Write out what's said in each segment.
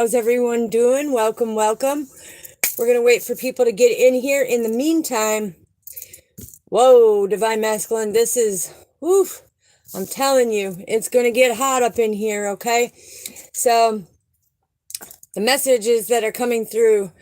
How's everyone doing? Welcome, welcome. We're going to wait for people to get in here. In the meantime, whoa, Divine Masculine, this is, woof, I'm telling you, it's going to get hot up in here, okay? So, the messages that are coming through,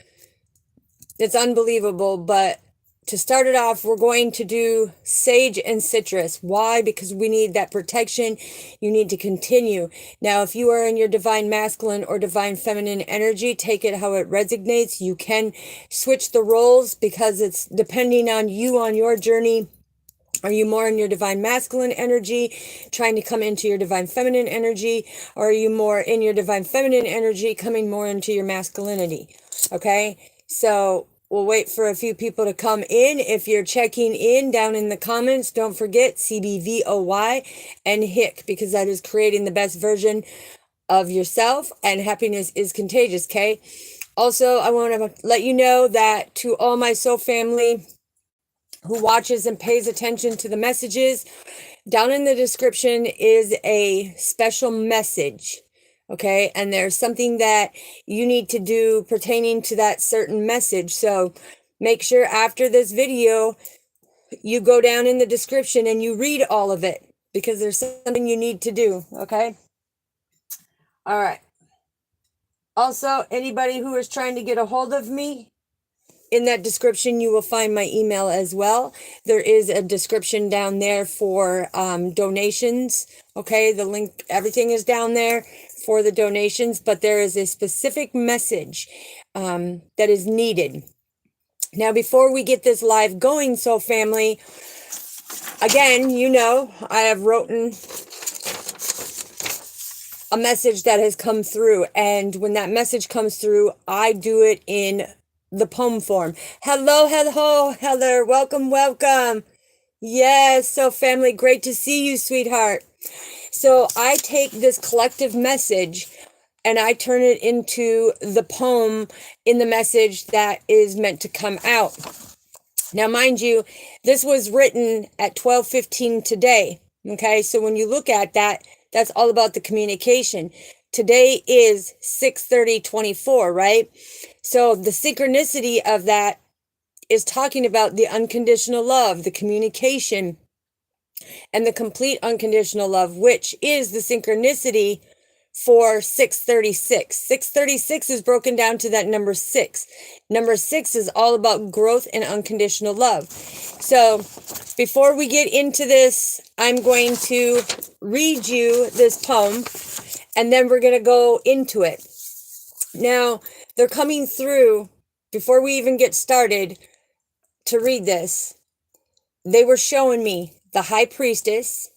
it's unbelievable, but to start it off, we're going to do sage and citrus. Why? Because we need that protection. You need to continue. Now, if you are in your divine masculine or divine feminine energy, take it how it resonates. You can switch the roles because it's depending on you, on your journey. Are you more in your divine masculine energy, trying to come into your divine feminine energy? Or are you more in your divine feminine energy, coming more into your masculinity? Okay, so we'll wait for a few people to come in. If you're checking in down in the comments, don't forget CBVOY and HICK, because that is creating the best version of yourself, and happiness is contagious, okay? Also, I want to let you know that to all my soul family who watches and pays attention to the messages, down in the description is a special message. Okay, and there's something that you need to do pertaining to that certain message. So make sure after this video, you go down in the description and you read all of it, because there's something you need to do. Okay. All right. Also, anybody who is trying to get a hold of me, in that description, you will find my email as well. There is a description down there for donations. Okay, the link, everything is down there for the donations, but there is a specific message that is needed. Now, before we get this live going, soul family, again, you know, I have written a message that has come through, and when that message comes through, I do it in the poem form. Hello, hello, Heather. Welcome, welcome. Yes, so family, great to see you, sweetheart. So I take this collective message and I turn it into the poem in the message that is meant to come out. Now, mind you, this was written at 12:15 today. Okay, so when you look at that, that's all about the communication. Today is 6/30/24, right? So the synchronicity of that is talking about the unconditional love, the communication, and the complete unconditional love, which is the synchronicity for 636. 636 is broken down to that number 6. Number 6 is all about growth and unconditional love. So before we get into this, I'm going to read you this poem, and then we're going to go into it. Now, they're coming through, before we even get started to read this, they were showing me the High Priestess.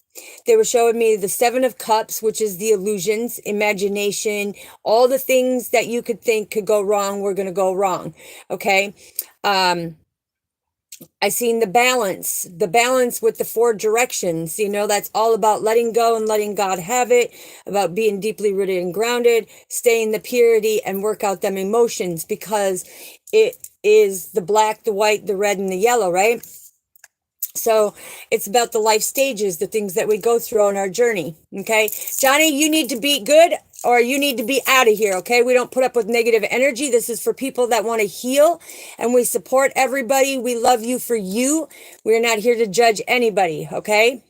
They were showing me the Seven of Cups, which is the illusions, imagination, all the things that you could think could go wrong were going to go wrong. Okay. I seen the balance with the 4 directions. You know, that's all about letting go and letting God have it, about being deeply rooted and grounded, stay in the purity and work out them emotions, because it is the black, the white, the red, and the yellow, right? So it's about the life stages, the things that we go through on our journey. Okay, Johnny, you need to be good, or you need to be out of here. Okay, we don't put up with negative energy. This is for people that want to heal, and we support everybody. We love you for you. We're not here to judge anybody. Okay.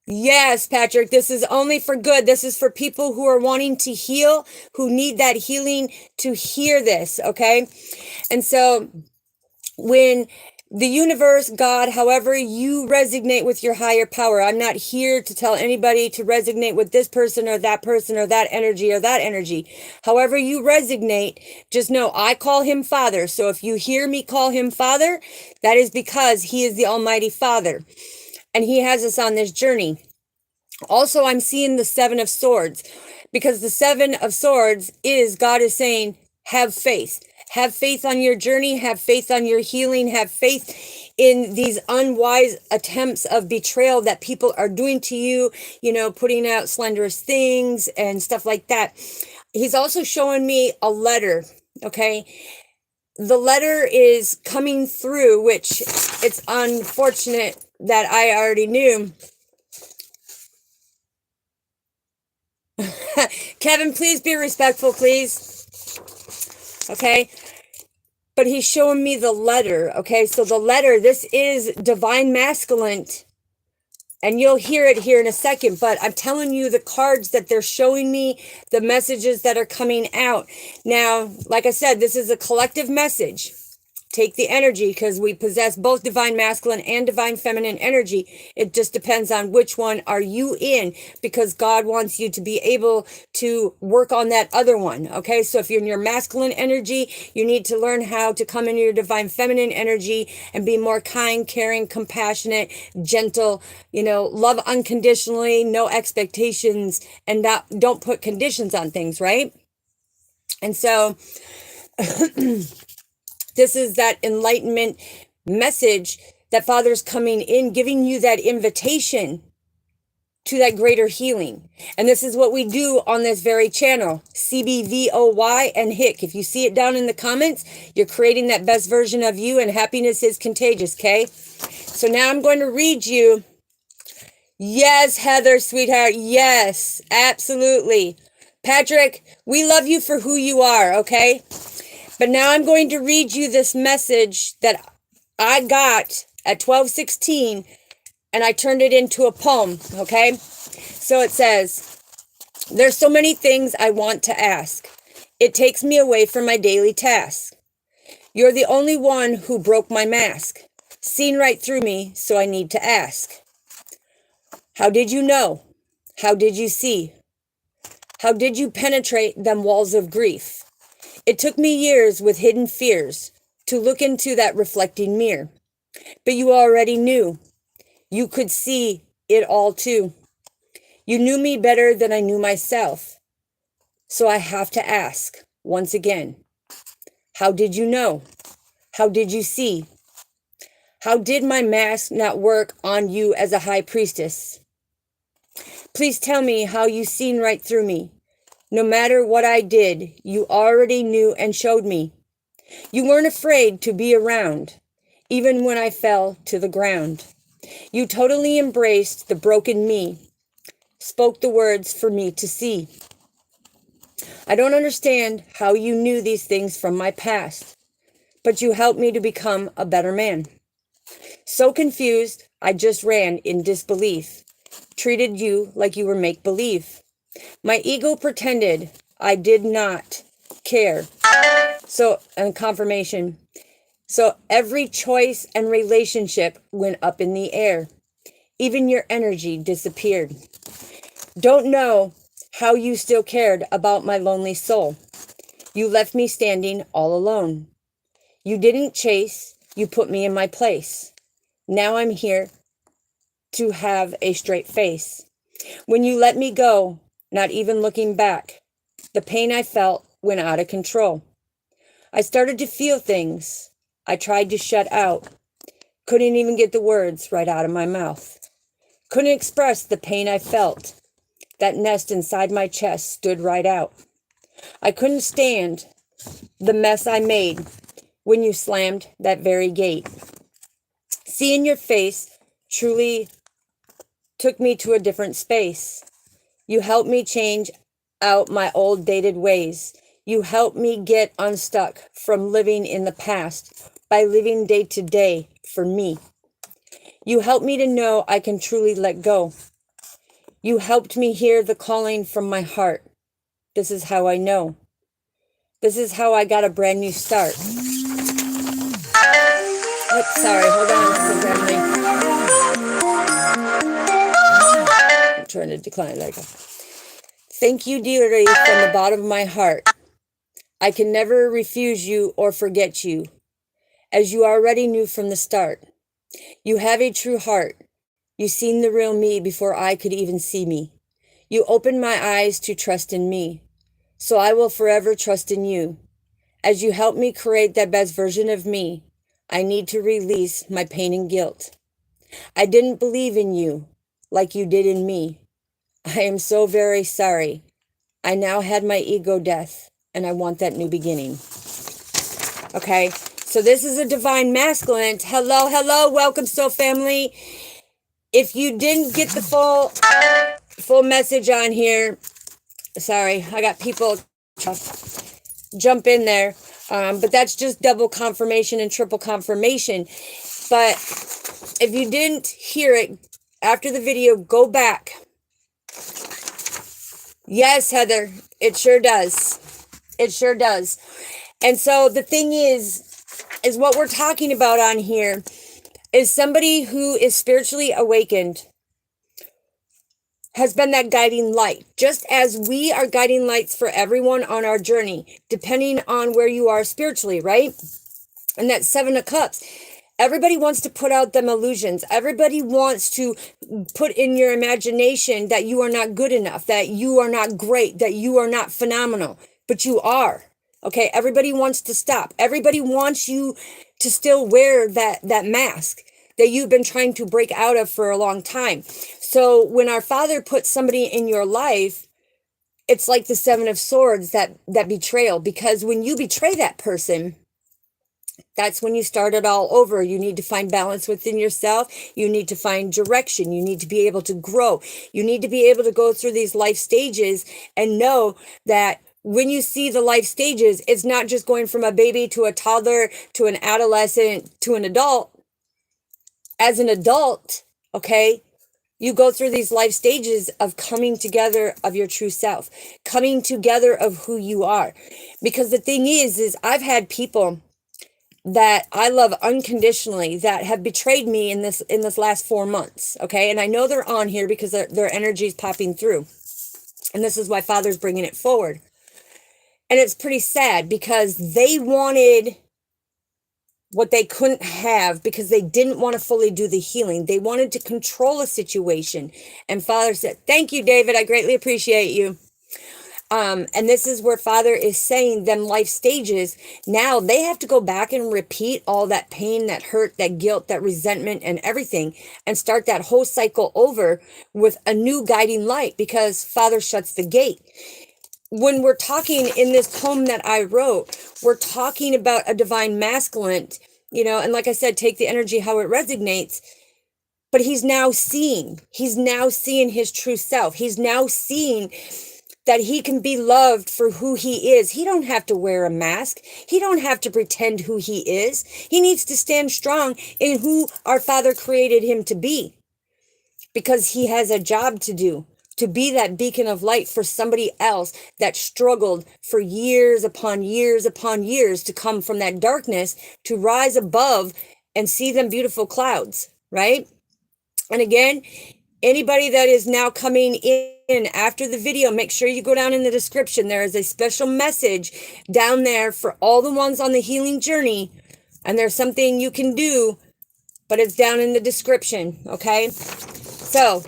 Yes, Patrick, this is only for good. This is for people who are wanting to heal, who need that healing to hear this. Okay. And so when the universe, God, however you resonate with your higher power, I'm not here to tell anybody to resonate with this person or that energy or that energy. However you resonate, just know I call him Father. So if you hear me call him Father, that is because he is the Almighty Father, and he has us on this journey. Also, I'm seeing the Seven of Swords, because the Seven of Swords is God is saying, have faith. Have faith on your journey, have faith on your healing, have faith in these unwise attempts of betrayal that people are doing to you, you know, putting out slanderous things and stuff like that. He's also showing me a letter, okay? The letter is coming through, which it's unfortunate that I already knew. Kevin, please be respectful, please. Okay. But he's showing me the letter. Okay. So the letter, this is divine masculine. And you'll hear it here in a second, but I'm telling you the cards that they're showing me, the messages that are coming out. Now, like I said, this is a collective message. Take the energy because we possess both divine masculine and divine feminine energy. It just depends on which one are you in, because God wants you to be able to work on that other one. Okay, so if you're in your masculine energy, you need to learn how to come into your divine feminine energy and be more kind, caring, compassionate, gentle, love unconditionally, no expectations, and don't put conditions on things, right? And so this is that enlightenment message that Father's coming in, giving you that invitation to that greater healing. And this is what we do on this very channel, CBVOY and HICK. If you see it down in the comments, you're creating that best version of you, and happiness is contagious, okay? So now I'm going to read you. Yes, Heather, sweetheart. Yes, absolutely. Patrick, we love you for who you are, okay? But now I'm going to read you this message that I got at 12:16, and I turned it into a poem, okay? So it says, there's so many things I want to ask. It takes me away from my daily task. You're the only one who broke my mask, seen right through me, so I need to ask. How did you know? How did you see? How did you penetrate them walls of grief? It took me years with hidden fears to look into that reflecting mirror. But you already knew. You could see it all too. You knew me better than I knew myself. So I have to ask once again, how did you know? How did you see? How did my mask not work on you as a high priestess? Please tell me how you seen right through me. No matter what I did, you already knew and showed me. You weren't afraid to be around, even when I fell to the ground. You totally embraced the broken me, spoke the words for me to see. I don't understand how you knew these things from my past, but you helped me to become a better man. So confused, I just ran in disbelief, treated you like you were make-believe. My ego pretended I did not care. And confirmation. So every choice and relationship went up in the air. Even your energy disappeared. Don't know how you still cared about my lonely soul. You left me standing all alone. You didn't chase, you put me in my place. Now I'm here to have a straight face. When you let me go, not even looking back, the pain I felt went out of control. I started to feel things I tried to shut out. Couldn't even get the words right out of my mouth. Couldn't express the pain I felt. That nest inside my chest stood right out. I couldn't stand the mess I made when you slammed that very gate. Seeing your face truly took me to a different space. You helped me change out my old dated ways. You helped me get unstuck from living in the past by living day to day for me. You helped me to know I can truly let go. You helped me hear the calling from my heart. This is how I know. This is how I got a brand new start. Oh, sorry, hold on, family. I'm trying to decline. There you go. Thank you dearly from the bottom of my heart. I can never refuse you or forget you, as you already knew from the start. You have a true heart. You seen the real me before I could even see me. You opened my eyes to trust in me, so I will forever trust in you. As you help me create that best version of me, I need to release my pain and guilt. I didn't believe in you like you did in me. I am so very sorry. I now had my ego death, and I want that new beginning. Okay, so this is a divine masculine. Hello, hello, welcome, soul family. If you didn't get the full message on here, Sorry, I got people jump in there. But that's just double confirmation and triple confirmation. But if you didn't hear it after the video, go back. Yes, Heather, it sure does. It sure does. And so the thing is what we're talking about on here is somebody who is spiritually awakened has been that guiding light, just as we are guiding lights for everyone on our journey, depending on where you are spiritually, right? And that Seven of Cups, everybody wants to put out them illusions. Everybody wants to put in your imagination that you are not good enough, that you are not great, that you are not phenomenal, but you are. Okay, everybody wants to stop. Everybody wants you to still wear that mask that you've been trying to break out of for a long time. So when our Father puts somebody in your life, it's like the Seven of Swords, that betrayal, because when you betray that person, that's when you start it all over. You need to find balance within yourself. You need to find direction. You need to be able to grow. You need to be able to go through these life stages and know that when you see the life stages, it's not just going from a baby to a toddler to an adolescent to an adult. As an adult, okay, you go through these life stages of coming together of your true self, coming together of who you are. Because the thing is I've had people that I love unconditionally that have betrayed me in this last 4 months, okay? And I know they're on here because their energy is popping through. And this is why Father's bringing it forward. And it's pretty sad because they wanted what they couldn't have because they didn't want to fully do the healing. They wanted to control a situation. And Father said, thank you, David. I greatly appreciate you. And this is where Father is saying them life stages. Now they have to go back and repeat all that pain, that hurt, that guilt, that resentment and everything and start that whole cycle over with a new guiding light because Father shuts the gate. When we're talking in this poem that I wrote, we're talking about a divine masculine, and like I said, take the energy how it resonates. But he's now seeing his true self. He's now seeing that he can be loved for who he is. He don't have to wear a mask. He don't have to pretend who he is. He needs to stand strong in who our Father created him to be, because he has a job to do, to be that beacon of light for somebody else that struggled for years upon years upon years to come from that darkness, to rise above and see them beautiful clouds, right? And again, anybody that is now coming in after the video, make sure you go down in the description. There is a special message down there for all the ones on the healing journey. And there's something you can do, but it's down in the description, okay? So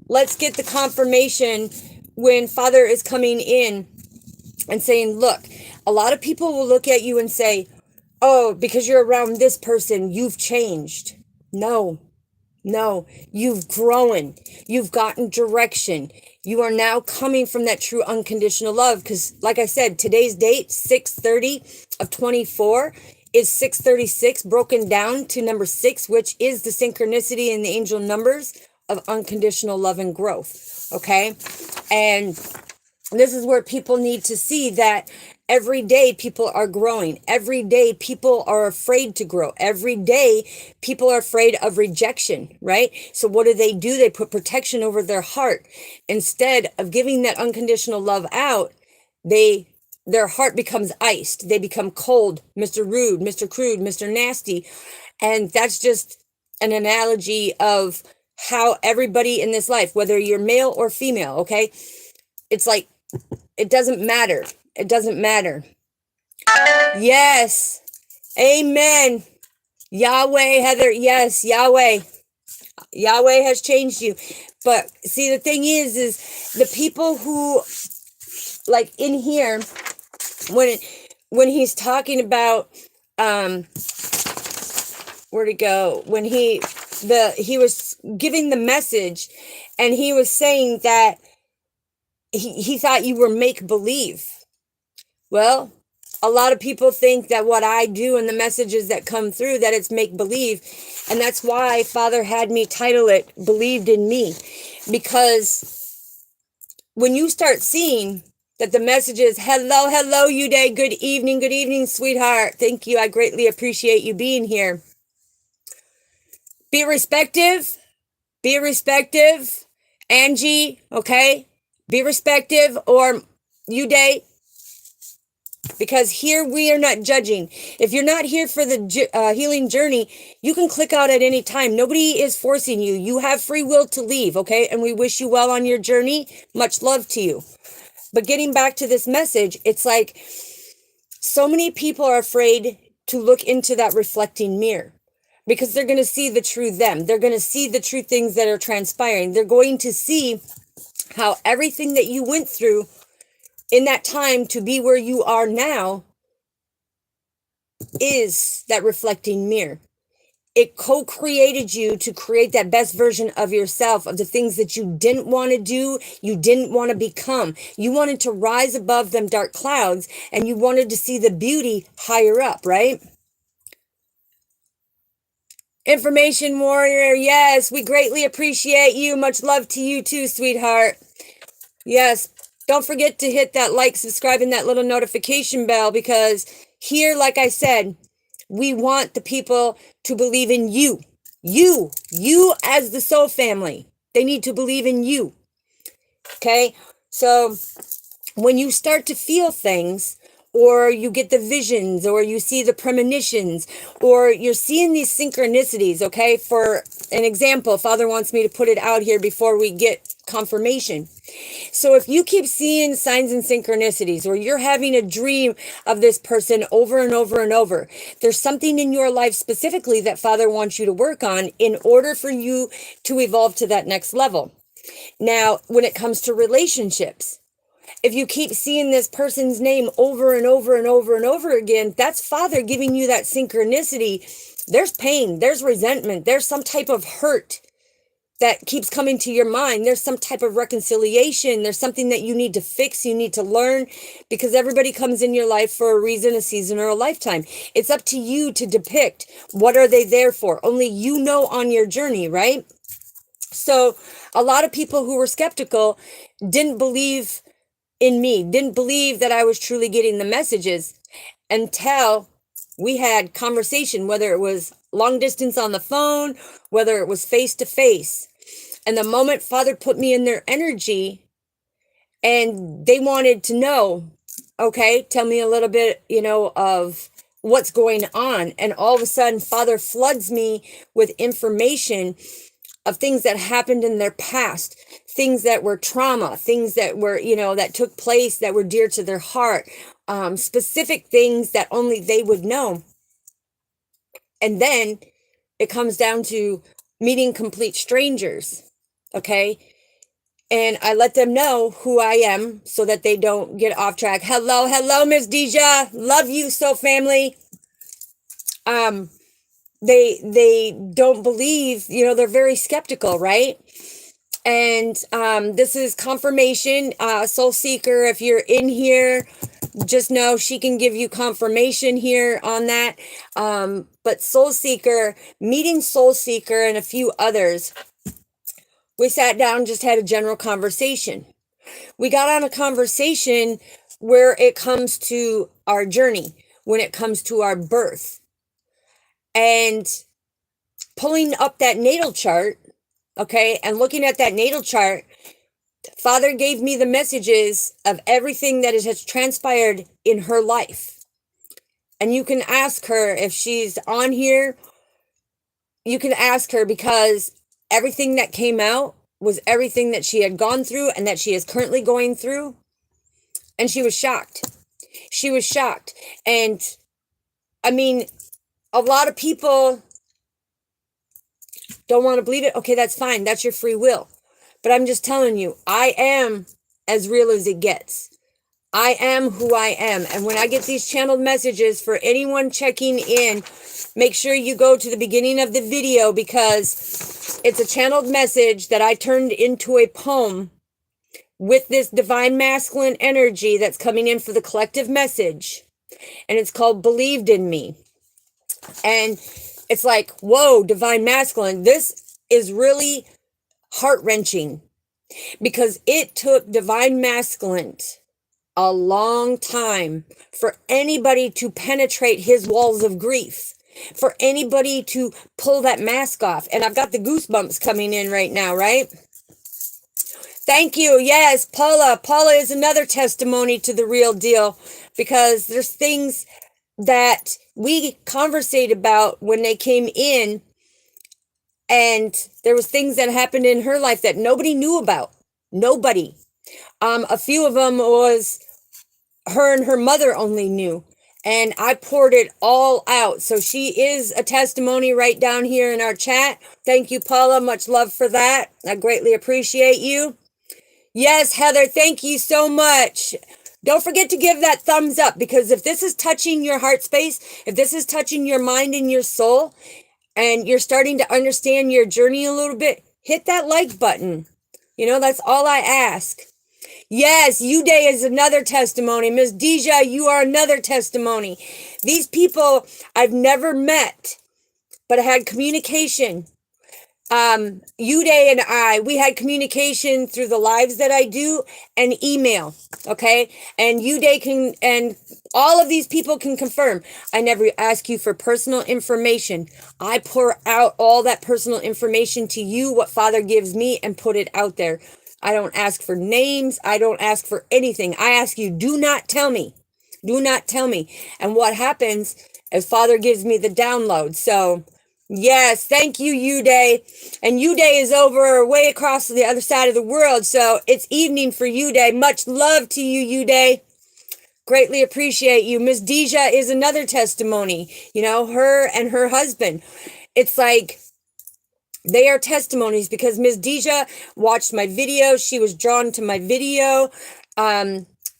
let's get the confirmation when Father is coming in and saying, look, a lot of people will look at you and say, oh, because you're around this person, you've changed. No, you've grown. You've gotten direction. You are now coming from that true unconditional love. Because like I said, today's date, 6/30 of 24, is 636 broken down to number 6, which is the synchronicity in the angel numbers of unconditional love and growth. Okay. And this is where people need to see that every day people are growing. Every day people are afraid to grow. Every day people are afraid of rejection, right? So what do? They put protection over their heart. Instead of giving that unconditional love out, their heart becomes iced. They become cold, Mr. Rude, Mr. Crude, Mr. Nasty. And that's just an analogy of how everybody in this life, whether you're male or female, okay? It's like, it doesn't matter. It doesn't matter. Yes. Amen. Yahweh, Heather. Yes, Yahweh. Yahweh has changed you. But see, the thing is the people who, like in here, when he's talking about, where'd it go? When he was giving the message and he was saying that he thought you were make-believe. Well, a lot of people think that what I do and the messages that come through, that it's make-believe. And that's why Father had me title it, Believed in Me. Because when you start seeing that the message is, hello, you day, good evening, sweetheart. Thank you. I greatly appreciate you being here. Be respective. Angie, okay? Be respective, or you day, because here we are not judging. If you're not here for the healing journey, you can click out at any time. Nobody is forcing you. You have free will to leave, okay? And we wish you well on your journey. Much love to you. But getting back to this message, it's like so many people are afraid to look into that reflecting mirror because they're going to see the true them. They're going to see the true things that are transpiring. They're going to see how everything that you went through in that time to be where you are now is that reflecting mirror. It co-created you to create that best version of yourself, of the things that you didn't want to do, you didn't want to become. You wanted to rise above them dark clouds, and you wanted to see the beauty higher up, right? Information warrior, yes, we greatly appreciate you. Much love to you too, sweetheart. Yes, don't forget to hit that like, subscribe, and that little notification bell, because here, like I said, we want the people to believe in you. You as the soul family. They need to believe in you. Okay? So when you start to feel things, or you get the visions, or you see the premonitions, or you're seeing these synchronicities, okay? For an example, Father wants me to put it out here before we get confirmation. So if you keep seeing signs and synchronicities, or you're having a dream of this person over and over and over, there's something in your life specifically that Father wants you to work on in order for you to evolve to that next level. Now, when it comes to relationships, if you keep seeing this person's name over and over and over and over again, that's Father giving you that synchronicity. There's pain, there's resentment, there's some type of hurt that keeps coming to your mind. There's some type of reconciliation. There's something that you need to fix, you need to learn, because everybody comes in your life for a reason, a season, or a lifetime. It's up to you to depict what are they there for. Only you know on your journey, right? So a lot of people who were skeptical didn't believe in me, didn't believe that I was truly getting the messages until we had conversation, whether it was long distance on the phone, whether it was face to face. And the moment Father put me in their energy and they wanted to know, okay, tell me a little bit, of what's going on. And all of a sudden, Father floods me with information of things that happened in their past, things that were trauma, things that were, that took place that were dear to their heart, specific things that only they would know. And then it comes down to meeting complete strangers, okay? And I let them know who I am so that they don't get off track. Hello, Miss Deja. Love you so, family. They don't believe, they're very skeptical, right? And this is confirmation. Soul Seeker, if you're in here, just know she can give you confirmation here on that. But Soul Seeker, meeting Soul Seeker and a few others, we sat down, just had a general conversation. We got on a conversation where it comes to our journey, when it comes to our birth. And pulling up that natal chart, okay, and looking at that natal chart, Father gave me the messages of everything that has transpired in her life. And you can ask her if she's on here. You can ask her, because everything that came out was everything that she had gone through and that she is currently going through. And she was shocked. She was shocked. And I mean, a lot of people don't want to believe it. Okay, that's fine. That's your free will. But I'm just telling you, I am as real as it gets. I am who I am. And when I get these channeled messages, for anyone checking in, make sure you go to the beginning of the video, because it's a channeled message that I turned into a poem with this divine masculine energy that's coming in for the collective message. And it's called Believed in Me. And it's like, whoa, divine masculine. This is really heart-wrenching. because it took divine masculine a long time for anybody to penetrate his walls of grief, for anybody to pull that mask off. And I've got the goosebumps coming in right now, right? Thank you. Yes, Paula. Paula is another testimony to the real deal, because there's things that we conversate about when they came in, and there was things that happened in her life that nobody knew about. Nobody. A few of them was her and her mother only knew, and I poured it all out. So she is a testimony right down here in our chat. Thank you, Paula. Much love for that. I greatly appreciate you. Yes, Heather, thank you so much. Don't forget to give that thumbs up, because if this is touching your heart space, if this is touching your mind and your soul, and you're starting to understand your journey a little bit, hit that like button. You know, that's all I ask. Yes, Uday is another testimony. Miss Deja, you are another testimony. These people I've never met, but I had communication. Uday and we had communication through the lives that I do and email. Okay. And Uday can, and all of these people can confirm. I never ask you for personal information. I pour out all that personal information to you, what Father gives me, and put it out there. I don't ask for names. I don't ask for anything. I ask you, do not tell me. Do not tell me. And what happens is Father gives me the download. So yes, thank you, Uday. And Uday is over way across the other side of the world. So it's evening for Uday. Much love to you, Uday. Greatly appreciate you. Miss Deja is another testimony. You know, her and her husband. It's like they are testimonies, because Miss Deja watched my video. She was drawn to my video.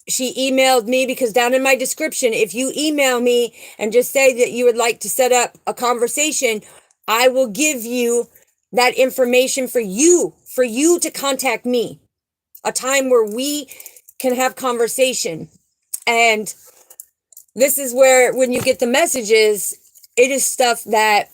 She emailed me, because down in my description, if you email me and just say that you would like to set up a conversation, I will give you that information for you to contact me, a time where we can have conversation. And this is where, when you get the messages, it is stuff that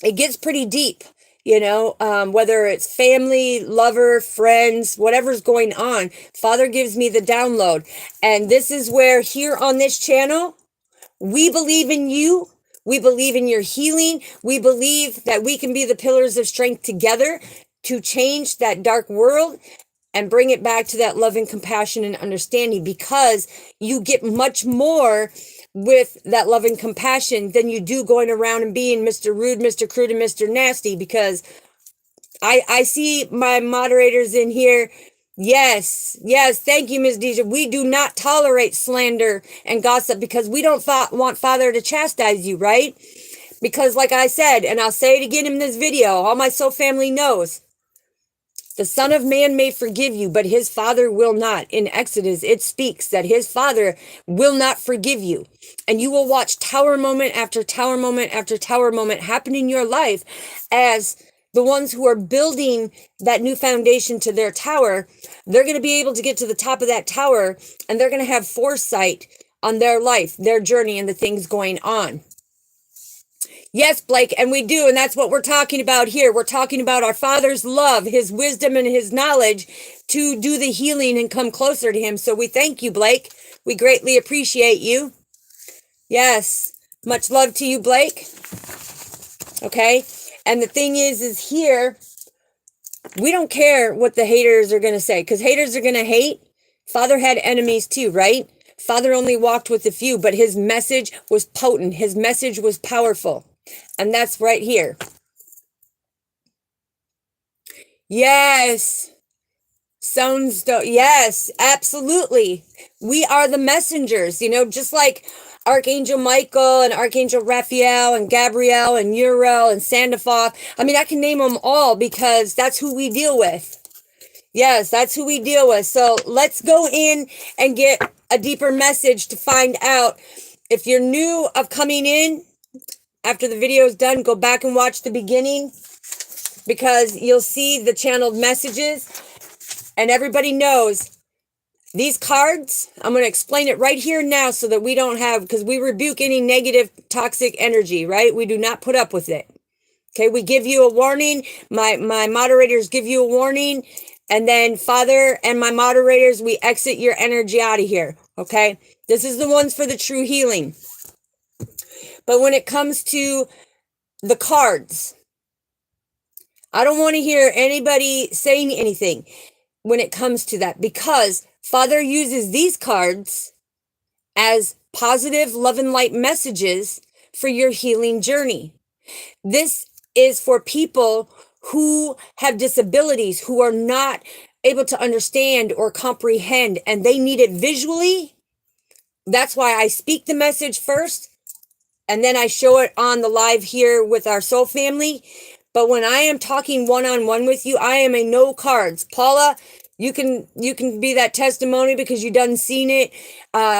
it gets pretty deep. You know, whether it's family, lover, friends, whatever's going on, Father gives me the download. And this is where, here on this channel, we believe in you. We believe in your healing. We believe that we can be the pillars of strength together to change that dark world and bring it back to that love and compassion and understanding, because you get much more with that love and compassion than you do going around and being Mr. Rude, Mr. Crude, and Mr. Nasty. Because I see my moderators in here. Yes, thank you, Ms. Deja. We do not tolerate slander and gossip, because we don't want Father to chastise you, right? Because like I said, and I'll say it again in this video, all my soul family knows, the Son of Man may forgive you, but his Father will not. In Exodus, it speaks that his Father will not forgive you. And you will watch tower moment after tower moment after tower moment happen in your life, as the ones who are building that new foundation to their tower, they're going to be able to get to the top of that tower, and they're going to have foresight on their life, their journey, and the things going on. Yes, Blake, and we do, and that's what we're talking about here. We're talking about our Father's love, his wisdom, and his knowledge to do the healing and come closer to him. So we thank you, Blake. We greatly appreciate you. Yes, much love to you, Blake. Okay, and the thing is here, we don't care what the haters are going to say, because haters are going to hate. Father had enemies too, right? Father only walked with a few, but his message was potent. His message was powerful. And that's right here. Yes. Yes, absolutely. We are the messengers, you know, just like Archangel Michael and Archangel Raphael and Gabriel and Uriel and Sandoval. I mean, I can name them all, because that's who we deal with. Yes, that's who we deal with. So let's go in and get a deeper message to find out. If you're new of coming in, after the video is done, go back and watch the beginning, because you'll see the channeled messages. And everybody knows these cards, I'm going to explain it right here now, so that we don't have, because we rebuke any negative toxic energy, right? We do not put up with it. Okay, we give you a warning. My moderators give you a warning. And then Father and my moderators, we exit your energy out of here. Okay. This is the ones for the true healing. But when it comes to the cards, I don't want to hear anybody saying anything when it comes to that, because Father uses these cards as positive love and light messages for your healing journey. This is for people who have disabilities, who are not able to understand or comprehend, and they need it visually. That's why I speak the message first, and then I show it on the live here with our soul family. But when I am talking one-on-one with you, I am a no cards. Paula, you can be that testimony because you done seen it.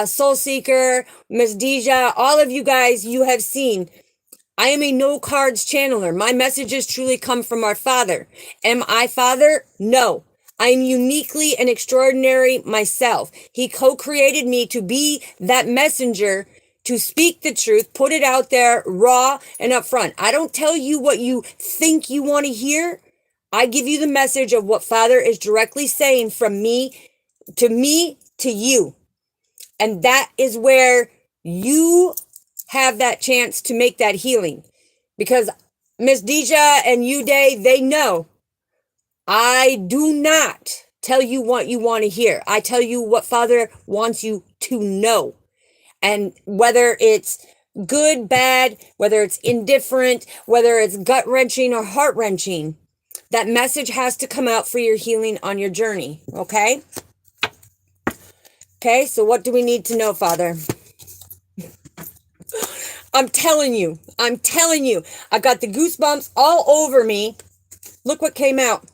Soul Seeker, Miss Deja, all of you guys, you have seen. I am a no cards channeler. My messages truly come from our Father. Am I Father? No. I am uniquely and extraordinary myself. He co-created me to be that messenger, to speak the truth, put it out there raw and upfront. I don't tell you what you think you want to hear. I give you the message of what Father is directly saying from me to you. And that is where you have that chance to make that healing. Because Miss Deja and you, Day, they know I do not tell you what you want to hear. I tell you what Father wants you to know. And whether it's good, bad, whether it's indifferent, whether it's gut-wrenching or heart-wrenching, that message has to come out for your healing on your journey, okay? Okay, so what do we need to know, Father? I'm telling you, I've got the goosebumps all over me. Look what came out.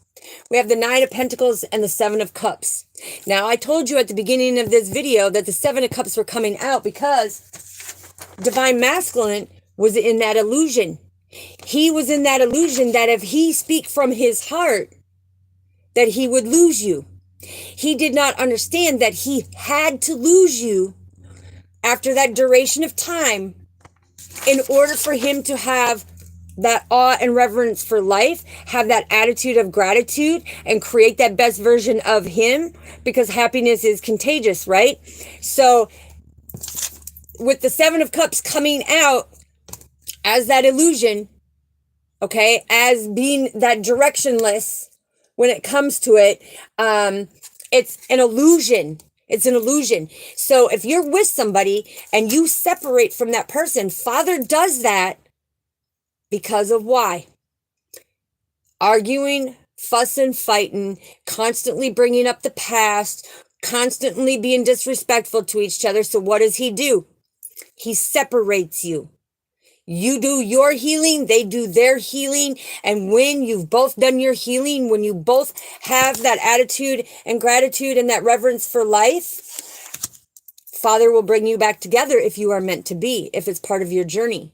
We have the Nine of Pentacles and the Seven of Cups. Now, I told you at the beginning of this video that the Seven of Cups were coming out because Divine Masculine was in that illusion. He was in that illusion that if he speak from his heart, that he would lose you. He did not understand that he had to lose you after that duration of time in order for him to have that awe and reverence for life, have that attitude of gratitude, and create that best version of him, because happiness is contagious, right? So with the Seven of Cups coming out as that illusion, okay, as being that directionless when it comes to it, it's an illusion. It's an illusion. So if you're with somebody and you separate from that person, Father does that because of why? Arguing, fussing, fighting, constantly bringing up the past, constantly being disrespectful to each other. So what does he do? He separates you. You do your healing, they do their healing. And when you've both done your healing, when you both have that attitude and gratitude and that reverence for life, Father will bring you back together if you are meant to be, if it's part of your journey.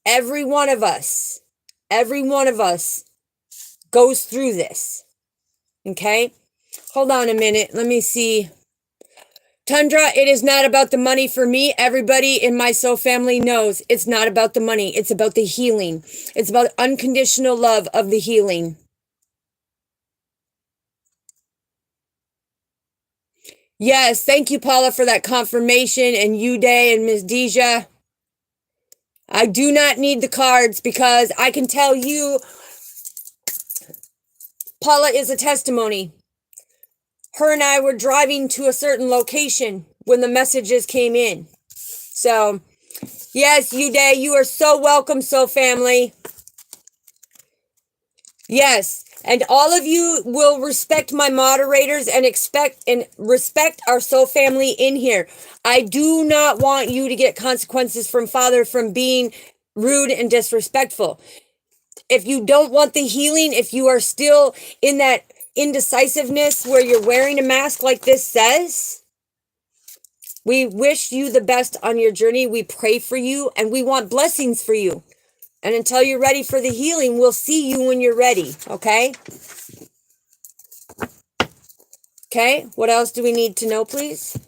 Every one of us goes through this. Okay? Hold on a minute. Let me see. Tundra, it is not about the money for me. Everybody in my soul family knows it's not about the money. It's about the healing. It's about unconditional love of the healing. Yes, thank you, Paula, for that confirmation, and you, Day, and Miss Deja. I do not need the cards because I can tell you, Paula is a testimony. Her and I were driving to a certain location when the messages came in. So, yes, you, Day, you are so welcome, so family. Yes, and all of you will respect my moderators and respect our soul family in here. I do not want you to get consequences from Father from being rude and disrespectful. If you don't want the healing, if you are still in that indecisiveness where you're wearing a mask like this says, we wish you the best on your journey. We pray for you and we want blessings for you. And until you're ready for the healing, we'll see you when you're ready, okay? Okay, what else do we need to know, please?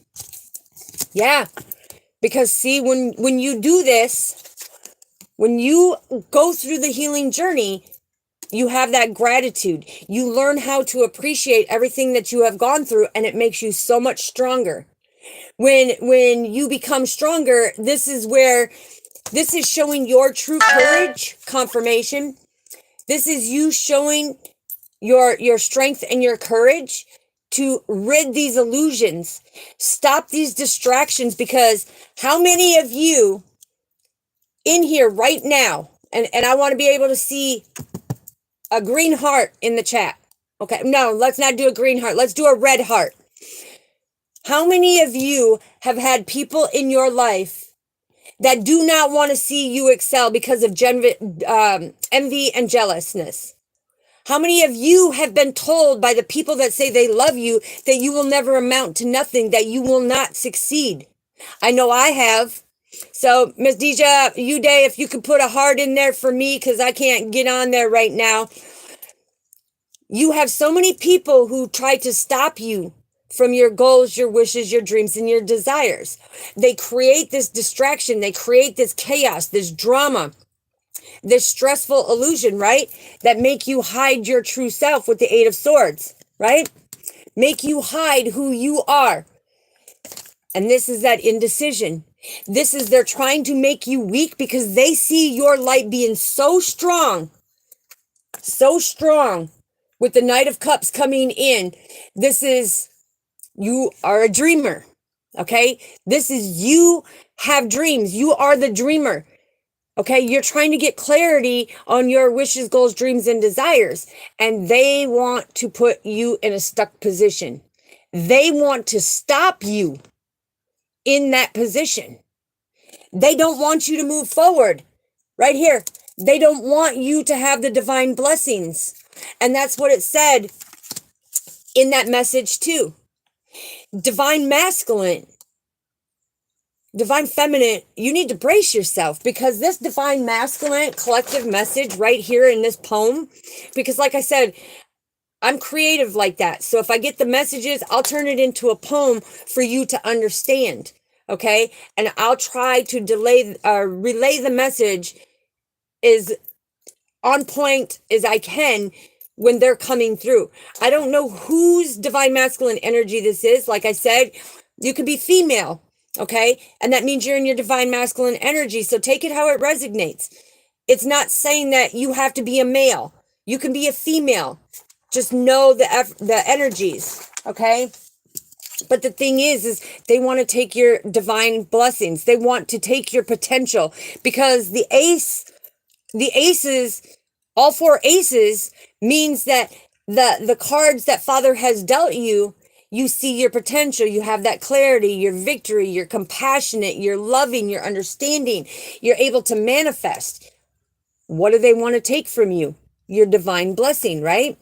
Yeah, because see, when you do this, when you go through the healing journey, You have that gratitude. You learn how to appreciate everything that you have gone through, and it makes you so much stronger. When you become stronger, this is showing your true courage, confirmation. This is you showing your strength and your courage to rid these illusions. Stop these distractions, because how many of you in here right now, and I want to be able to see a green heart in the chat. Okay, no, let's not do a green heart. Let's do a red heart. How many of you have had people in your life that do not want to see you excel because of envy and jealousness? How many of you have been told by the people that say they love you that you will never amount to nothing, that you will not succeed? I know I have. So, Miss Deja, Uday, if you could put a heart in there for me, because I can't get on there right now. You have so many people who try to stop you from your goals, your wishes, your dreams, and your desires. They create this distraction. They create this chaos, this drama, this stressful illusion, right? That make you hide your true self with the Eight of Swords, right? Make you hide who you are. And this is that indecision. This is they're trying to make you weak because they see your light being so strong with the Knight of Cups coming in. This is, you are a dreamer, okay? This is, you have dreams. You are the dreamer, okay? You're trying to get clarity on your wishes, goals, dreams, and desires, and they want to put you in a stuck position. They want to stop you in that position. They don't want you to move forward. Right here, they don't want you to have the divine blessings. And that's what it said in that message too. Divine masculine, divine feminine, you need to brace yourself, because this divine masculine collective message right here in this poem, because like I said, I'm creative like that. So if I get the messages, I'll turn it into a poem for you to understand. Okay. And I'll try to relay the message as on point as I can when they're coming through. I don't know whose divine masculine energy this is. Like I said, you could be female. Okay. And that means you're in your divine masculine energy. So take it how it resonates. It's not saying that you have to be a male. You can be a female. Just know the energies. Okay. But the thing is they want to take your divine blessings. They want to take your potential, because the aces, all four aces, means that the cards that Father has dealt you, you see your potential. You have that clarity, your victory, you're compassionate, you're loving, you're understanding, you're able to manifest. What do they want to take from you? Your divine blessing, right?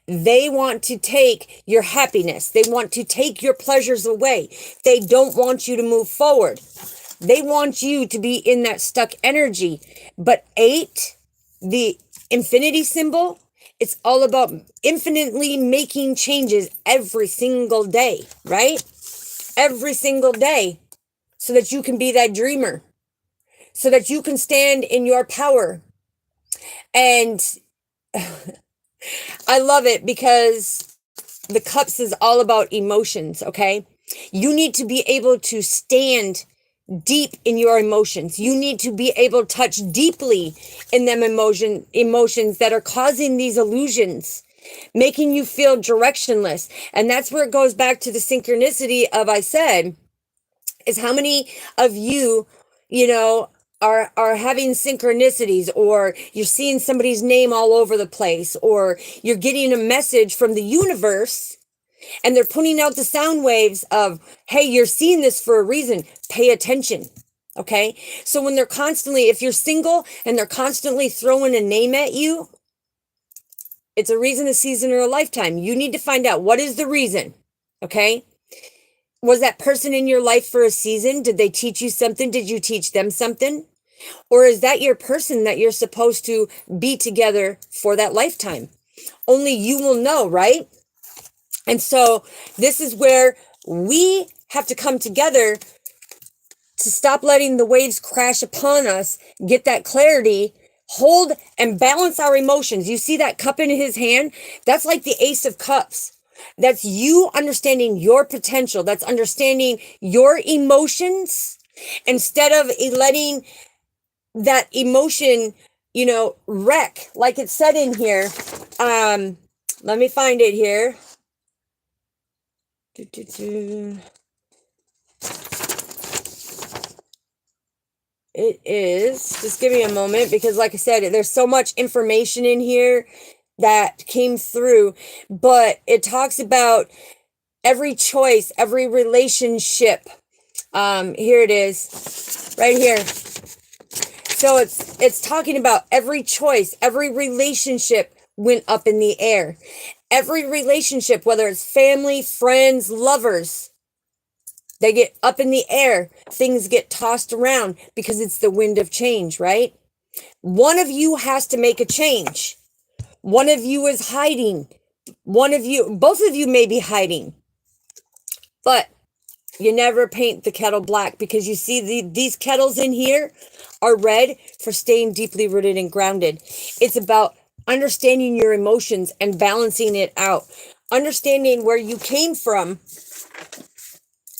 They want to take your happiness. They want to take your pleasures away. They don't want you to move forward. They want you to be in that stuck energy. But 8, the infinity symbol, it's all about infinitely making changes every single day, right? Every single day, so that you can be that dreamer, so that you can stand in your power. And I love it, because the cups is all about emotions, okay? You need to be able to stand deep in your emotions. You need to be able to touch deeply in them emotions that are causing these illusions, making you feel directionless. And that's where it goes back to the synchronicity of, I said, is how many of you, are having synchronicities, or you're seeing somebody's name all over the place, or you're getting a message from the universe and they're putting out the sound waves of, hey, you're seeing this for a reason. Pay attention. Okay. So when they're constantly, if you're single and they're constantly throwing a name at you, it's a reason, a season, or a lifetime. You need to find out, what is the reason. Okay. Was that person in your life for a season? Did they teach you something? Did you teach them something? Or is that your person that you're supposed to be together for that lifetime? Only you will know, right? And so this is where we have to come together to stop letting the waves crash upon us, get that clarity, hold and balance our emotions. You see that cup in his hand? That's like the Ace of Cups. That's you understanding your potential. That's understanding your emotions instead of letting that emotion, wreck. Like it said in here. Let me find it here. It is, just give me a moment, because like I said, there's so much information in here that came through, but it talks about every choice, every relationship. Here it is, right here. So it's talking about every choice, every relationship went up in the air. Every relationship, whether it's family, friends, lovers, they get up in the air. Things get tossed around because it's the wind of change, right? One of you has to make a change. One of you is hiding. Both of you may be hiding. But you never paint the kettle black, because you see these kettles in here are red for staying deeply rooted and grounded. It's about understanding your emotions and balancing it out. Understanding where you came from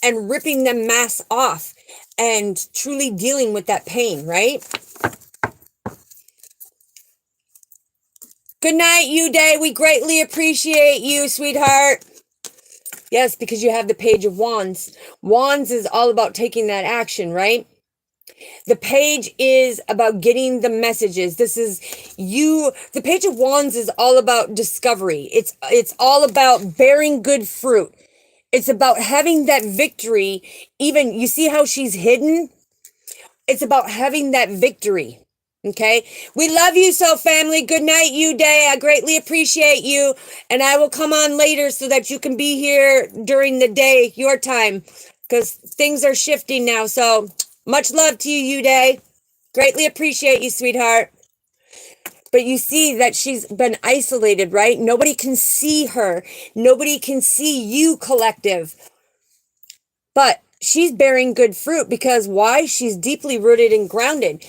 and ripping them masks off and truly dealing with that pain, right? Good night, you day. We greatly appreciate you, sweetheart. Yes, because you have the Page of Wands. Wands is all about taking that action, right? The page is about getting the messages. This is you. The Page of Wands is all about discovery. It's all about bearing good fruit. It's about having that victory. Even, you see how she's hidden? It's about having that victory. Okay? We love you so, family. Good night, you day. I greatly appreciate you. And I will come on later so that you can be here during the day, your time, because things are shifting now. So much love to you, you day. Greatly appreciate you, sweetheart. But you see that she's been isolated, right? Nobody can see her. Nobody can see you, collective. But she's bearing good fruit, because why? She's deeply rooted and grounded.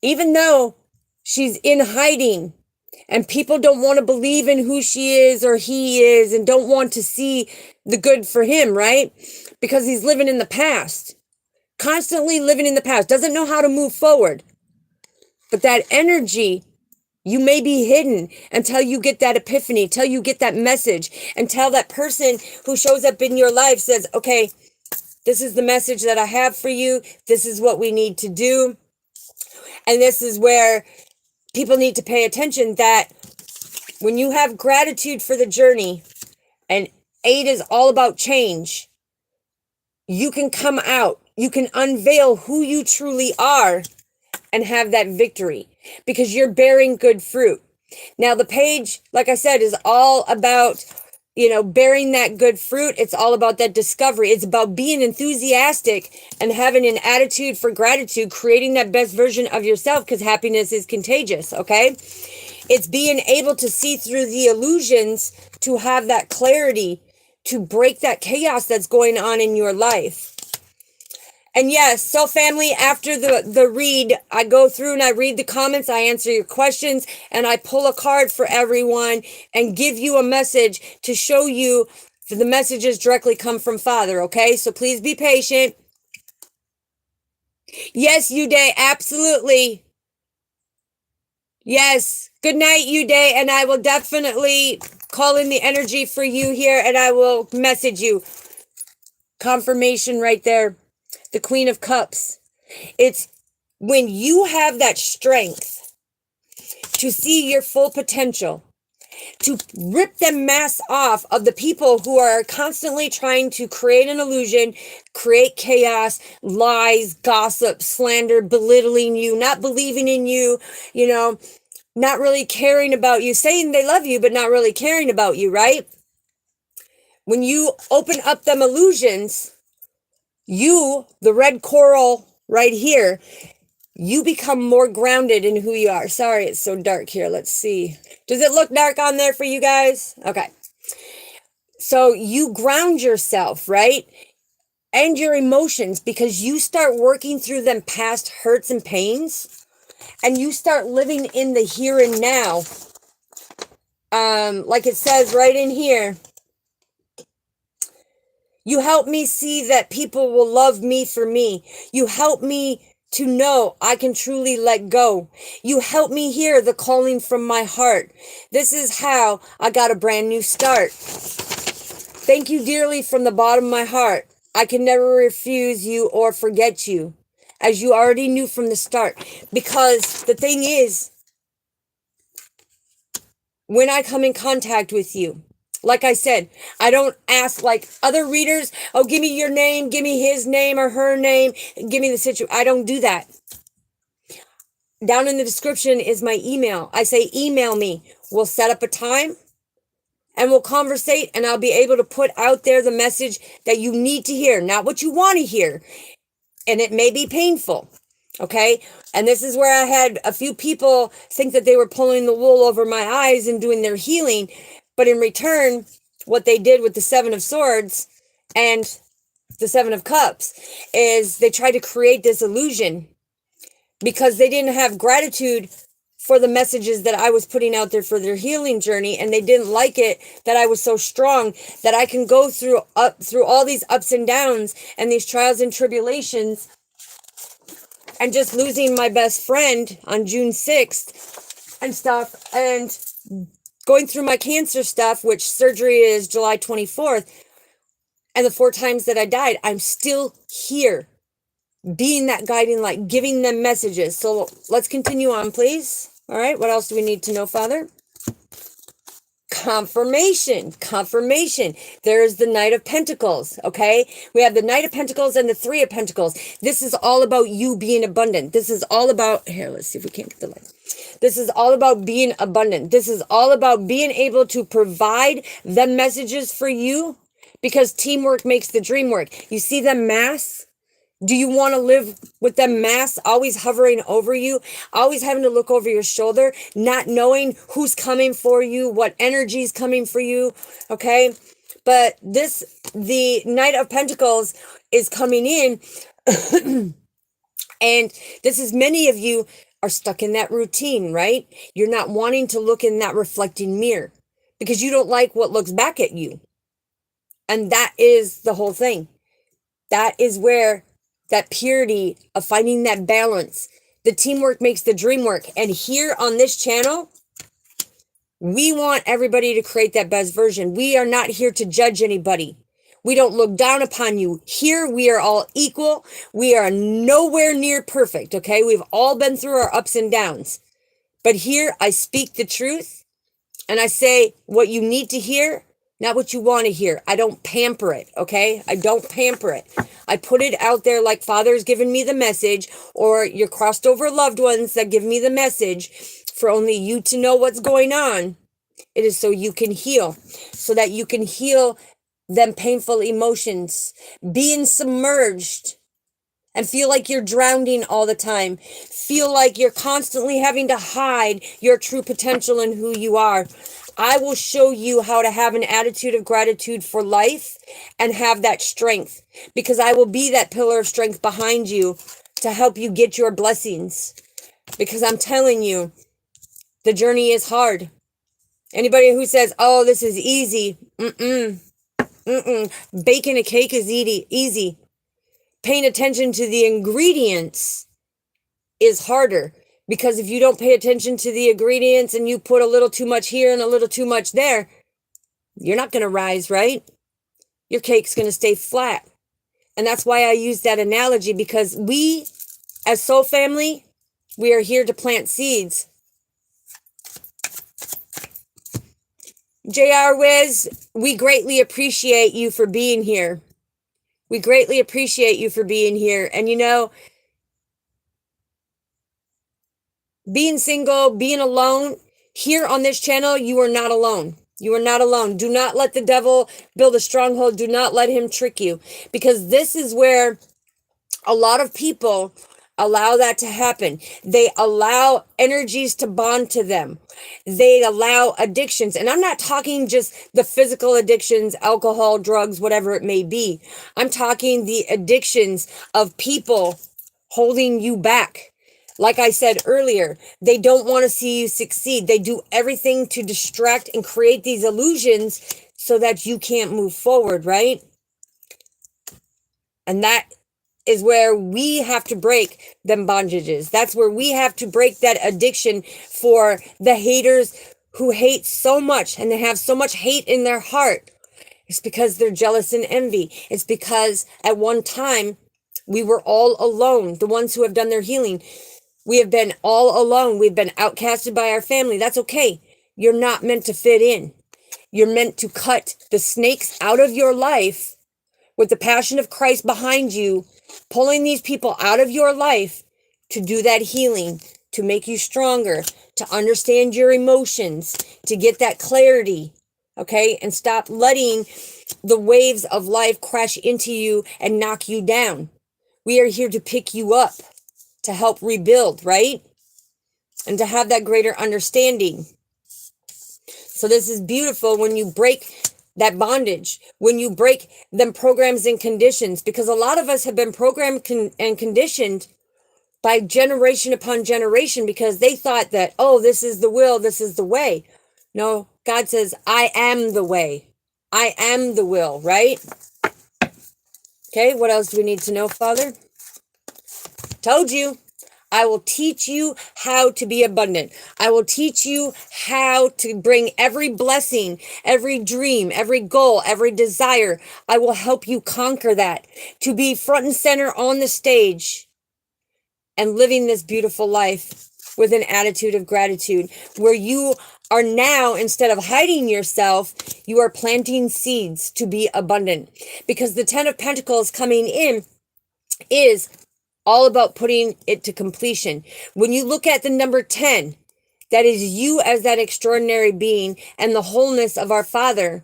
Even though she's in hiding and people don't want to believe in who she is or he is and don't want to see the good for him, right? Because he's living in the past, constantly living in the past, doesn't know how to move forward. But that energy, you may be hidden until you get that epiphany, till you get that message, until that person who shows up in your life says, okay, this is the message that I have for you. This is what we need to do. And this is where people need to pay attention, that when you have gratitude for the journey, and 8 is all about change, you can come out, you can unveil who you truly are and have that victory, because you're bearing good fruit. Now, the page, like I said, is all about, bearing that good fruit. It's all about that discovery. It's about being enthusiastic and having an attitude for gratitude, creating that best version of yourself, because happiness is contagious, okay? It's being able to see through the illusions, to have that clarity, to break that chaos that's going on in your life. And yes, so family, after the read, I go through and I read the comments, I answer your questions, and I pull a card for everyone and give you a message to show you that the messages directly come from Father, okay? So please be patient. Yes, you day, absolutely. Yes, good night, you day, and I will definitely call in the energy for you here, and I will message you. Confirmation right there. The Queen of Cups. It's when you have that strength to see your full potential, to rip the mask off of the people who are constantly trying to create an illusion, create chaos, lies, gossip, slander, belittling you, not believing in you, not really caring about you, saying they love you, but not really caring about you, right? When you open up them illusions, you, the red coral right here, you become more grounded in who you are. Sorry, it's so dark here. Let's see. Does it look dark on there for you guys? Okay. So you ground yourself, right? And your emotions, because you start working through them past hurts and pains. and you start living in the here and now, like it says right in here, you help me see that people will love me for me. You help me to know I can truly let go. You help me hear the calling from my heart. This is how I got a brand new start. Thank you dearly from the bottom of my heart. I can never refuse you or forget you, as you already knew from the start. Because the thing is, when I come in contact with you, like I said, I don't ask like other readers, oh, give me your name, give me his name or her name, give me the situation. I don't do that. Down in the description is my email. I say, email me. We'll set up a time and we'll conversate, and I'll be able to put out there the message that you need to hear, not what you want to hear. And it may be painful. Okay. And this is where I had a few people think that they were pulling the wool over my eyes and doing their healing. But in return, what they did with the Seven of Swords and the Seven of Cups is they tried to create this illusion because they didn't have gratitude for the messages that I was putting out there for their healing journey. And they didn't like it that I was so strong that I can go through all these ups and downs and these trials and tribulations, and just losing my best friend on June 6th and stuff, and going through my cancer stuff, which surgery is July 24th, and the 4 times that I died, I'm still here, being that guiding light, giving them messages. So let's continue on, please. All right, what else do we need to know, Father? Confirmation. There's the Knight of Pentacles, okay? We have the Knight of Pentacles and the Three of Pentacles. This is all about you being abundant. This is all about, here, let's see if we can't get the light. This is all about being abundant. This is all about being able to provide the messages for you, because teamwork makes the dream work. You see them masks? Do you want to live with them masks always hovering over you, always having to look over your shoulder, not knowing who's coming for you, what energy is coming for you, okay? But the Knight of Pentacles is coming in, and this is, many of you are stuck in that routine, right? You're not wanting to look in that reflecting mirror because you don't like what looks back at you. And that is the whole thing. That is where that purity of finding that balance, the teamwork makes the dream work. And here on this channel, we want everybody to create that best version. We are not here to judge anybody. We don't look down upon you. Here, we are all equal. We are nowhere near perfect, okay? We've all been through our ups and downs. But here, I speak the truth, and I say what you need to hear, not what you want to hear. I don't pamper it, okay? I don't pamper it. I put it out there like Father's given me the message, or your crossed over loved ones that give me the message for only you to know what's going on. It is so you can heal, so that you can heal them painful emotions, being submerged and feel like you're drowning all the time. Feel like you're constantly having to hide your true potential and who you are. I will show you how to have an attitude of gratitude for life and have that strength, because I will be that pillar of strength behind you to help you get your blessings. Because I'm telling you, the journey is hard. Anybody who says, oh, this is easy, baking a cake is easy. Paying attention to the ingredients is harder. Because if you don't pay attention to the ingredients and you put a little too much here and a little too much there, you're not going to rise, right? Your cake's going to stay flat. And that's why I use that analogy, because we, as soul family, we are here to plant seeds. JR Wiz, we greatly appreciate you for being here. We greatly appreciate you for being here. And you know, being single, being alone, here on this channel, you are not alone. You are not alone. Do not let the devil build a stronghold. Do not let him trick you, because this is where a lot of people allow that to happen. They allow energies to bond to them. They allow addictions. And I'm not talking just the physical addictions, alcohol, drugs, whatever it may be. I'm talking the addictions of people holding you back. Like I said earlier, they don't want to see you succeed. They do everything to distract and create these illusions so that you can't move forward, right? And that is where we have to break them bondages. That's where we have to break that addiction for the haters who hate so much and they have so much hate in their heart. It's because they're jealous and envy. It's because at one time we were all alone. The ones who have done their healing, we have been all alone. We've been outcasted by our family. That's okay. You're not meant to fit in. You're meant to cut the snakes out of your life with the passion of Christ behind you, pulling these people out of your life to do that healing, to make you stronger, to understand your emotions, to get that clarity, okay? And stop letting the waves of life crash into you and knock you down. We are here to pick you up, to help rebuild, right? And to have that greater understanding. So this is beautiful when you break that bondage, when you break them programs and conditions, because a lot of us have been programmed and conditioned by generation upon generation because they thought that, oh, this is the will, this is the way. No, God says, I am the way. I am the will, right? Okay, what else do we need to know, Father? Told you. I will teach you how to be abundant. I will teach you how to bring every blessing, every dream, every goal, every desire. I will help you conquer that, to be front and center on the stage and living this beautiful life with an attitude of gratitude, where you are now, instead of hiding yourself, you are planting seeds to be abundant. Because the 10 of Pentacles coming in is all about putting it to completion. When you look at the number 10, that is you as that extraordinary being and the wholeness of our Father,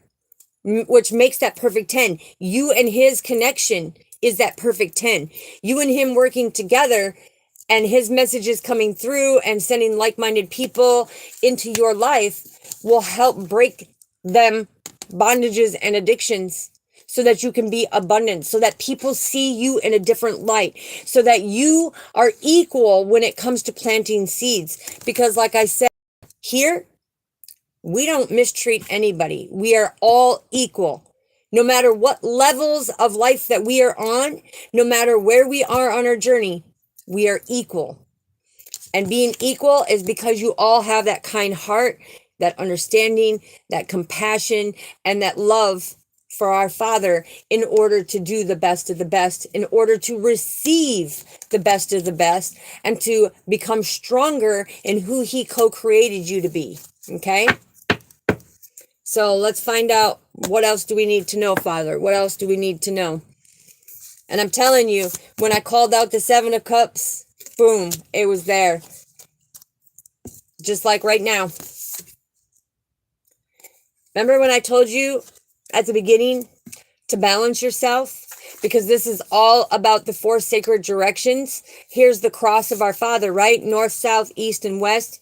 which makes that perfect 10. You and his connection is that perfect 10. You and him working together and his messages coming through and sending like-minded people into your life will help break them bondages and addictions, so that you can be abundant, so that people see you in a different light, so that you are equal when it comes to planting seeds. Because like I said, here, we don't mistreat anybody. We are all equal. No matter what levels of life that we are on, no matter where we are on our journey, we are equal. And being equal is because you all have that kind heart, that understanding, that compassion, and that love for our Father, in order to do the best of the best, in order to receive the best of the best, and to become stronger in who he co-created you to be. Okay? So let's find out, what else do we need to know, Father? What else do we need to know? And I'm telling you, when I called out the 7 of Cups, boom, it was there. Just like right now. Remember when I told you at the beginning to balance yourself? Because this is all about the 4 sacred directions. Here's the cross of our Father, right? North, south, east, and west.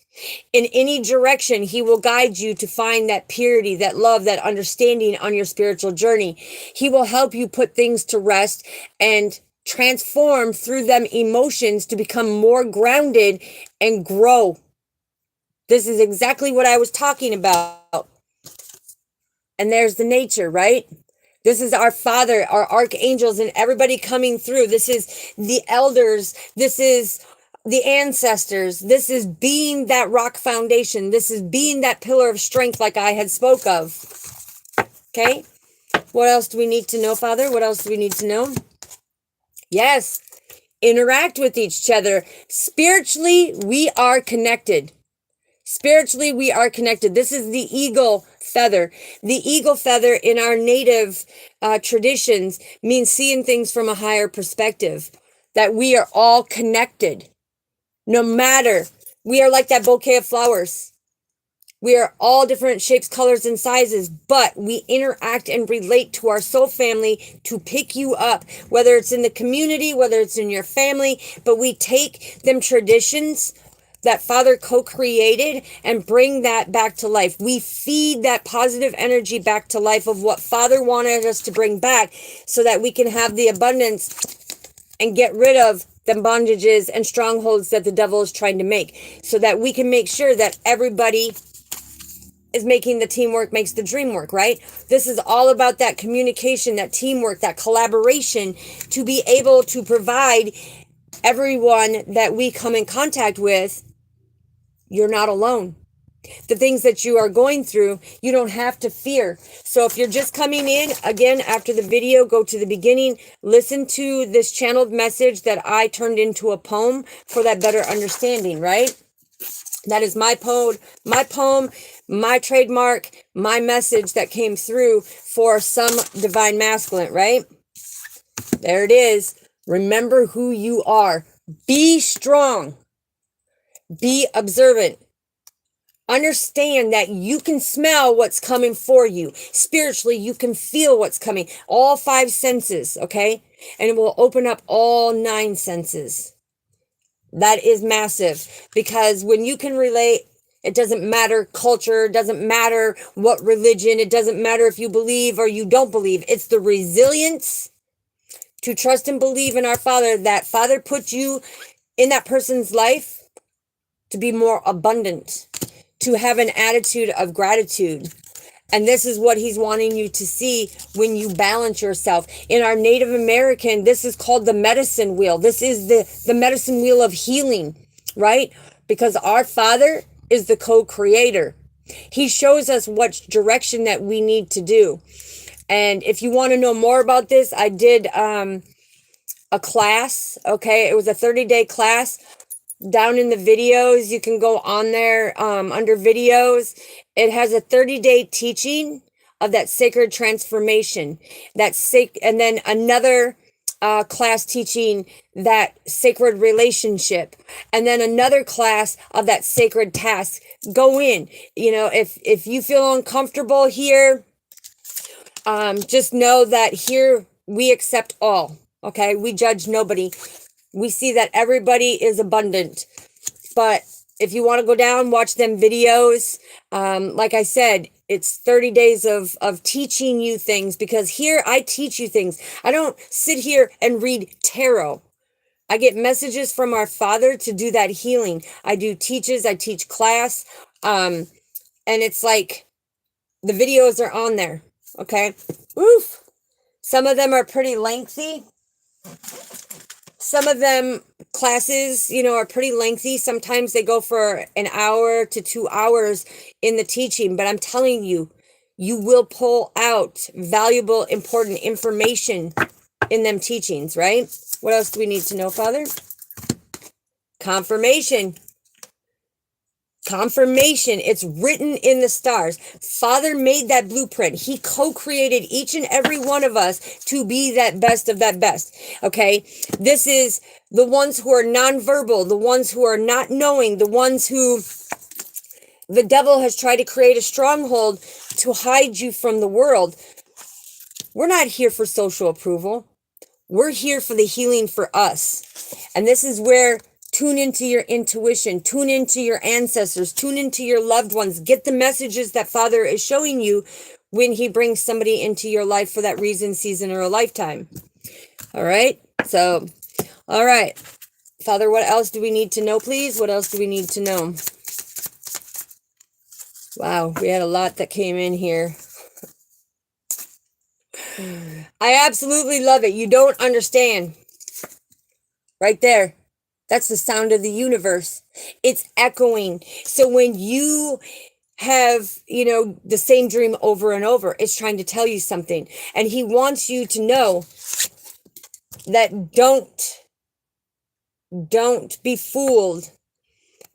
In any direction, he will guide you to find that purity, that love, that understanding on your spiritual journey. He will help you put things to rest and transform through them emotions to become more grounded and grow. This is exactly what I was talking about. And there's the nature, right? This is our Father, our archangels, and everybody coming through. This is the elders. This is the ancestors. This is being that rock foundation. This is being that pillar of strength like I had spoke of. Okay? What else do we need to know, Father? What else do we need to know? Yes. Interact with each other. Spiritually, we are connected. Spiritually, we are connected. This is the eagle feather. The eagle feather in our native traditions means seeing things from a higher perspective, that we are all connected. No matter, we are like that bouquet of flowers. We are all different shapes, colors, and sizes, but we interact and relate to our soul family to pick you up, whether it's in the community, whether it's in your family, but we take them traditions that Father co-created and bring that back to life. We feed that positive energy back to life of what Father wanted us to bring back, so that we can have the abundance and get rid of the bondages and strongholds that the devil is trying to make, so that we can make sure that everybody is making the teamwork makes the dream work, right? This is all about that communication, that teamwork, that collaboration, to be able to provide everyone that we come in contact with. You're not alone. The things that you are going through, you don't have to fear. So if you're just coming in, again, after the video, go to the beginning, listen to this channeled message that I turned into a poem for that better understanding, right? That is my poem, my trademark, my message that came through for some divine masculine, right? There it is. Remember who you are. Be strong. Be observant. Understand that you can smell what's coming for you. Spiritually, you can feel what's coming. All 5 senses, okay? And it will open up all 9 senses. That is massive, because when you can relate, it doesn't matter culture, it doesn't matter what religion, it doesn't matter if you believe or you don't believe. It's the resilience to trust and believe in our Father, that Father put you in that person's life to be more abundant, to have an attitude of gratitude. And this is what he's wanting you to see when you balance yourself. In our Native American, this is called the medicine wheel. This is the medicine wheel of healing, right? Because our Father is the co-creator. He shows us what direction that we need to do. And if you want to know more about this, I did a class, okay? It was a 30-day class. Down in the videos, you can go on there under videos. It has a 30-day teaching of that sacred transformation, and then another class teaching that sacred relationship, and then another class of that sacred task. Go in. You know, if you feel uncomfortable here, just know that here we accept all. Okay, we judge nobody. We see that everybody is abundant. But if you want to go down, watch them videos. Like I said, it's 30 days of teaching you things, because here I teach you things. I don't sit here and read tarot. I get messages from our Father to do that healing. I do teaches, I teach class. And it's like the videos are on there. Okay. Oof. Some of them are pretty lengthy. Some of them classes, you know, are pretty lengthy. Sometimes they go for an hour to 2 hours in the teaching, but I'm telling you, you will pull out valuable, important information in them teachings, right? What else do we need to know, Father? Confirmation. Confirmation. It's written in the stars. Father made that blueprint. He co-created each and every one of us to be that best of that best. Okay. This is the ones who are nonverbal, the ones who are not knowing, the ones who the devil has tried to create a stronghold to hide you from the world. We're not here for social approval. We're here for the healing for us. And this is where tune into your intuition, tune into your ancestors, tune into your loved ones. Get the messages that Father is showing you when he brings somebody into your life for that reason, season, or a lifetime. All right. So, all right. Father, what else do we need to know, please? What else do we need to know? Wow, we had a lot that came in here. I absolutely love it. You don't understand. Right there. That's the sound of the universe. It's echoing. So when you have, you know, the same dream over and over, it's trying to tell you something. And he wants you to know that don't be fooled,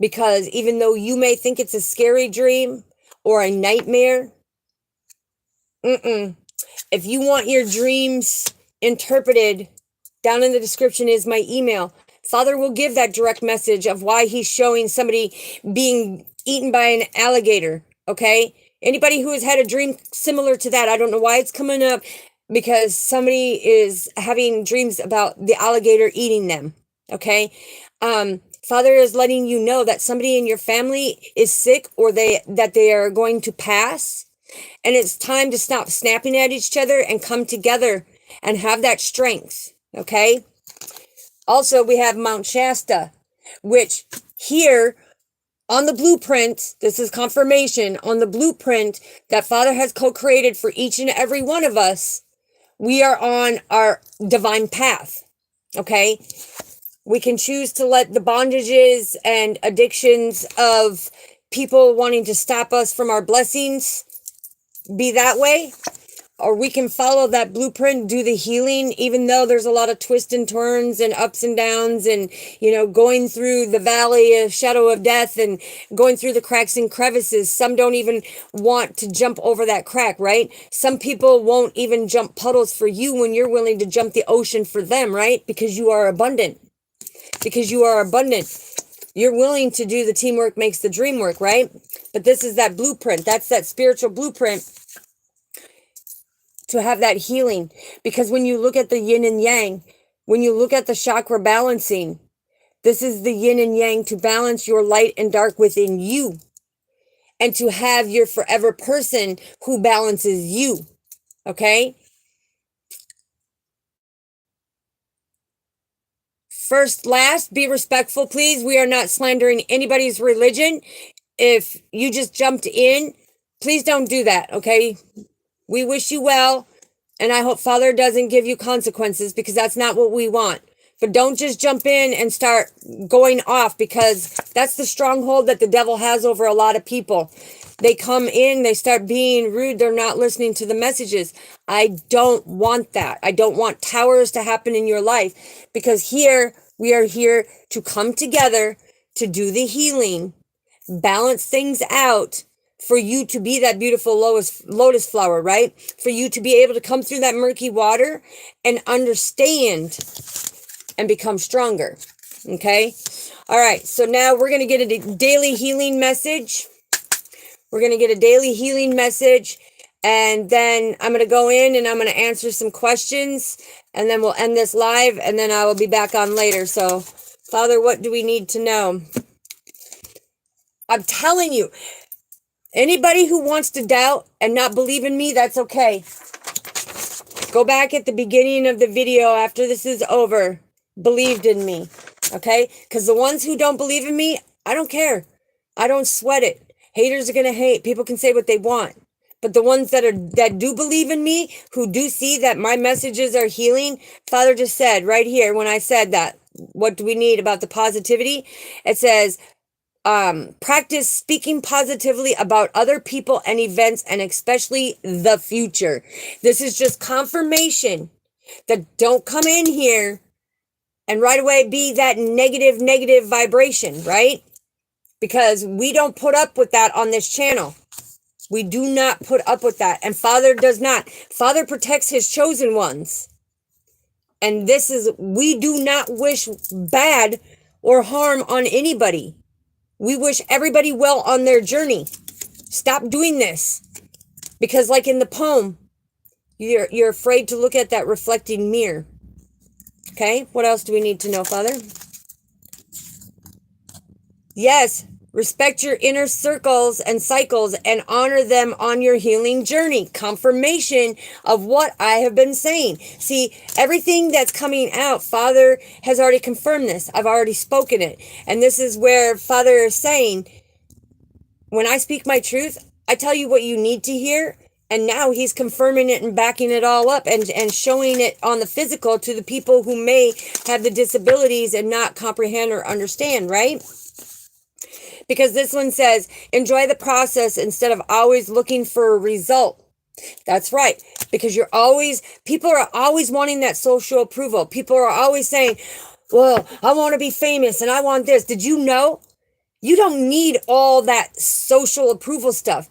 because even though you may think it's a scary dream or a nightmare, if you want your dreams interpreted, down in the description is my email. Father will give that direct message of why he's showing somebody being eaten by an alligator, okay? Anybody who has had a dream similar to that, I don't know why it's coming up, because somebody is having dreams about the alligator eating them, okay? Father is letting you know that somebody in your family is sick, or that they are going to pass, and it's time to stop snapping at each other and come together and have that strength, okay? Also, we have Mount Shasta, which here on the blueprint, this is confirmation on the blueprint that Father has co-created for each and every one of us. We are on our divine path. Okay. We can choose to let the bondages and addictions of people wanting to stop us from our blessings be that way, or we can follow that blueprint, do the healing, even though there's a lot of twists and turns and ups and downs and, going through the valley of shadow of death and going through the cracks and crevices. Some don't even want to jump over that crack, right? Some people won't even jump puddles for you when you're willing to jump the ocean for them, right? Because you are abundant. You're willing to do the teamwork makes the dream work, right? But this is that blueprint. That's that spiritual blueprint to have that healing. Because when you look at the yin and yang, when you look at the chakra balancing, this is the yin and yang to balance your light and dark within you, and to have your forever person who balances you. Okay? First, last, be respectful, please. We are not slandering anybody's religion. If you just jumped in, please don't do that, okay? We wish you well, and I hope Father doesn't give you consequences, because that's not what we want. But don't just jump in and start going off, because that's the stronghold that the devil has over a lot of people. They come in, they start being rude, they're not listening to the messages. I don't want that. I don't want towers to happen in your life, because here we are here to come together to do the healing, balance things out, for you to be that beautiful lotus flower, right? For you to be able to come through that murky water and understand and become stronger. Okay? All right. So now we're going to get a daily healing message. And then I'm going to go in and I'm going to answer some questions, and then we'll end this live, and then I will be back on later. So, Father, what do we need to know? I'm telling you, anybody who wants to doubt and not believe in me, that's okay. Go back at the beginning of the video after this is over. Believed in me, okay? Because the ones who don't believe in me, I don't care. I don't sweat it. Haters are going to hate. People can say what they want. But the ones that do believe in me, who do see that my messages are healing, Father just said right here when I said that, what do we need about the positivity? It says, practice speaking positively about other people and events, and especially the future. This is just confirmation that don't come in here and right away be that negative vibration, right? Because we don't put up with that on this channel. We do not put up with that. And Father does not. Father protects his chosen ones. And we do not wish bad or harm on anybody. We wish everybody well on their journey. Stop doing this. Because like in the poem, you're afraid to look at that reflecting mirror. Okay, what else do we need to know, Father? Yes, respect your inner circles and cycles and honor them on your healing journey. Confirmation of what I have been saying. See, everything that's coming out, Father has already confirmed this. I've already spoken it. And this is where Father is saying, when I speak my truth, I tell you what you need to hear. And now he's confirming it and backing it all up and showing it on the physical to the people who may have the disabilities and not comprehend or understand, right? Because this one says, enjoy the process instead of always looking for a result. That's right. Because people are always wanting that social approval. People are always saying, well, I want to be famous and I want this. Did you know? You don't need all that social approval stuff.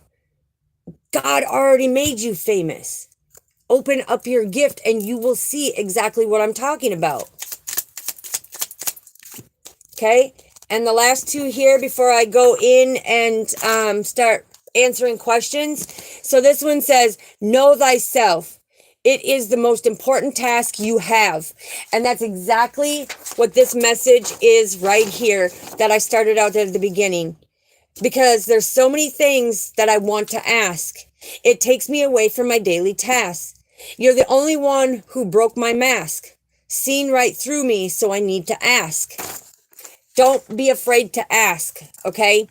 God already made you famous. Open up your gift and you will see exactly what I'm talking about. Okay? And the last two here before I go in and start answering questions. So this one says, know thyself. It is the most important task you have. And that's exactly what this message is right here that I started out at the beginning. Because there's so many things that I want to ask. It takes me away from my daily tasks. You're the only one who broke my mask. seen right through me, so I need to ask. Don't be afraid to ask, okay?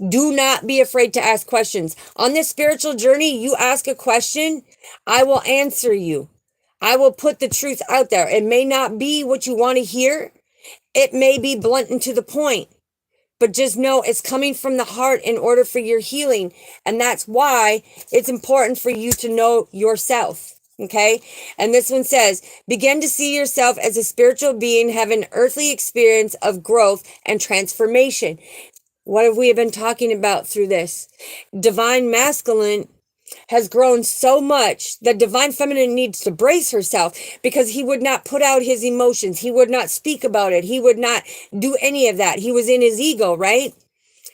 Do not be afraid to ask questions. On this spiritual journey, you ask a question, I will answer you. I will put the truth out there. It may not be what you want to hear. It may be blunt and to the point. But just know it's coming from the heart in order for your healing. And that's why it's important for you to know yourself. Okay. And this one says, begin to see yourself as a spiritual being, have an earthly experience of growth and transformation. What have we been talking about through this? Divine masculine has grown so much that divine feminine needs to brace herself, because he would not put out his emotions. He would not speak about it. He would not do any of that. He was in his ego, right?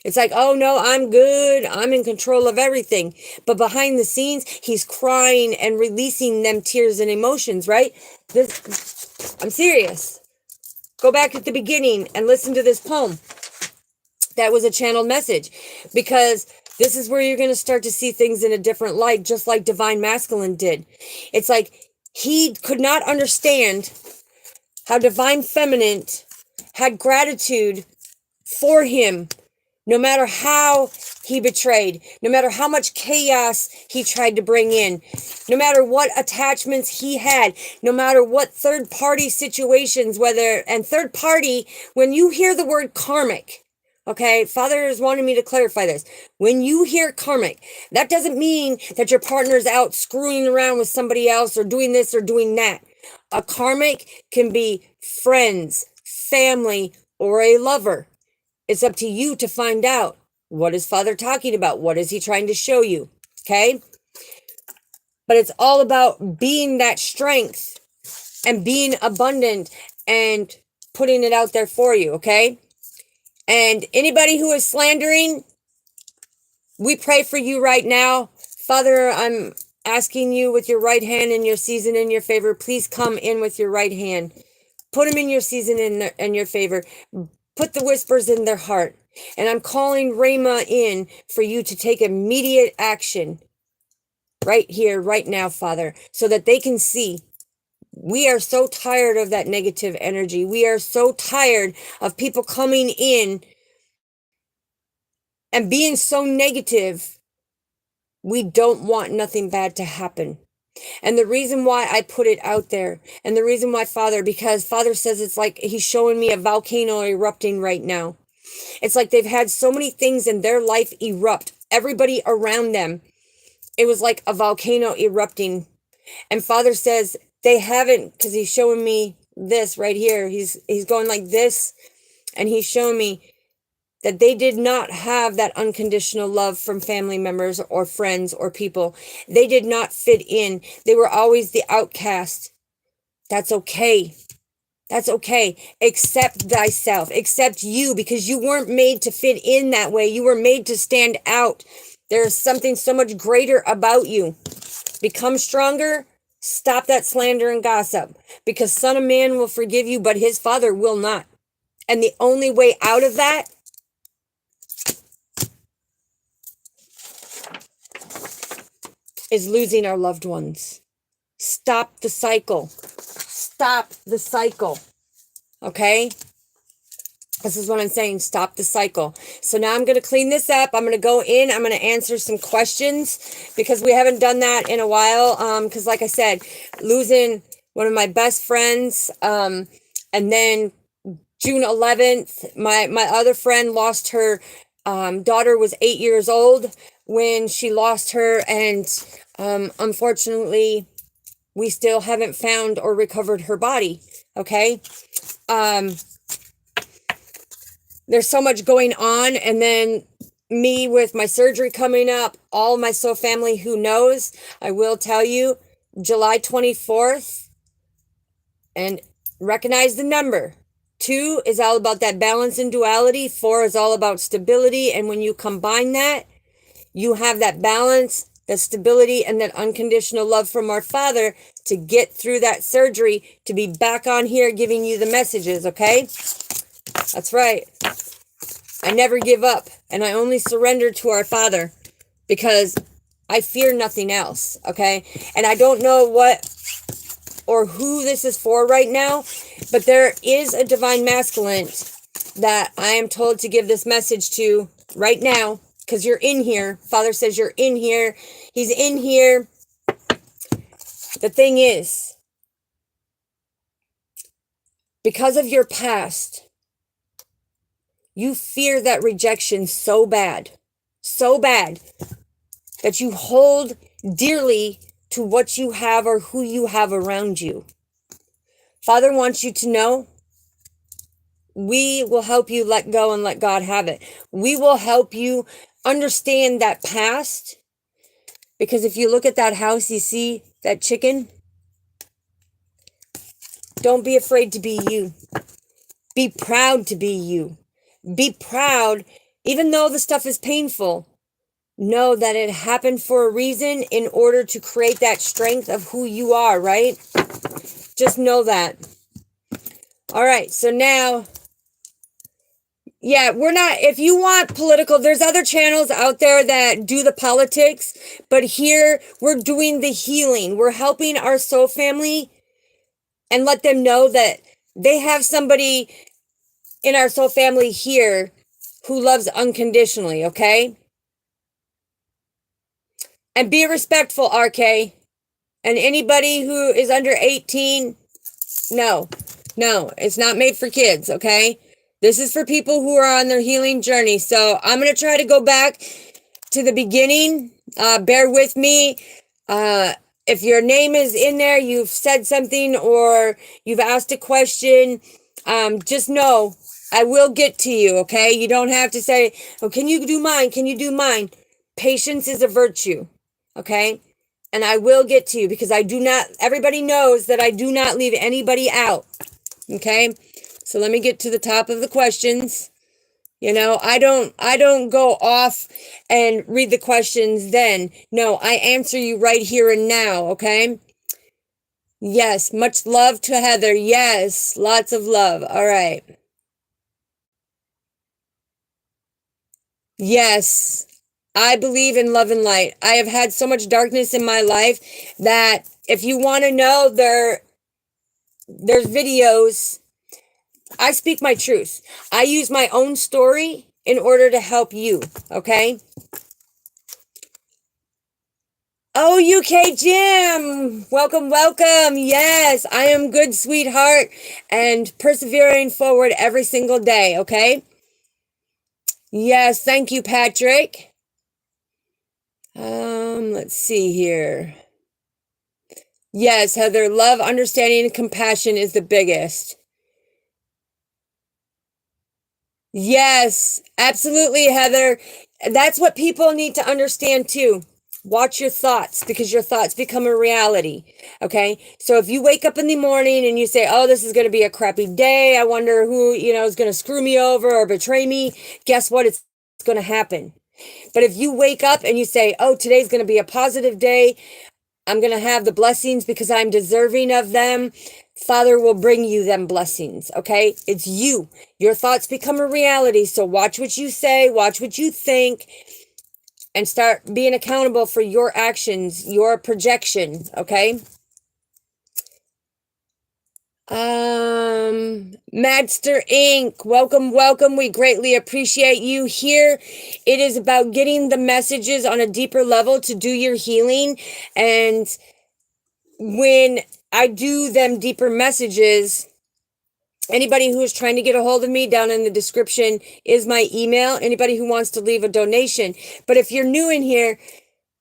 It's like, oh no, I'm good. I'm in control of everything. But behind the scenes, he's crying and releasing them tears and emotions, right? I'm serious. Go back at the beginning and listen to this poem. That was a channeled message, because this is where you're going to start to see things in a different light, just like divine masculine did. It's like he could not understand how divine feminine had gratitude for him, no matter how he betrayed, no matter how much chaos he tried to bring in, no matter what attachments he had, no matter what third party situations, and third party, when you hear the word karmic, okay, Father is wanting me to clarify this. When you hear karmic, that doesn't mean that your partner's out screwing around with somebody else or doing this or doing that. A karmic can be friends, family, or a lover. It's up to you to find out, what is Father talking about? What is he trying to show you? Okay? But it's all about being that strength and being abundant and putting it out there for you, okay? And anybody who is slandering, we pray for you right now. Father, I'm asking you with your right hand in your season in your favor, please come in with your right hand. Put them in your season in your favor. Put the whispers in their heart. And I'm calling Rhema in for you to take immediate action right here, right now, Father, so that they can see. We are so tired of that negative energy. We are so tired of people coming in and being so negative. We don't want nothing bad to happen. And the reason why I put it out there, and the reason why because Father says it's like he's showing me a volcano erupting right now. It's like they've had so many things in their life erupt. Everybody around them, it was like a volcano erupting. And Father says they haven't, because he's showing me this right here. He's going like this, and he's showing me that they did not have that unconditional love from family members or friends or people. They did not fit in. They were always the outcast. That's okay. That's okay. Accept thyself. Accept you, because you weren't made to fit in that way. You were made to stand out. There is something so much greater about you. Become stronger. Stop that slander and gossip, because Son of Man will forgive you, but his Father will not. And the only way out of that is losing our loved ones. Stop the cycle. Stop the cycle. Okay? This is what I'm saying. Stop the cycle. So now I'm going to clean this up. I'm going to go in. I'm going to answer some questions, because we haven't done that in a while. Because like I said, losing one of my best friends. And then June 11th, my other friend lost her daughter, was 8 years old when she lost her. And unfortunately, we still haven't found or recovered her body. Okay? There's so much going on. And then me with my surgery coming up, all my soul family who knows, I will tell you, July 24th, and recognize the number. 2 is all about that balance and duality. 4 is all about stability. And when you combine that, you have that balance, that stability, and that unconditional love from our Father to get through that surgery, to be back on here giving you the messages, okay? That's right. I never give up, and I only surrender to our Father, because I fear nothing else, okay? And I don't know what or who this is for right now, but there is a divine masculine that I am told to give this message to right now, because you're in here. Father says you're in here. He's in here. The thing is, because of your past, you fear that rejection so bad that you hold dearly to what you have or who you have around you. Father wants you to know, we will help you let go and let God have it. We will help you understand that past, because if you look at that house, you see that chicken. Don't be afraid to be you. Be proud to be you. Be proud, even though the stuff is painful. Know that it happened for a reason in order to create that strength of who you are, right? Just know that. All right, so now, yeah, we're not, if you want political, there's other channels out there that do the politics, but here we're doing the healing. We're helping our soul family and let them know that they have somebody in our soul family here who loves unconditionally, okay? And be respectful, RK. And anybody who is under 18, no, it's not made for kids, okay? This is for people who are on their healing journey. So I'm going to try to go back to the beginning. Bear with me. If your name is in there, you've said something or you've asked a question, just know I will get to you, okay? You don't have to say, oh, can you do mine? Can you do mine? Patience is a virtue, okay? And I will get to you because I do not, everybody knows that I do not leave anybody out, okay? So let me get to the top of the questions. You know, I don't go off and read the questions then. No, I answer you right here and now, okay? Yes, much love to Heather. Yes, lots of love. All right. Yes, I believe in love and light. I have had so much darkness in my life that if you want to know, there's videos. I speak my truth. I use my own story in order to help you, okay? Oh, UK Jim, welcome, welcome. Yes, I am good, sweetheart, and persevering forward every single day, okay? Yes, thank you, Patrick. Let's see here. Yes, Heather, love, understanding, and compassion is the biggest. Yes, absolutely, Heather. That's what people need to understand too. Watch your thoughts because your thoughts become a reality. Okay. So if you wake up in the morning and you say, oh, this is going to be a crappy day. I wonder who, is going to screw me over or betray me. Guess what? It's going to happen. But if you wake up and you say, oh, today's going to be a positive day. I'm going to have the blessings because I'm deserving of them. Father will bring you them blessings, okay? It's you. Your thoughts become a reality. So watch what you say, watch what you think, and start being accountable for your actions, your projection, okay? Madster Inc., welcome, welcome. We greatly appreciate you here. It is about getting the messages on a deeper level to do your healing. And when I do them deeper messages, anybody who is trying to get a hold of me, down in the description is my email. Anybody who wants to leave a donation. But if you're new in here,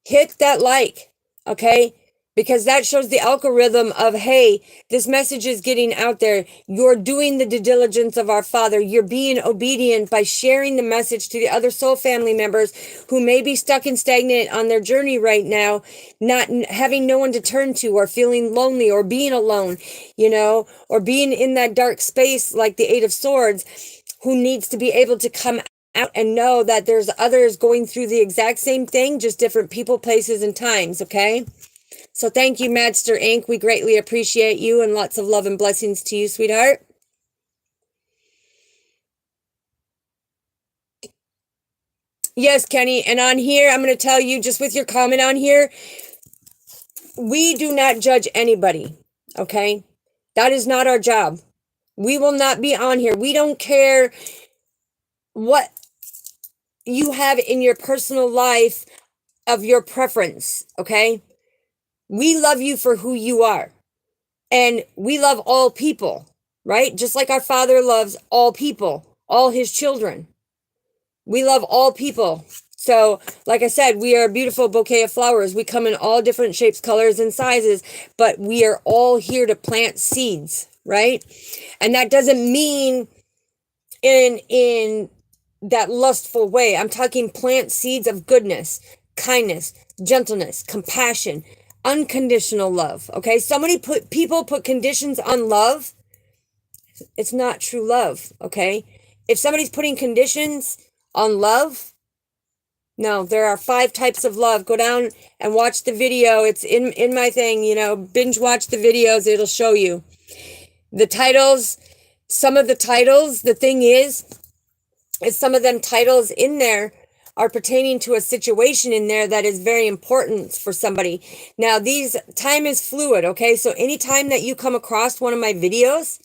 hit that like, okay? Because that shows the algorithm of, hey, this message is getting out there. You're doing the due diligence of our Father. You're being obedient by sharing the message to the other soul family members who may be stuck and stagnant on their journey right now, not having no one to turn to, or feeling lonely, or being alone, or being in that dark space like the Eight of Swords, who needs to be able to come out and know that there's others going through the exact same thing, just different people, places, and times, okay? So thank you, Madster Inc. We greatly appreciate you, and lots of love and blessings to you, sweetheart. Yes, Kenny, and on here, I'm going to tell you, just with your comment on here, we do not judge anybody, Okay? That is not our job. We will not be on here. We don't care what you have in your personal life of your preference. Okay? We love you for who you are. And we love all people, right? Just like our Father loves all people, all his children. We love all people. So, like I said, we are a beautiful bouquet of flowers. We come in all different shapes, colors, and sizes, but we are all here to plant seeds, right? And that doesn't mean in that lustful way. I'm talking plant seeds of goodness, kindness, gentleness, compassion, unconditional love. Okay, people put conditions on love. It's not true love. Okay, if somebody's putting conditions on love, no, there are 5 types of love. Go down and watch the video. It's in my thing. Binge watch the videos. It'll show you the titles. Some of the titles. The thing is some of them titles in there are pertaining to a situation in there that is very important for somebody. Now, time is fluid, okay? So anytime that you come across one of my videos,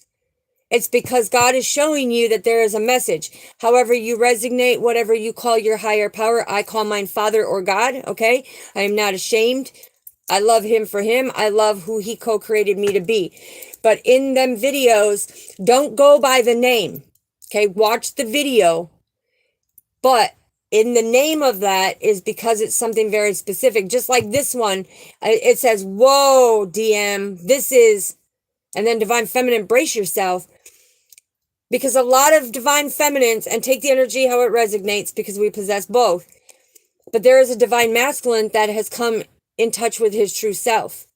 it's because God is showing you that there is a message. However you resonate, whatever you call your higher power, I call mine Father or God, okay? I am not ashamed. I love him for him. I love who he co-created me to be. But in them videos, don't go by the name, okay? Watch the video. But in the name of that is because it's something very specific. Just like this one, it says, whoa, DM, this is, and then Divine Feminine, brace yourself. Because a lot of Divine Feminines, and take the energy how it resonates, because we possess both. But there is a Divine Masculine that has come in touch with his true self.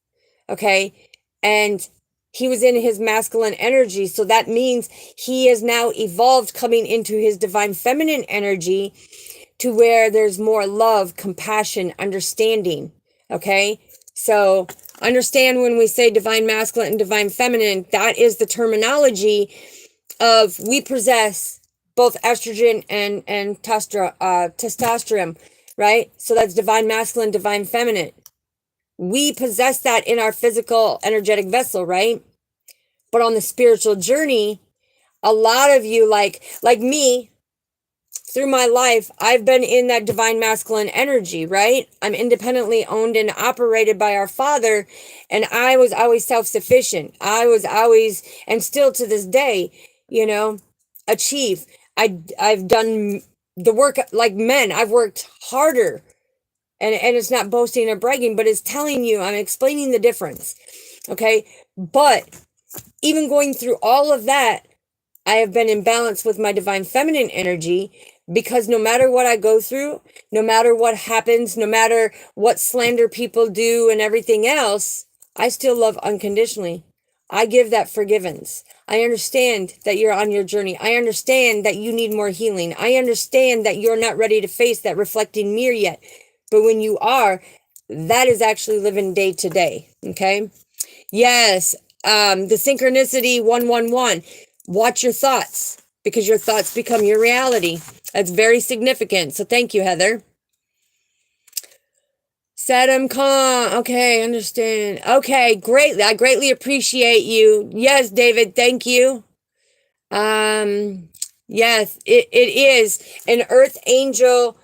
Okay? And he was in his masculine energy. So that means he is now evolved, coming into his Divine Feminine energy, to where there's more love, compassion, understanding. Okay? So understand when we say Divine Masculine and Divine Feminine, that is the terminology of we possess both estrogen and testosterone, right? So that's Divine Masculine, Divine Feminine. We possess that in our physical energetic vessel, right? But on the spiritual journey, a lot of you, like me, through my life, I've been in that Divine Masculine energy, right? I'm independently owned and operated by our Father, and I was always self-sufficient. I was always, and still to this day, achieve. I've done the work like men. I've worked harder, and it's not boasting or bragging, but it's telling you, I'm explaining the difference, okay? But even going through all of that, I have been in balance with my Divine Feminine energy, because no matter what I go through, no matter what happens, no matter what slander people do and everything else, I still love unconditionally. I give that forgiveness. I understand that you're on your journey. I understand that you need more healing. I understand that you're not ready to face that reflecting mirror yet. But when you are, that is actually living day to day. Okay? Yes. The synchronicity 111. Watch your thoughts, because your thoughts become your reality. That's very significant. So thank you, Heather. Saddam Khan. Okay, understand. Okay, greatly. I greatly appreciate you. Yes, David, thank you. Yes, it is an earth angel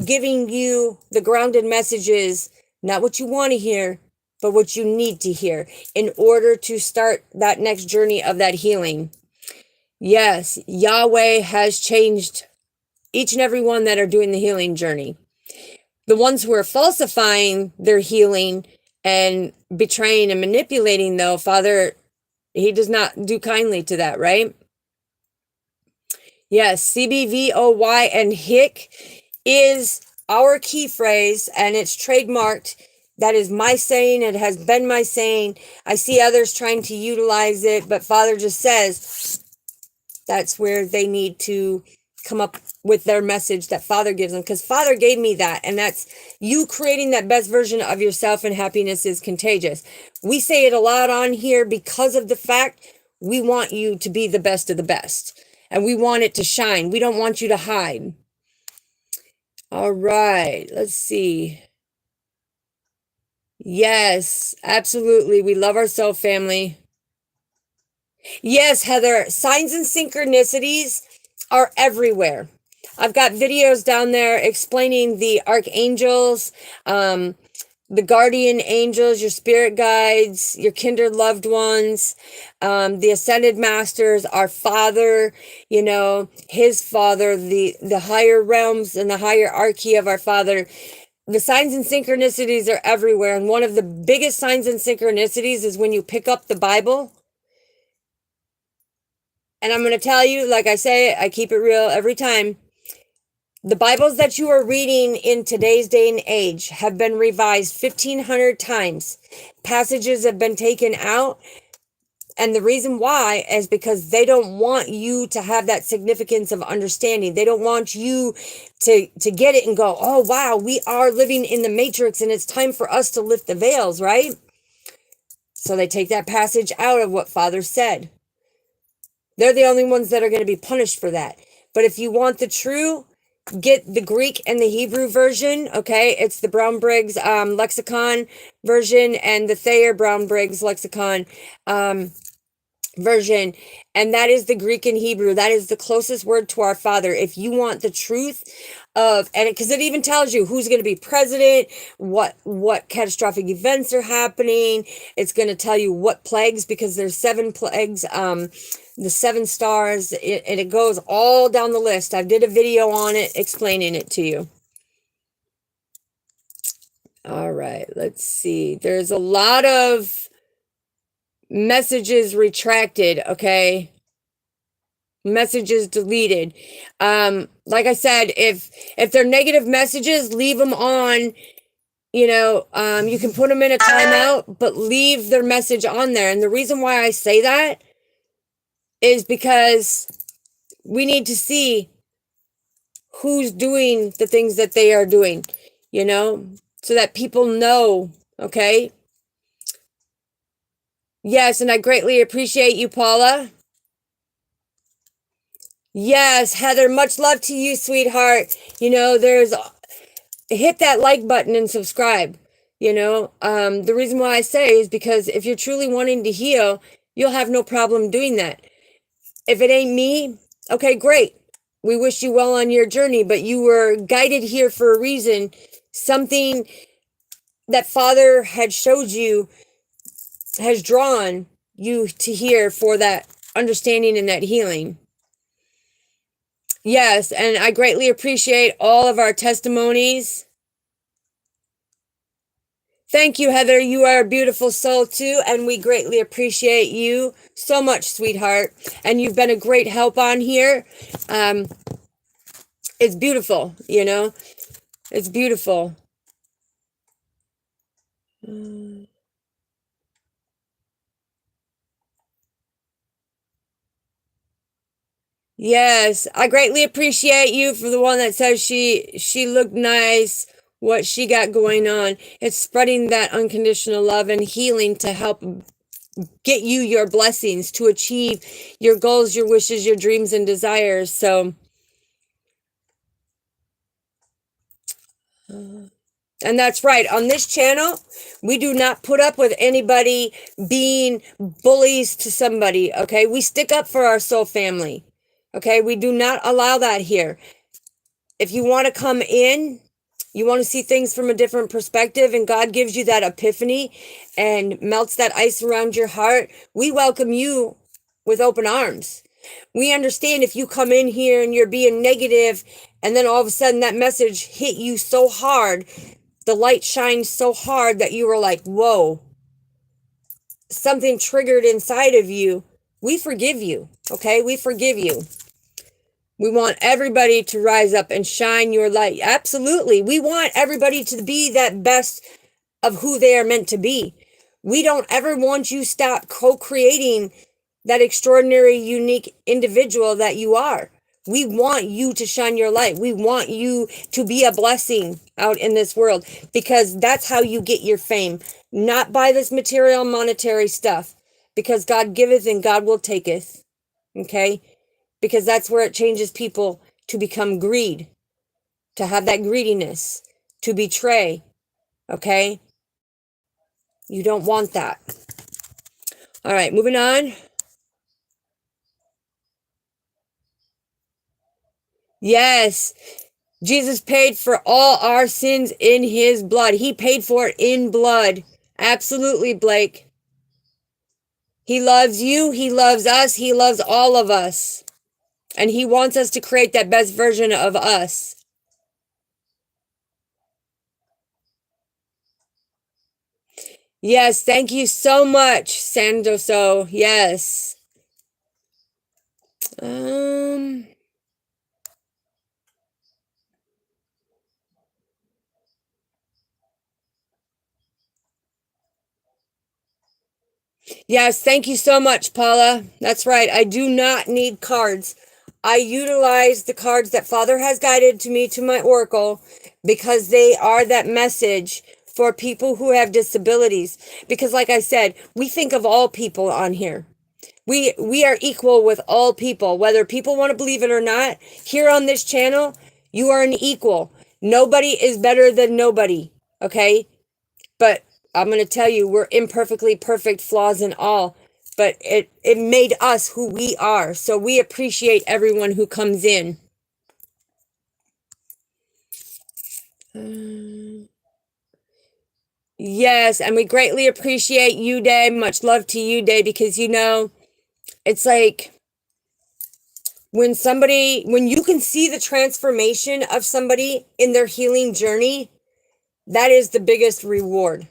giving you the grounded messages, not what you want to hear, but what you need to hear in order to start that next journey of that healing. Yes, Yahweh has changed each and every one that are doing the healing journey. The ones who are falsifying their healing and betraying and manipulating, though, Father, he does not do kindly to that, right? Yes, CBVOY and HICK is our key phrase, and it's trademarked. That is my saying. It has been my saying. I see others trying to utilize it, but Father just says that's where they need to come up with their message that Father gives them, because Father gave me that, and that's you creating that best version of yourself, and happiness is contagious. We say it a lot on here because of the fact we want you to be the best of the best, and we want it to shine. We don't want you to hide. All right, let's see. Yes, absolutely. We love our soul family. Yes, Heather, signs and synchronicities are everywhere. I've got videos down there explaining the archangels, um, the guardian angels, your spirit guides, your kindred loved ones, the ascended masters, our father, his father, the higher realms and the hierarchy of our father. The signs and synchronicities are everywhere. And one of the biggest signs and synchronicities is when you pick up the Bible. And I'm going to tell you, like I say, I keep it real every time. The Bibles that you are reading in today's day and age have been revised 1,500 times. Passages have been taken out. And the reason why is because they don't want you to have that significance of understanding. They don't want you to get it and go, oh, wow, we are living in the matrix and it's time for us to lift the veils, right? So they take that passage out of what Father said. They're the only ones that are going to be punished for that. But if you want the true, get the Greek and the Hebrew version, okay? It's the Brown Briggs lexicon version and the Thayer Brown Briggs lexicon version, and that is the Greek and Hebrew. That is the closest word to our Father. If you want the truth of, and because it even tells you who's going to be president, what catastrophic events are happening. It's going to tell you what plagues, because there's 7 plagues, the 7 stars, and it goes all down the list. I did a video on it explaining it to you. All right, let's see. There's a lot of messages retracted, okay? Messages deleted. Like I said, if they're negative messages, leave them on. You can put them in a timeout, but leave their message on there. And the reason why I say that is because we need to see who's doing the things that they are doing, so that people know, okay? Yes, and I greatly appreciate you, Paula. Yes, Heather, much love to you, sweetheart. There's hit that like button and subscribe. The reason why I say is because if you're truly wanting to heal, you'll have no problem doing that. If it ain't me, okay, great. We wish you well on your journey, but you were guided here for a reason. Something that Father had showed you has drawn you to here for that understanding and that healing. Yes, and I greatly appreciate all of our testimonies. Thank you, Heather. You are a beautiful soul too, and we greatly appreciate you so much, sweetheart. And you've been a great help on here. It's beautiful, It's beautiful. Yes, I greatly appreciate you for the one that says she looked nice, what she got going on. It's spreading that unconditional love and healing to help get you your blessings, to achieve your goals, your wishes, your dreams and desires. So and that's right. On this channel, we do not put up with anybody being bullies to somebody, okay? We stick up for our soul family, okay? We do not allow that here. If you want to come in, you want to see things from a different perspective, and God gives you that epiphany and melts that ice around your heart, we welcome you with open arms. We understand if you come in here and you're being negative, and then all of a sudden that message hit you so hard, the light shines so hard that you were like, whoa, something triggered inside of you. We forgive you, okay? We forgive you. We want everybody to rise up and shine your light. Absolutely. We want everybody to be that best of who they are meant to be. We don't ever want you stop co-creating that extraordinary, unique individual that you are. We want you to shine your light. We want you to be a blessing out in this world, because that's how you get your fame, not by this material monetary stuff, because God giveth and God will taketh. Okay? Because that's where it changes people to become greed, to have that greediness, to betray. Okay? You don't want that. All right, moving on. Yes, Jesus paid for all our sins in his blood. He paid for it in blood. Absolutely, Blake. He loves you. He loves us. He loves all of us. And he wants us to create that best version of us. Yes, thank you so much, Sandoso. Yes. Um... Yes, thank you so much, Paula. That's right. I do not need cards. I utilize the cards that Father has guided to me to my oracle because they are that message for people who have disabilities. Because like I said, we think of all people on here. We are equal with all people, whether people want to believe it or not. Here on this channel, you are an equal. Nobody is better than nobody, okay? But I'm going to tell you, we're imperfectly perfect, flaws and all. But it made us who we are. So we appreciate everyone who comes in. Yes, and we greatly appreciate you, Day. Much love to you, Day, because you know, it's like when you can see the transformation of somebody in their healing journey, that is the biggest reward.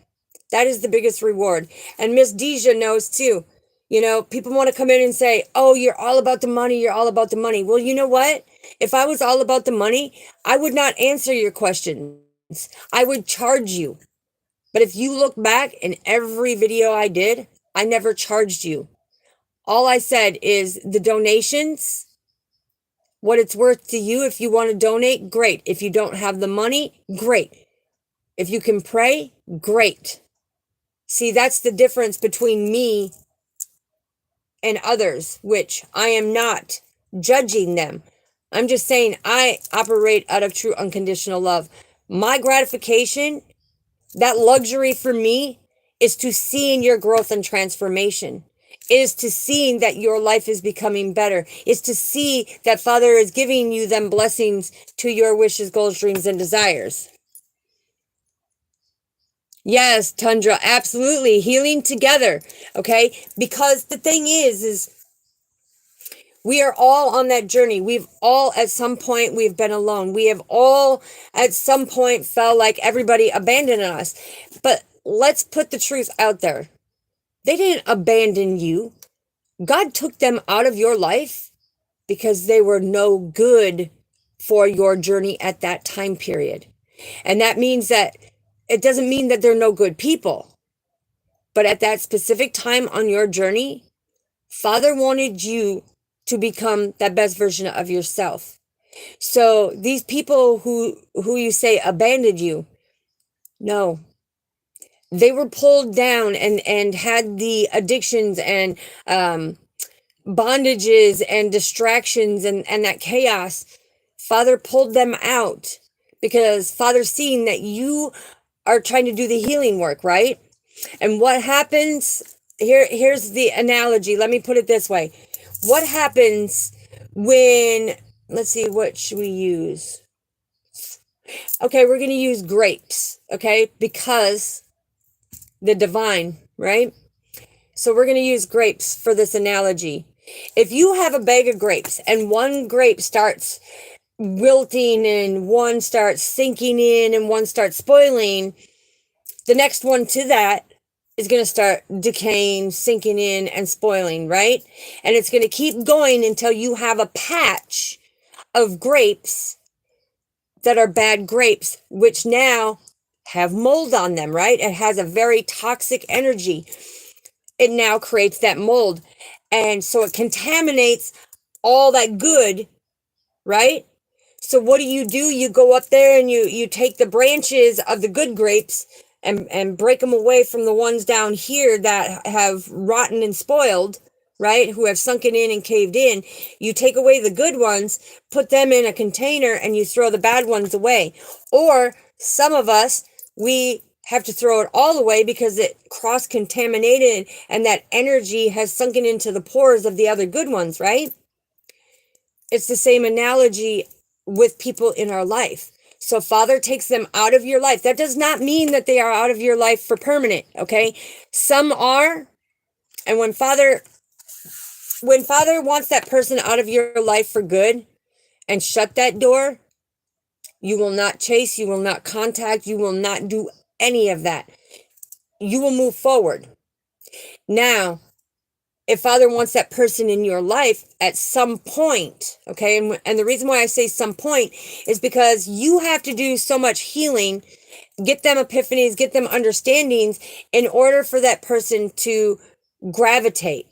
That is the biggest reward. And Miss Deja knows too. You know, people want to come in and say, oh, you're all about the money. You're all about the money. Well, you know what? If I was all about the money, I would not answer your questions. I would charge you. But if you look back in every video I did, I never charged you. All I said is the donations, what it's worth to you. If you want to donate, great. If you don't have the money, great. If you can pray, great. See, that's the difference between me and others, which I am not judging them. I'm just saying I operate out of true unconditional love. My gratification, that luxury for me, is to seeing your growth and transformation. Is to seeing that your life is becoming better. Is to see that Father is giving you them blessings to your wishes, goals, dreams, and desires. Yes, Tundra, absolutely. Healing together, okay? Because the thing is we are all on that journey. We've all, at some point, we've been alone. We have all, at some point, felt like everybody abandoned us. But let's put the truth out there. They didn't abandon you. God took them out of your life because they were no good for your journey at that time period. And that means that it doesn't mean that they're no good people. But at that specific time on your journey, Father wanted you to become that best version of yourself. So these people who you say abandoned you, no. They were pulled down and had the addictions and bondages and distractions and that chaos. Father pulled them out because Father's seeing that you are trying to do the healing work, right? And what happens, here's the analogy. Let me put it this way. What happens when, let's see, what should we use? Okay, we're going to use grapes, okay? Because the divine, right? So we're going to use grapes for this analogy. If you have a bag of grapes and one grape starts wilting and one starts sinking in and one starts spoiling, the next one to that is going to start decaying, sinking in, and spoiling, right? And it's going to keep going until you have a patch of grapes that are bad grapes, which now have mold on them, right? It has a very toxic energy. It now creates that mold. And so it contaminates all that good, right? So what do? You go up there and you take the branches of the good grapes and break them away from the ones down here that have rotten and spoiled, right? Who have sunken in and caved in. You take away the good ones, put them in a container, and you throw the bad ones away. Or some of us, we have to throw it all away because it cross-contaminated and that energy has sunken into the pores of the other good ones, right? It's the same analogy with people in our life. So Father takes them out of your life. That does not mean that they are out of your life for permanent, okay? Some are, and when Father wants that person out of your life for good and shut that door, you will not chase, you will not contact, you will not do any of that. You will move forward. Now, if Father wants that person in your life at some point, okay, and the reason why I say some point is because you have to do so much healing, get them epiphanies, get them understandings in order for that person to gravitate,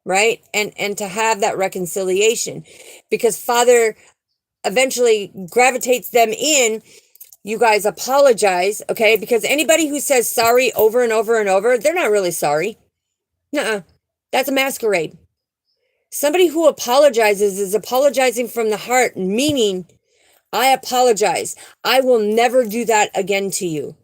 right? And to have that reconciliation, because Father eventually gravitates them in. You guys apologize, okay? Because anybody who says sorry over and over and over, they're not really sorry. Nuh-uh. That's a masquerade. Somebody who apologizes is apologizing from the heart, meaning, I apologize. I will never do that again to you.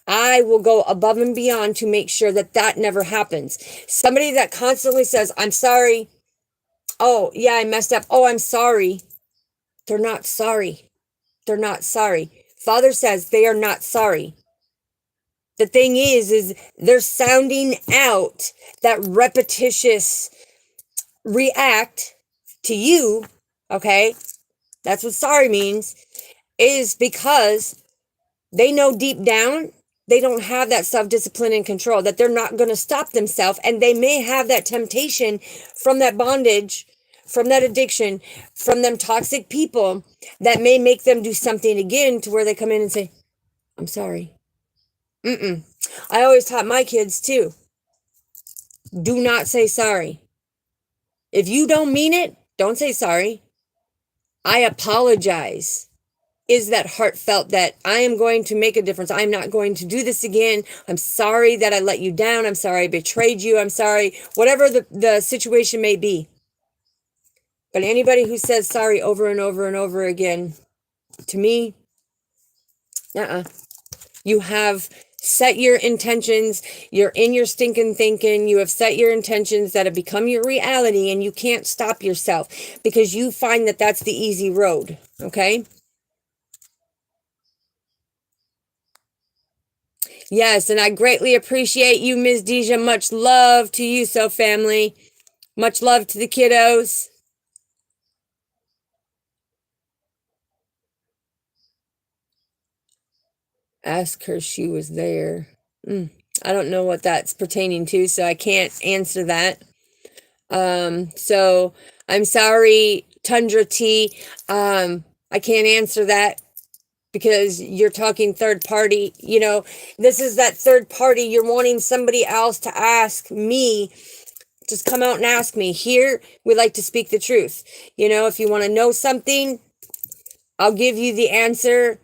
I will go above and beyond to make sure that that never happens. Somebody that constantly says, I'm sorry. Oh, yeah, I messed up. Oh, I'm sorry. They're not sorry. They're not sorry. Father says they are not sorry. The thing is they're sounding out that repetitious react to you, okay? That's what sorry means, is because they know deep down they don't have that self-discipline and control, that they're not going to stop themselves, and they may have that temptation from that bondage, from that addiction, from them toxic people that may make them do something again to where they come in and say, I'm sorry. I always taught my kids too, do not say sorry. If you don't mean it, don't say sorry. I apologize. Is that heartfelt, that I am going to make a difference. I'm not going to do this again. I'm sorry that I let you down. I'm sorry I betrayed you. I'm sorry, whatever the situation may be. But anybody who says sorry over and over and over again, to me, you have set your intentions. You're in your stinking thinking. You have set your intentions that have become your reality, and you can't stop yourself because you find that that's the easy road, okay? Yes, and I greatly appreciate you, Ms. Deja. Much love to you, so family. Much love to the kiddos. Ask her she was there. I don't know what that's pertaining to, so I can't answer that. So I'm sorry, Tundra T. I can't answer that because you're talking third party. You know, this is that third party. You're wanting somebody else to ask me. Just come out and ask me. Here, we like to speak the truth. You know, if you want to know something, I'll give you the answer.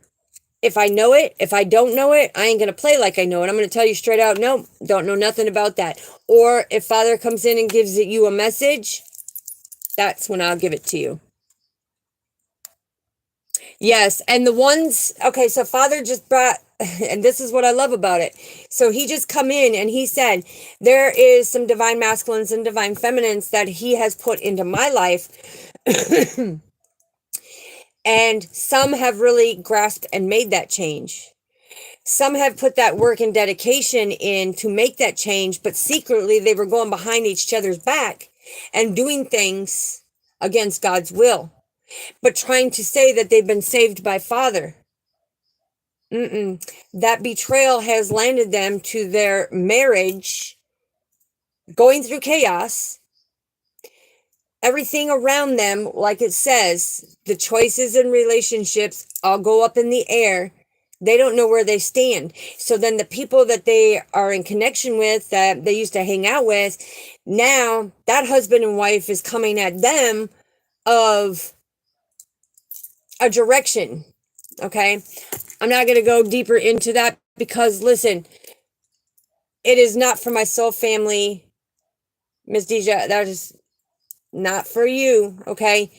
If I know it, if I don't know it, I ain't going to play like I know it. I'm going to tell you straight out, no, don't know nothing about that. Or if Father comes in and gives you a message, that's when I'll give it to you. Yes, and the ones, okay, so Father just brought, and this is what I love about it. So he just come in and he said, there is some divine masculines and divine feminines that he has put into my life. And some have really grasped and made that change. Some have put that work and dedication in to make that change, but secretly they were going behind each other's back and doing things against God's will, but trying to say that they've been saved by Father. That betrayal has landed them to their marriage going through chaos. Everything around them, like it says, the choices and relationships all go up in the air. They don't know where they stand. So then the people that they are in connection with, that they used to hang out with, now that husband and wife is coming at them of a direction. Okay. I'm not going to go deeper into that because, listen, it is not for my soul family, Miss Deja. That is not for you. Okay.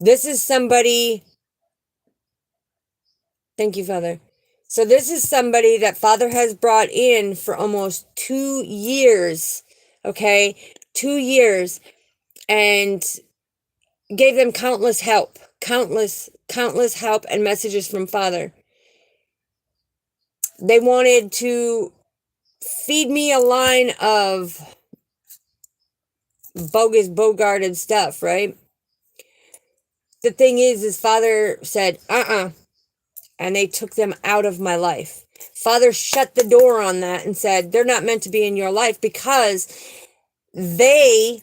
This is somebody. Thank you, Father. So this is somebody that Father has brought in for almost 2 years, okay? 2 years, and gave them countless help, countless help and messages from Father. They wanted to feed me a line of bogus, bogarted stuff, right? The thing is Father said, and they took them out of my life. Father shut the door on that and said, they're not meant to be in your life because they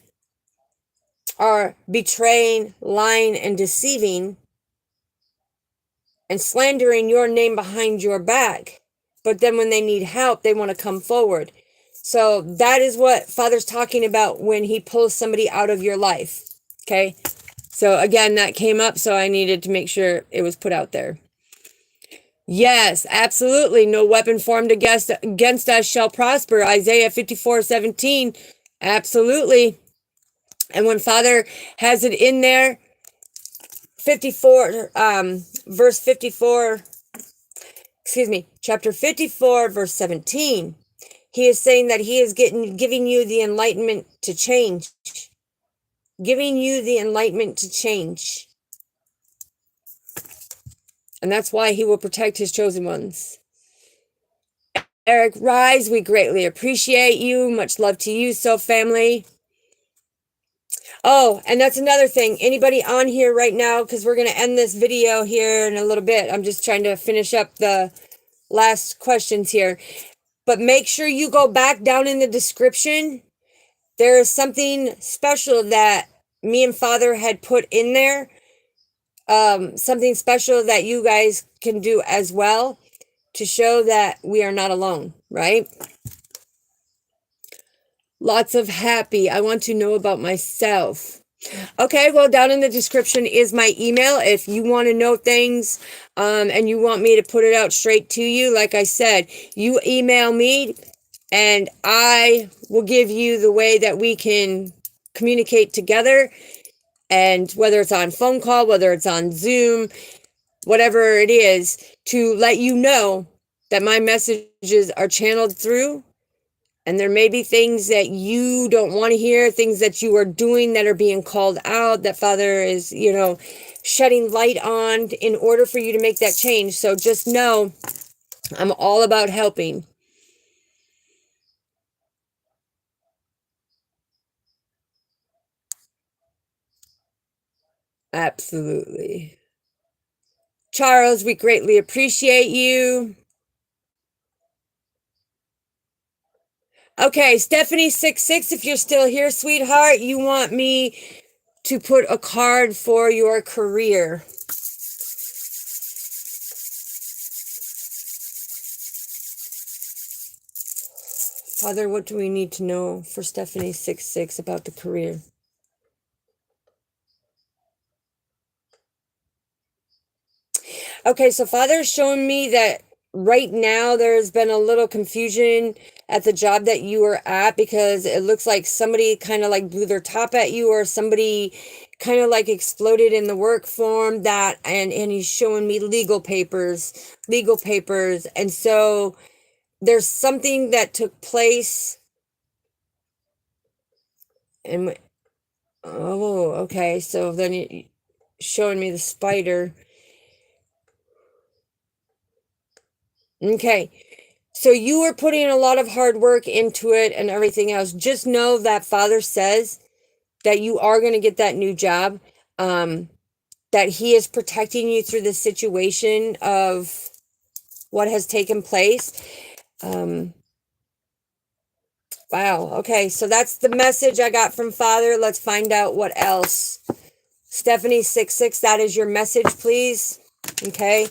are betraying, lying, and deceiving and slandering your name behind your back. But then when they need help, they want to come forward. So that is what Father's talking about when he pulls somebody out of your life. Okay. So again, that came up, so I needed to make sure it was put out there. Yes, absolutely. No weapon formed against us shall prosper. Isaiah 54:17. Absolutely. And when Father has it in there, 54, verse 54, chapter 54, verse 17, he is saying that he is giving you the enlightenment to change. Giving you the enlightenment to change. And that's why he will protect his chosen ones. Eric Rise, we greatly appreciate you. Much love to you, so family. Oh, and that's another thing. Anybody on here right now, because we're going to end this video here in a little bit. I'm just trying to finish up the last questions here. But make sure you go back down in the description. There is something special that me and Father had put in there. Something special that you guys can do as well to show that we are not alone, right? Lots of happy. I want to know about myself. Okay, well, down in the description is my email. If you want to know things and you want me to put it out straight to you, like I said, you email me and I will give you the way that we can communicate together. And whether it's on phone call, whether it's on Zoom, whatever it is, to let you know that my messages are channeled through. And there may be things that you don't want to hear, things that you are doing that are being called out, that Father is, shedding light on in order for you to make that change. So just know I'm all about helping. Absolutely. Charles, we greatly appreciate you. Okay, Stephanie66, if you're still here, sweetheart, you want me to put a card for your career. Father, what do we need to know for Stephanie66 about the career? Okay, so Father's showing me that right now there's been a little confusion at the job that you are at because it looks like somebody kind of like blew their top at you, or somebody kind of like exploded in the work form and he's showing me legal papers. And so there's something that took place. And oh, okay, so then you're showing me the spider. Okay, so you are putting a lot of hard work into it and everything else. Just know that Father says that you are going to get that new job, that he is protecting you through the situation of what has taken place. Wow. Okay, so that's the message I got from Father. Let's find out what else. Stephanie66, that is your message, please. Okay,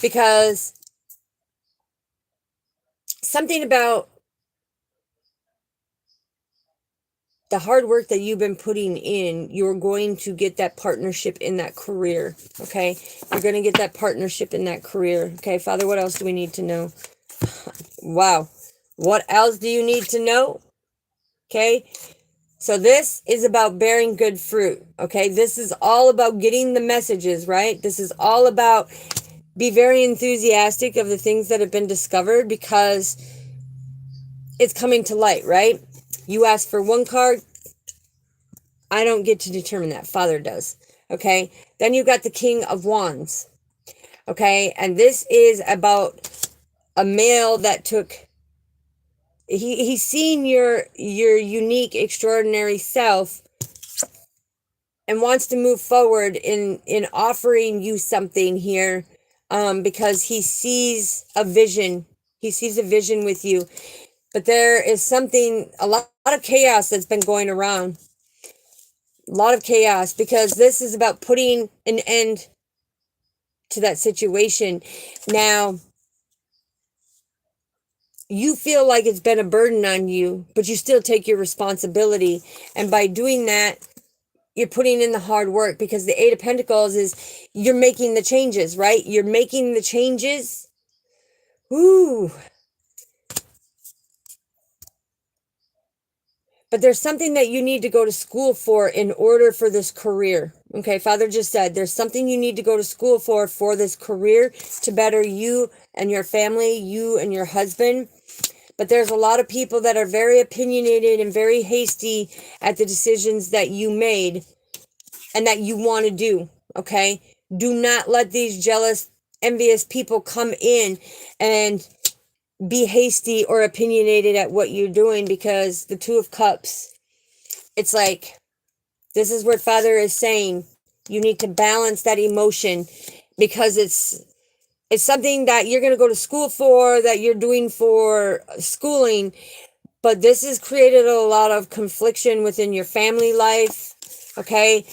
because something about the hard work that you've been putting in, you're going to get that partnership in that career. Okay, you're going to get that partnership in that career. Okay, Father, what else do we need to know? Wow, what else do you need to know? Okay, so this is about bearing good fruit. Okay, this is all about getting the messages, right? This is all about be very enthusiastic of the things that have been discovered, because it's coming to light, right? You ask for one card, I don't get to determine that. Father does. Okay. Then you got the King of Wands. Okay. And this is about a male that took, he's seen your unique, extraordinary self and wants to move forward in offering you something here, because he sees a vision. He sees a vision with you. But there is something, a lot of chaos that's been going around. A lot of chaos, because this is about putting an end to that situation. Now, you feel like it's been a burden on you, but you still take your responsibility. And by doing that, you're putting in the hard work, because the Eight of Pentacles is you're making the changes, right? You're making the changes. Ooh. But there's something that you need to go to school for in order for this career. Okay, Father just said there's something you need to go to school for this career to better you and your family, you and your husband. But there's a lot of people that are very opinionated and very hasty at the decisions that you made and that you want to do, okay? Do not let these jealous, envious people come in and be hasty or opinionated at what you're doing, because the Two of Cups, it's like, this is what Father is saying. You need to balance that emotion, because it's something that you're going to go to school for, that you're doing for schooling, but this has created a lot of confliction within your family life, okay?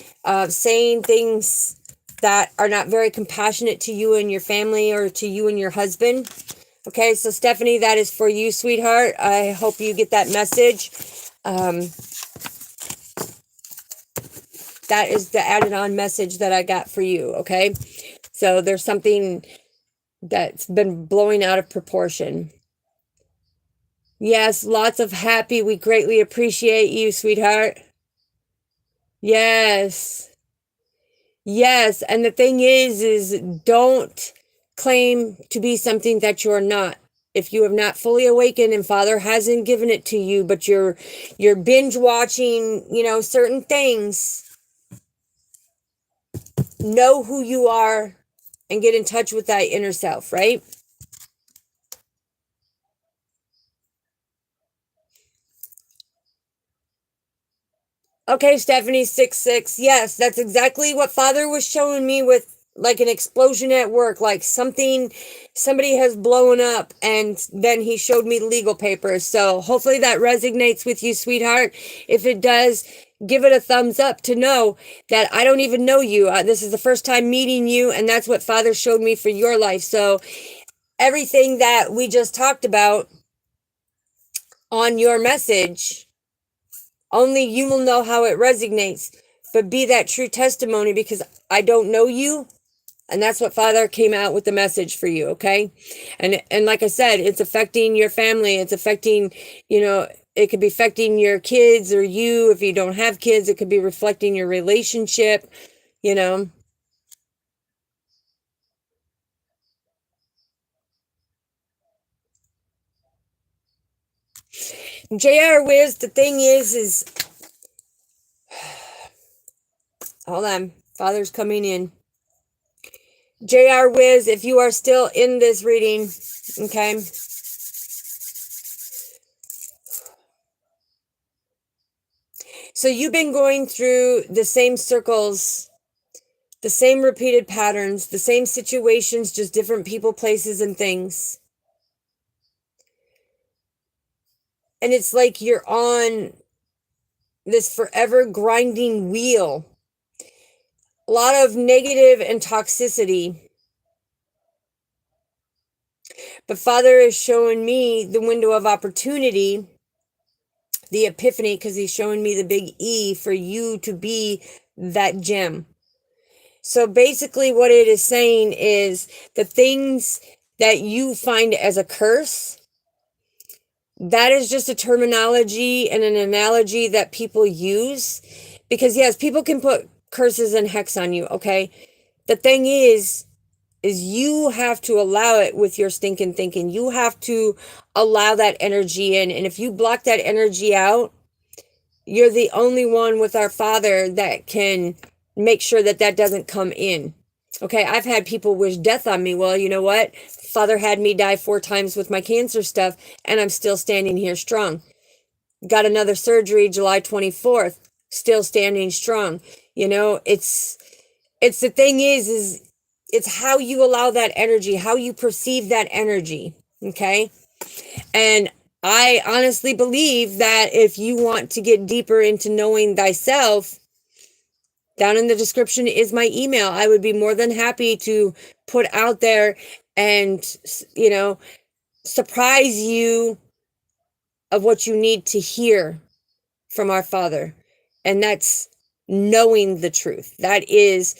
Saying things that are not very compassionate to you and your family, or to you and your husband. Okay, so Stephanie, that is for you, sweetheart. I hope you get that message. That is the added on message that I got for you, okay? So there's something that's been blowing out of proportion. Yes, lots of happy. We greatly appreciate you, sweetheart. Yes. Yes, and the thing is don't claim to be something that you're not. If you have not fully awakened and Father hasn't given it to you, but you're binge watching, certain things, know who you are and get in touch with that inner self, right? Okay, Stephanie 66. Yes, that's exactly what Father was showing me, with like an explosion at work, like somebody has blown up, and then he showed me legal papers. So hopefully that resonates with you, sweetheart. If it does, give it a thumbs up to know that I don't even know you. This is the first time meeting you, and that's what Father showed me for your life. So everything that we just talked about on your message, only you will know how it resonates. But be that true testimony, because I don't know you. And that's what Father came out with the message for you, okay? And like I said, it's affecting your family. It's affecting, it could be affecting your kids, or you, if you don't have kids, it could be reflecting your relationship, JR Wiz, the thing is, hold on, Father's coming in. JR Wiz, if you are still in this reading, okay? So you've been going through the same circles, the same repeated patterns, the same situations, just different people, places, and things. And it's like you're on this forever grinding wheel. A lot of negative and toxicity. But Father is showing me the window of opportunity, the epiphany, because he's showing me the big E for you to be that gem. So basically what it is saying is the things that you find as a curse, that is just a terminology and an analogy that people use. Because yes, people can put curses and hex on you, okay? The thing is, is you have to allow it with your stinking thinking. You have to allow that energy in. And if you block that energy out, you're the only one with our Father that can make sure that that doesn't come in. Okay, I've had people wish death on me. Well, you know what? Father had me die 4 times with my cancer stuff, and I'm still standing here strong. Got another surgery July 24th, still standing strong. You know, it's the thing is it's how you allow that energy, how you perceive that energy. Okay. And I honestly believe that if you want to get deeper into knowing thyself, down in the description is my email. I would be more than happy to put out there and, you know, surprise you of what you need to hear from our Father. And that's knowing the truth. That is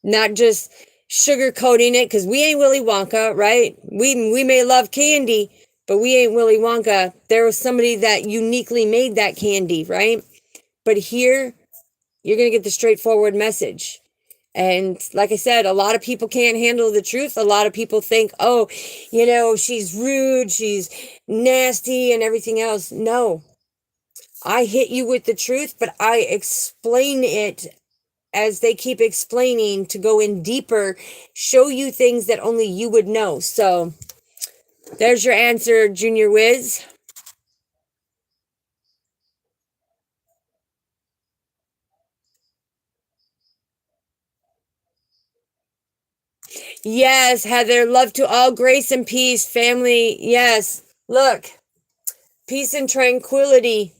not just sugarcoating it, because we ain't Willy Wonka, right? We may love candy, but we ain't Willy Wonka. There was somebody that uniquely made that candy, right? But here, you're going to get the straightforward message. And like I said, a lot of people can't handle the truth. A lot of people think, oh, you know, she's rude, she's nasty and everything else. No, I hit you with the truth, but I explain it as they keep explaining to go in deeper, show you things that only you would know. So there's your answer, Junior Wiz. Yes, Heather, love to all, grace and peace, family. Yes, look, peace and tranquility.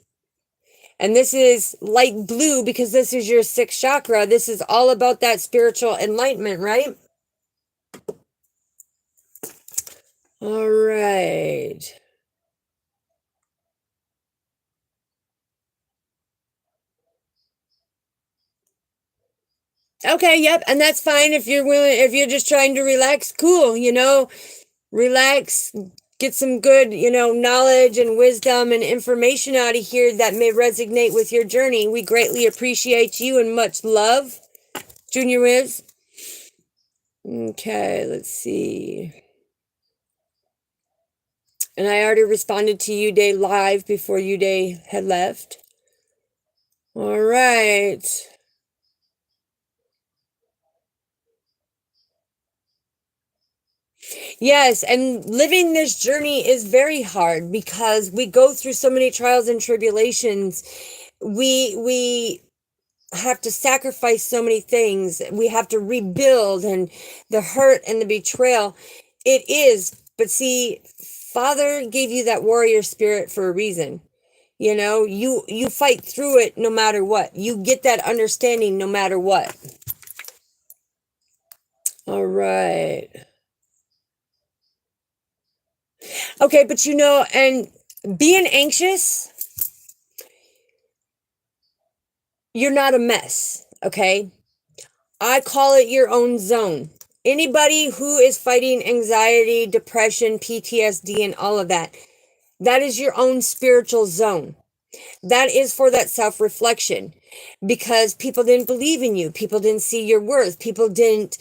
And this is light blue because this is your 6th chakra. This is all about that spiritual enlightenment, right? All right. Okay, yep, and that's fine if you're willing, if you're just trying to relax, cool, you know, relax, get some good, you know, knowledge and wisdom and information out of here that may resonate with your journey. We greatly appreciate you and much love, Junior Wiz. Okay, let's see. And I already responded to you day live before you day had left. All right. Yes, and living this journey is very hard because we go through so many trials and tribulations. We have to sacrifice so many things. We have to rebuild, and the hurt and the betrayal. It is, but see, Father gave you that warrior spirit for a reason. You know, you fight through it no matter what. You get that understanding no matter what. All right. Okay, but you know, and being anxious, you're not a mess, okay? I call it your own zone. Anybody who is fighting anxiety, depression, PTSD, and all of that, that is your own spiritual zone. That is for that self-reflection, because people didn't believe in you. People didn't see your worth. People didn't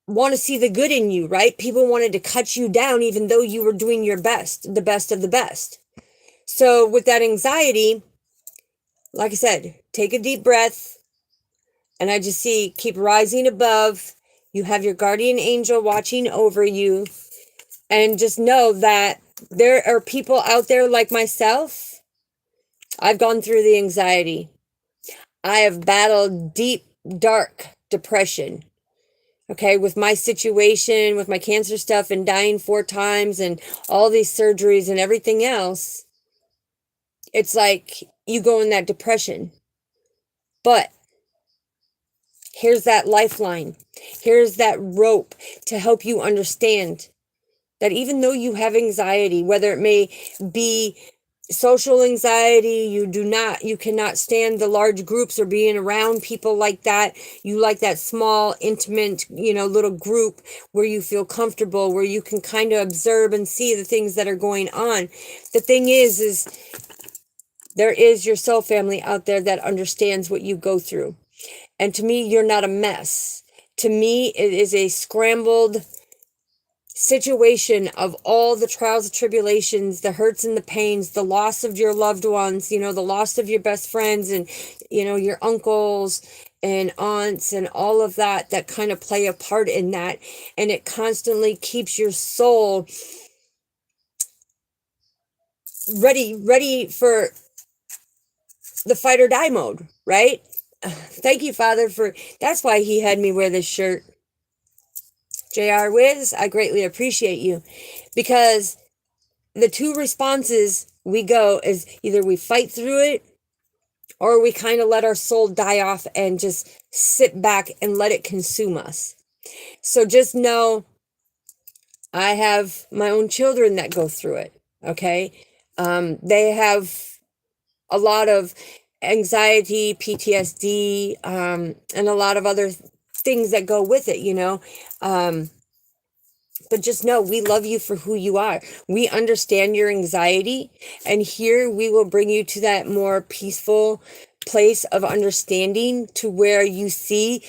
want to see the good in you, right? People wanted to cut you down even though you were doing your best, the best of the best. So with that anxiety, like I said, take a deep breath, and I just see keep rising above. You have your guardian angel watching over you, and just know that there are people out there like myself. I've gone through the anxiety. I have battled deep, dark depression. Okay, with my situation, with my cancer stuff and dying 4 times and all these surgeries and everything else, it's like you go in that depression. But here's that lifeline. Here's that rope to help you understand that even though you have anxiety, whether it may be social anxiety, you cannot stand the large groups or being around people like that. You like that small, intimate, you know, little group where you feel comfortable, where you can kind of observe and see the things that are going on. The thing is there is your soul family out there that understands what you go through. And to me, you're not a mess. To me, it is a scrambled situation of all the trials and tribulations, the hurts and the pains, the loss of your loved ones, the loss of your best friends, and your uncles and aunts and all of that kind of play a part in that. And it constantly keeps your soul ready for the fight or die mode, right? Thank you, Father, that's why he had me wear this shirt. JR Wiz, I greatly appreciate you, because the two responses we go is either we fight through it, or we kind of let our soul die off and just sit back and let it consume us. So just know, I have my own children that go through it, okay? They have a lot of anxiety, PTSD, and a lot of other things that go with it, but just know, we love you for who you are. We understand your anxiety, and here we will bring you to that more peaceful place of understanding, to where you see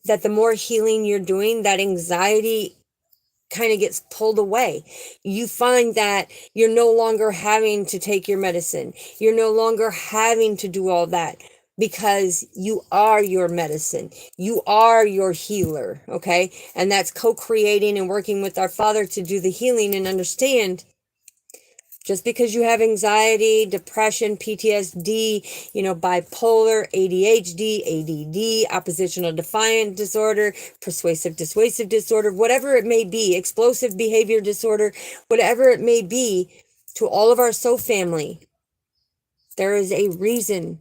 that the more healing you're doing, that anxiety kind of gets pulled away. You find that you're no longer having to take your medicine. You're no longer having to do all that, because you are your medicine. You are your healer, okay? And that's co-creating and working with our Father to do the healing. And understand, just because you have anxiety, depression, PTSD, bipolar, ADHD, ADD, oppositional defiant disorder, persuasive dissuasive disorder, whatever it may be, explosive behavior disorder, whatever it may be, to all of our soul family, there is a reason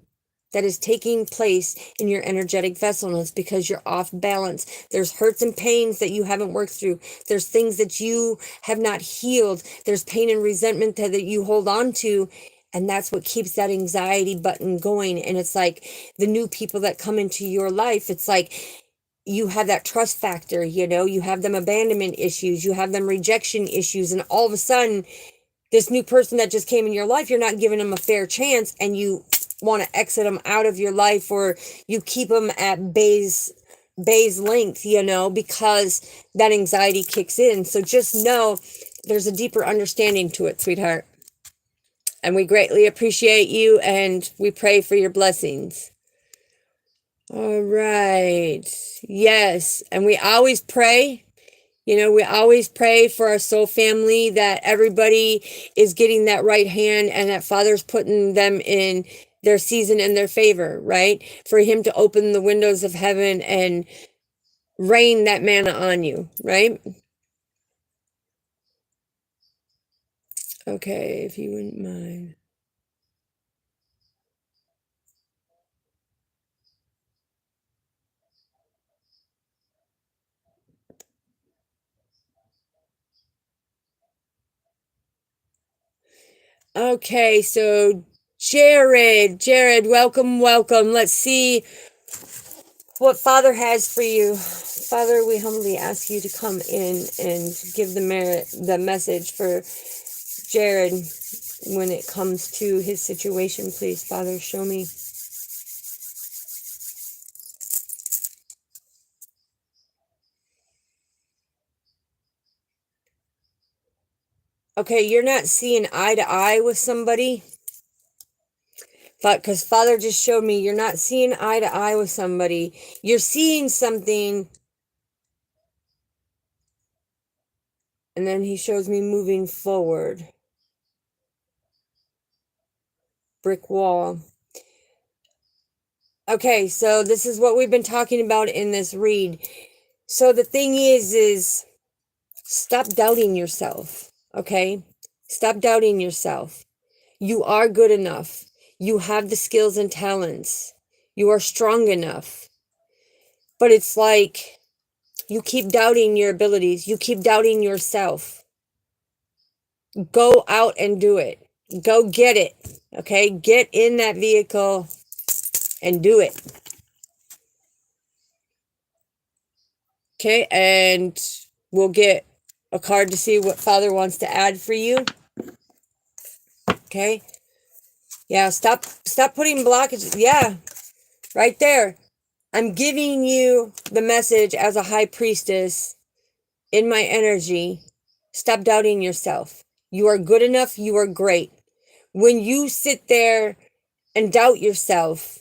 that is taking place in your energetic vessel, and it's because you're off balance. There's hurts and pains that you haven't worked through. There's things that you have not healed. There's pain and resentment that you hold on to, and that's what keeps that anxiety button going. And it's like the new people that come into your life, it's like you have that trust factor, you have them abandonment issues, you have them rejection issues, and all of a sudden, this new person that just came in your life, you're not giving them a fair chance, and you want to exit them out of your life, or you keep them at bay's length, because that anxiety kicks in. So just know, there's a deeper understanding to it, sweetheart. And we greatly appreciate you, and we pray for your blessings. All right. Yes. And we always pray. We always pray for our soul family, that everybody is getting that right hand, and that Father's putting them in their season and their favor, right? For him to open the windows of heaven and rain that manna on you, right? Okay, if you wouldn't mind. Okay, so Jared, welcome. Let's see what Father has for you. Father, we humbly ask you to come in and give the message for Jared when it comes to his situation. Please, Father, show me. Okay, you're not seeing eye to eye with somebody. Because Father just showed me you're not seeing eye to eye with somebody. You're seeing something. And then he shows me moving forward. Brick wall. Okay, so this is what we've been talking about in this read. So the thing is stop doubting yourself, okay? Stop doubting yourself. You are good enough. You have the skills and talents. You are strong enough. But it's like you keep doubting your abilities. You keep doubting yourself. Go out and do it. Go get it, okay? Get in that vehicle and do it. Okay, and we'll get a card to see what Father wants to add for you. Okay. Yeah, stop putting blockages. Yeah, right there. I'm giving you the message as a high priestess in my energy. Stop doubting yourself. You are good enough. You are great. When you sit there and doubt yourself,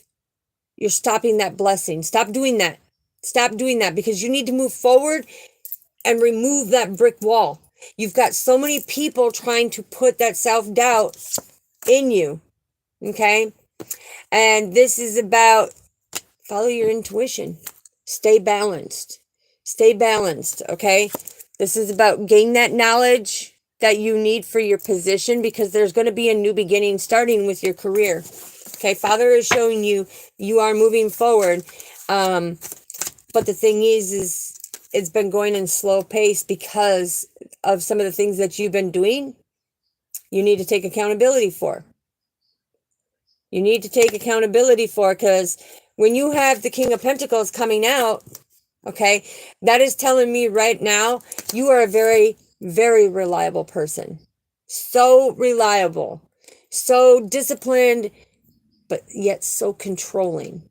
you're stopping that blessing. Stop doing that. Stop doing that, because you need to move forward and remove that brick wall. You've got so many people trying to put that self-doubt in you. Okay? And this is about follow your intuition. Stay balanced. Stay balanced, okay? This is about gain that knowledge that you need for your position, because there's going to be a new beginning starting with your career. Okay, Father is showing you you are moving forward. But the thing is it's been going in slow pace because of some of the things that you've been doing. You need to take accountability for. You need to take accountability for, because when you have the King of Pentacles coming out, okay, that is telling me right now you are a very, very reliable person. So reliable, so disciplined, but yet so controlling.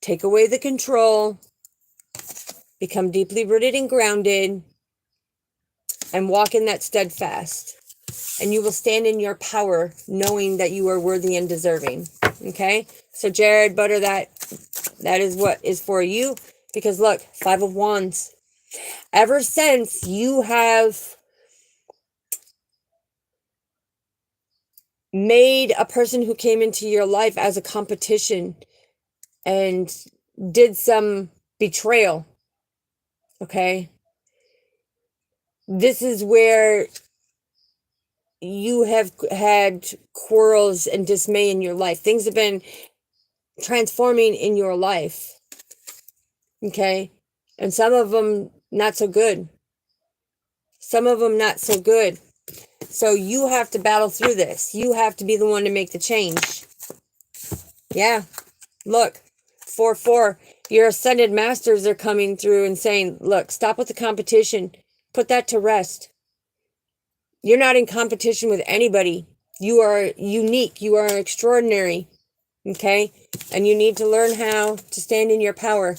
Take away the control, become deeply rooted and grounded, and walk in that steadfast. And you will stand in your power, knowing that you are worthy and deserving. Okay? So Jared, Butter, that is what is for you. Because look, 5 of Wands. Ever since you have made a person who came into your life as a competition and did some betrayal, okay? This is where you have had quarrels and dismay in your life. Things have been transforming in your life, okay? And some of them not so good. Some of them not so good. So you have to battle through this. You have to be the one to make the change. Yeah. Look, 4-4. Your ascended masters are coming through and saying, look, stop with the competition. Put that to rest. You're not in competition with anybody. You are unique. You are extraordinary. Okay? And you need to learn how to stand in your power.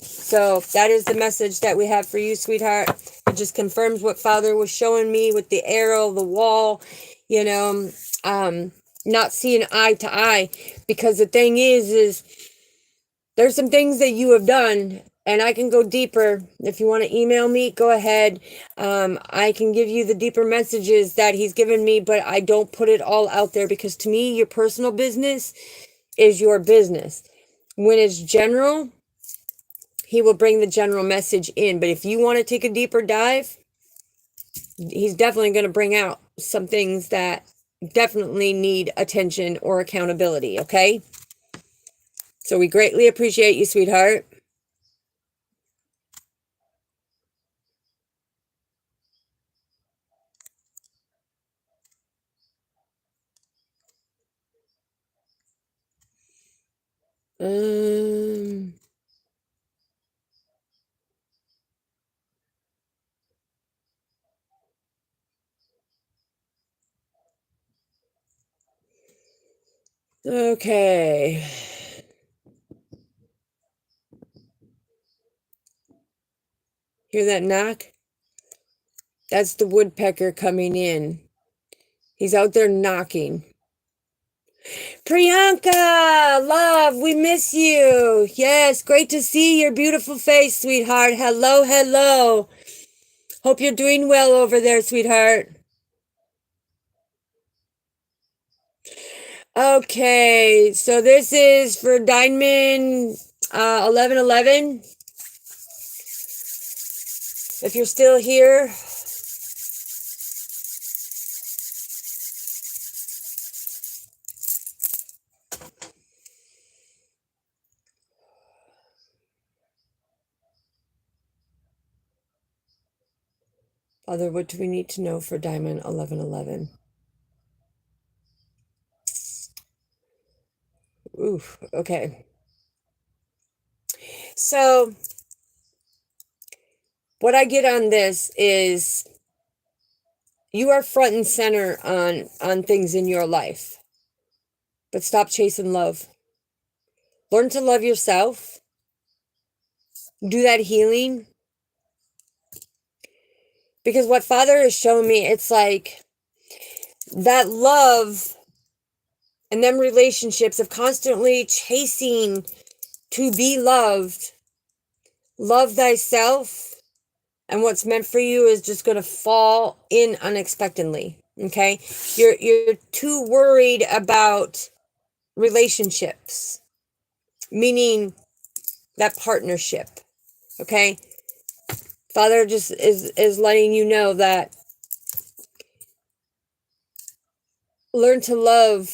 So that is the message that we have for you, sweetheart. It just confirms what Father was showing me with the arrow, the wall, you know, not seeing eye to eye. Because the thing is there's some things that you have done, and I can go deeper. If you want to email me, go ahead. I can give you the deeper messages that he's given me, but I don't put it all out there, because to me, your personal business is your business. When it's general, he will bring the general message in. But if you want to take a deeper dive, he's definitely going to bring out some things that definitely need attention or accountability, okay? So we greatly appreciate you, sweetheart. Okay. Hear that knock? That's the woodpecker coming in. He's out there knocking. Priyanka, love, we miss you. Yes, great to see your beautiful face, sweetheart. Hello, hello. Hope you're doing well over there, sweetheart. Okay, so this is for Diamond 1111. If you're still here, Father, what do we need to know for Diamond 1111? Oof, okay. So, what I get on this is you are front and center on things in your life. But stop chasing love. Learn to love yourself. Do that healing. Because what Father is showing me, it's like that love and them relationships of constantly chasing to be loved. Love thyself. And what's meant for you is just going to fall in unexpectedly. Okay? You're too worried about relationships. Meaning that partnership. Okay? Father just is letting you know that learn to love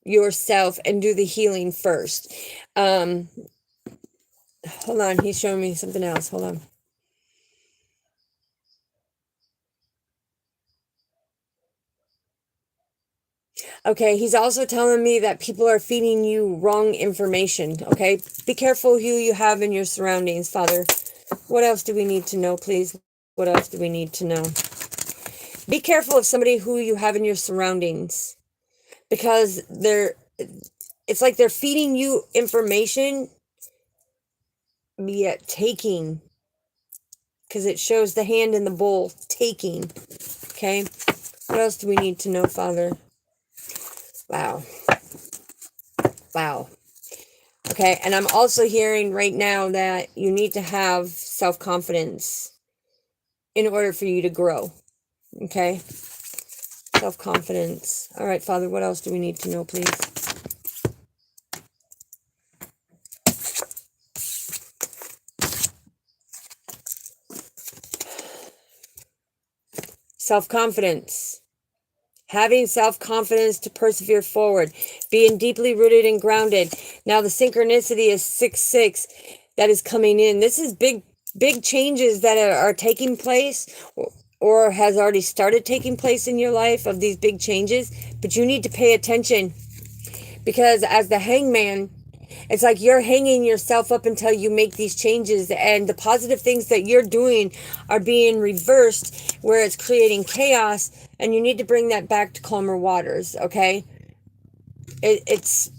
yourself and do the healing first. Hold on, he's showing me something else. Hold on. Okay, he's also telling me that people are feeding you wrong information. Okay, be careful who you have in your surroundings, Father. What else do we need to know, please? What else do we need to know? Be careful of somebody who you have in your surroundings, because it's like they're feeding you information, yet taking, because it shows the hand in the bowl, taking. Okay, what else do we need to know, Father? Wow. Wow. Okay, and I'm also hearing right now that you need to have self-confidence in order for you to grow. Okay? Self-confidence. All right, Father, what else do we need to know, please? Self-confidence. Having self-confidence to persevere forward. Being deeply rooted and grounded. Now the synchronicity is 6-6 that is coming in. This is big changes that are taking place or has already started taking place in your life, of these big changes. But you need to pay attention, because as the hangman, it's like you're hanging yourself up until you make these changes, and the positive things that you're doing are being reversed, where it's creating chaos, and you need to bring that back to calmer waters. Okay, it's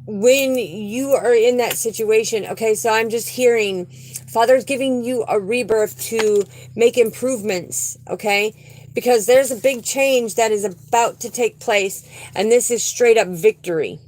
when you are in that situation. Okay, so I'm just hearing Father's giving you a rebirth to make improvements. Okay, because there's a big change that is about to take place, and this is straight up victory.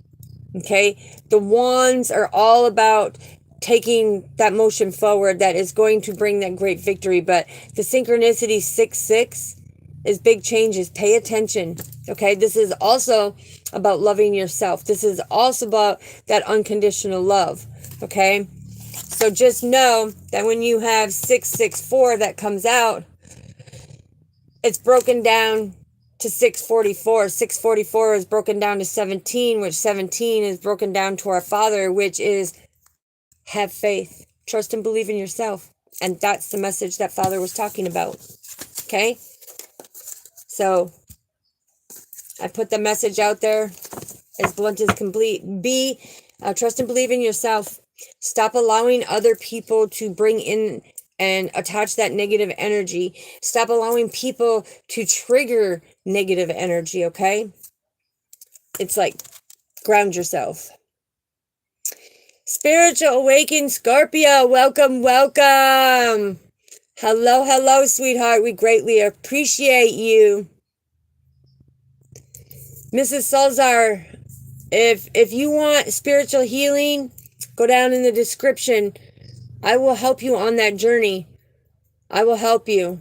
Okay, the wands are all about taking that motion forward that is going to bring that great victory. But the synchronicity 6-6 is big changes. Pay attention. Okay, this is also about loving yourself. This is also about that unconditional love. Okay, so just know that when you have 664 that comes out, it's broken down to 644. 644 is broken down to 17, which 17 is broken down to our Father, which is have faith, trust and believe in yourself. And that's the message that Father was talking about. Okay, so I put the message out there as blunt as complete. Trust and believe in yourself. Stop allowing other people to bring in and attach that negative energy. Stop allowing people to trigger negative energy, okay? It's like, ground yourself. Spiritual Awakened Scorpio, welcome, welcome. Hello, hello, sweetheart. We greatly appreciate you. Mrs. Salzar, if you want spiritual healing, go down in the description. I will help you on that journey. I will help you.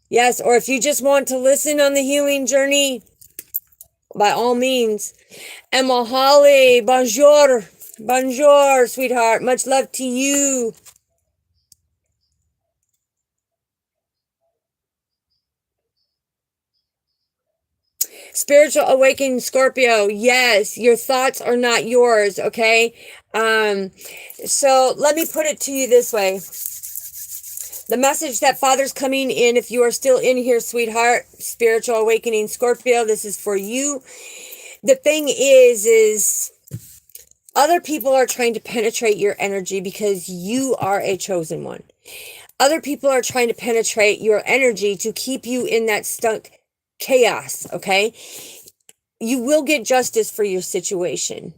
Yes, or if you just want to listen on the healing journey, by all means. Emma Holly, bonjour. Bonjour, sweetheart. Much love to you. Spiritual Awakening Scorpio, yes, your thoughts are not yours, okay? So let me put it to you this way. The message that Father's coming in, if you are still in here, sweetheart, Spiritual Awakening Scorpio, this is for you. The thing is other people are trying to penetrate your energy because you are a chosen one. Other people are trying to penetrate your energy to keep you in that stuck chaos, okay? you will get justice for your situation.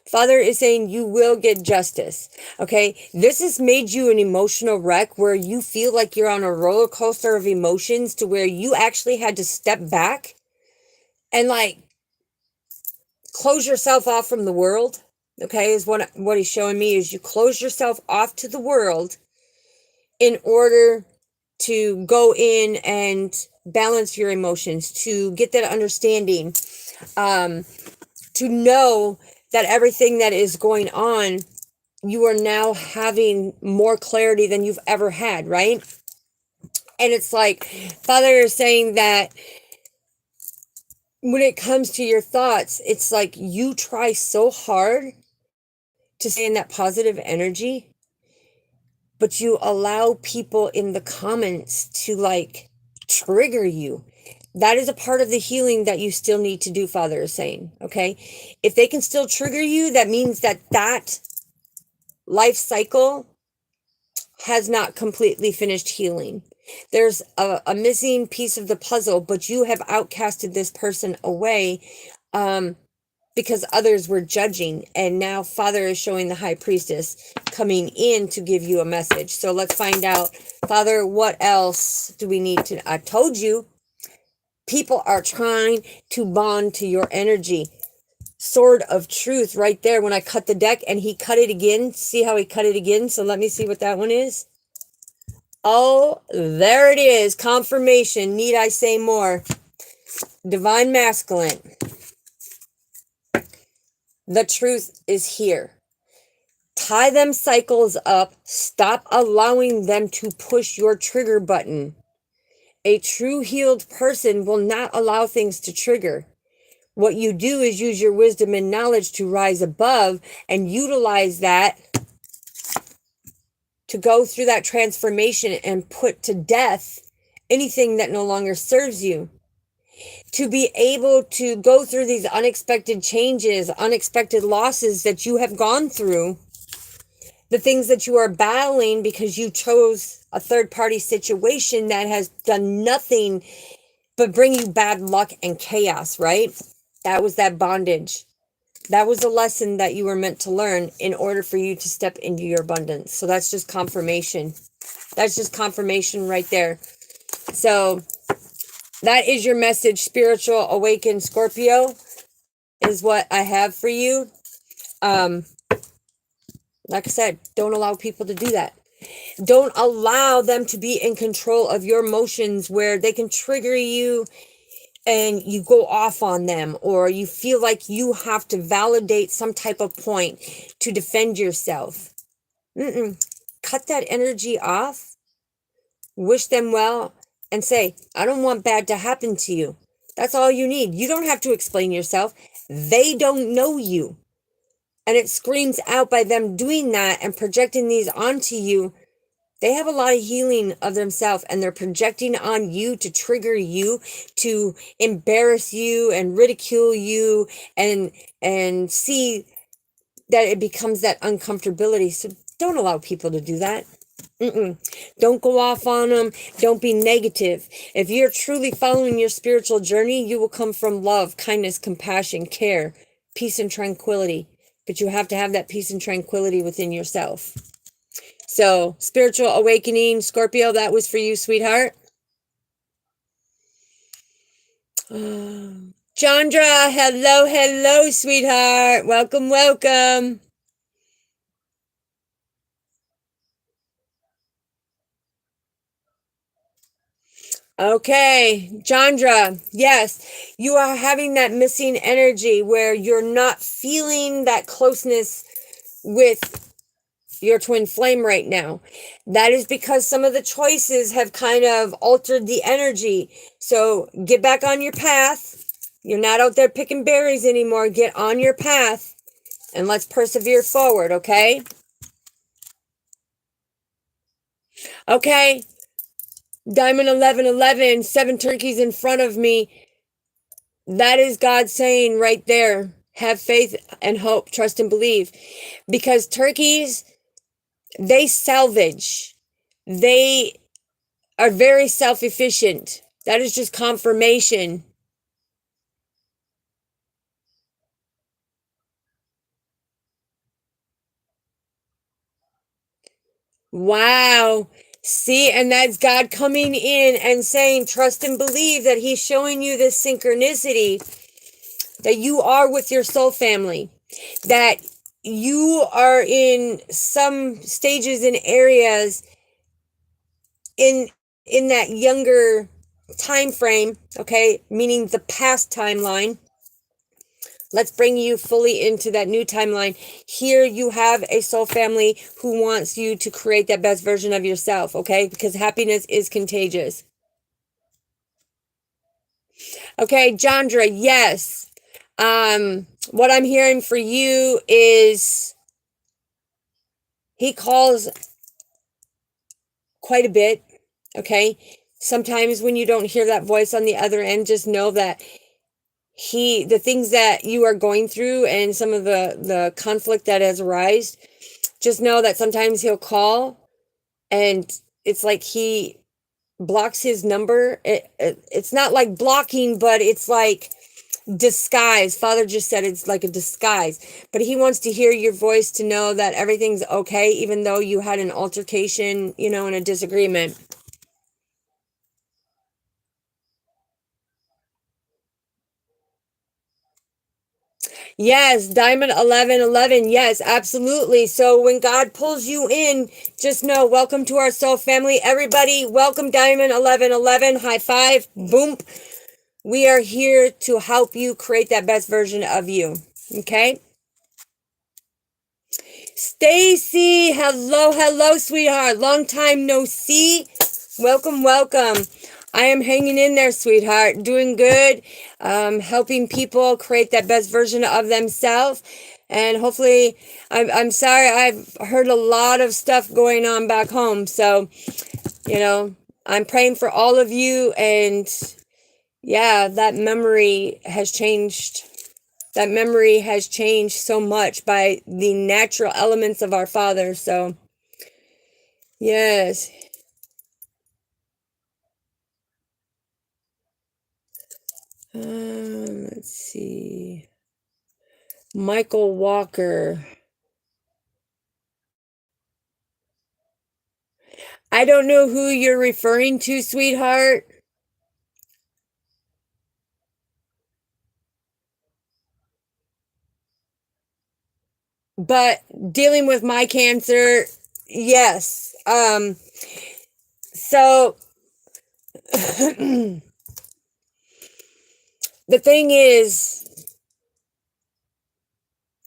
Father is saying you will get justice. Okay. This has made you an emotional wreck where you feel like you're on a roller coaster of emotions to where you actually had to step back and like close yourself off from the world. Okay. Is what he's showing me is you close yourself off to the world in order to go in and balance your emotions, to get that understanding, to know that everything that is going on, you are now having more clarity than you've ever had, right? And it's like Father is saying that when it comes to your thoughts, it's like you try so hard to stay in that positive energy, but you allow people in the comments to like trigger you. That is a part of the healing that you still need to do, Father is saying. Okay. If they can still trigger you, that means that life cycle has not completely finished healing. There's a missing piece of the puzzle, but you have outcasted this person away because others were judging. And now Father is showing the High Priestess coming in to give you a message. So let's find out, Father, what else do we need to... I told you, people are trying to bond to your energy. Sword of Truth right there when I cut the deck, and he cut it again. See how he cut it again? So let me see what that one is. Oh, there it is. Confirmation. Need I say more? Divine Masculine. The truth is here. Tie them cycles up. Stop allowing them to push your trigger button. A true healed person will not allow things to trigger. What you do is use your wisdom and knowledge to rise above and utilize that to go through that transformation and put to death anything that no longer serves you. To be able to go through these unexpected changes, unexpected losses that you have gone through, the things that you are battling because you chose a third-party situation that has done nothing but bring you bad luck and chaos, right? That was that bondage. That was a lesson that you were meant to learn in order for you to step into your abundance. So that's just confirmation. That's just confirmation right there. So that is your message, Spiritual Awakened Scorpio, is what I have for you. Like I said, don't allow people to do that. Don't allow them to be in control of your emotions where they can trigger you and you go off on them, or you feel like you have to validate some type of point to defend yourself. Cut that energy off. Wish them well and say, I don't want bad to happen to you. That's all you need. You don't have to explain yourself. They don't know you. And it screams out by them doing that and projecting these onto you. They have a lot of healing of themselves, and they're projecting on you to trigger you, to embarrass you and ridicule you and see that it becomes that uncomfortability. So don't allow people to do that. Don't go off on them. Don't be negative. If you're truly following your spiritual journey, you will come from love, kindness, compassion, care, peace, and tranquility. But you have to have that peace and tranquility within yourself. So, Spiritual Awakening, Scorpio, that was for you, sweetheart. Chandra, hello, hello, sweetheart. Welcome, welcome. Okay, Chandra, yes, you are having that missing energy where you're not feeling that closeness with your twin flame right now. That is because some of the choices have kind of altered the energy. So get back on your path. You're not out there picking berries anymore. Get on your path and let's persevere forward, okay? Okay. Diamond 1111, 7 turkeys in front of me. That is God saying right there, have faith and hope, trust and believe. Because turkeys, they salvage. They are very self-efficient. That is just confirmation. Wow. See, and that's God coming in and saying, trust and believe that He's showing you this synchronicity that you are with your soul family, that you are in some stages and areas in that younger time frame, okay, meaning the past timeline. Let's bring you fully into that new timeline. Here you have a soul family who wants you to create that best version of yourself, okay? Because happiness is contagious. Okay, Jandra, yes. What I'm hearing for you is he calls quite a bit, okay? Sometimes when you don't hear that voice on the other end, just know that the things that you are going through and some of the conflict that has arisen, just know that sometimes he'll call and it's like he blocks his number. It's not like blocking, but it's like disguise. Father just said it's like a disguise, but he wants to hear your voice to know that everything's okay, even though you had an altercation, and a disagreement. Yes, Diamond 1111. Yes, absolutely. So when God pulls you in, just know, welcome to our soul family. Everybody, welcome Diamond 1111. High five. Boom. We are here to help you create that best version of you. Okay? Stacy, hello, sweetheart. Long time no see. Welcome, welcome. I am hanging in there, sweetheart. Doing good. Helping people create that best version of themselves. And hopefully, I'm sorry, I've heard a lot of stuff going on back home. So, I'm praying for all of you. And yeah, that memory has changed. That memory has changed so much by the natural elements of our Father. So, yes. Let's see. Michael Walker. I don't know who you're referring to, sweetheart. But dealing with my cancer, yes. So the thing is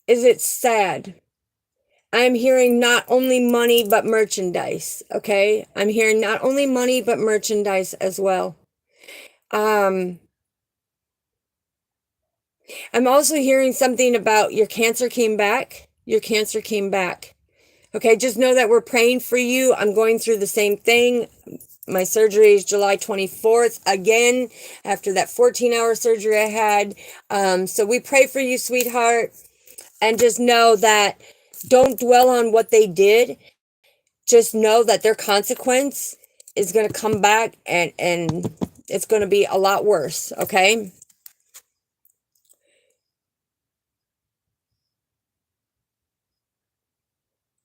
it's sad. I'm hearing not only money but merchandise, okay? I'm hearing not only money but merchandise as well. I'm also hearing something about your cancer came back. Your cancer came back. Okay, just know that we're praying for you. I'm going through the same thing. My surgery is July 24th, again, after that 14-hour surgery I had. So we pray for you, sweetheart. And just know that don't dwell on what they did. Just know that their consequence is going to come back and it's going to be a lot worse, okay?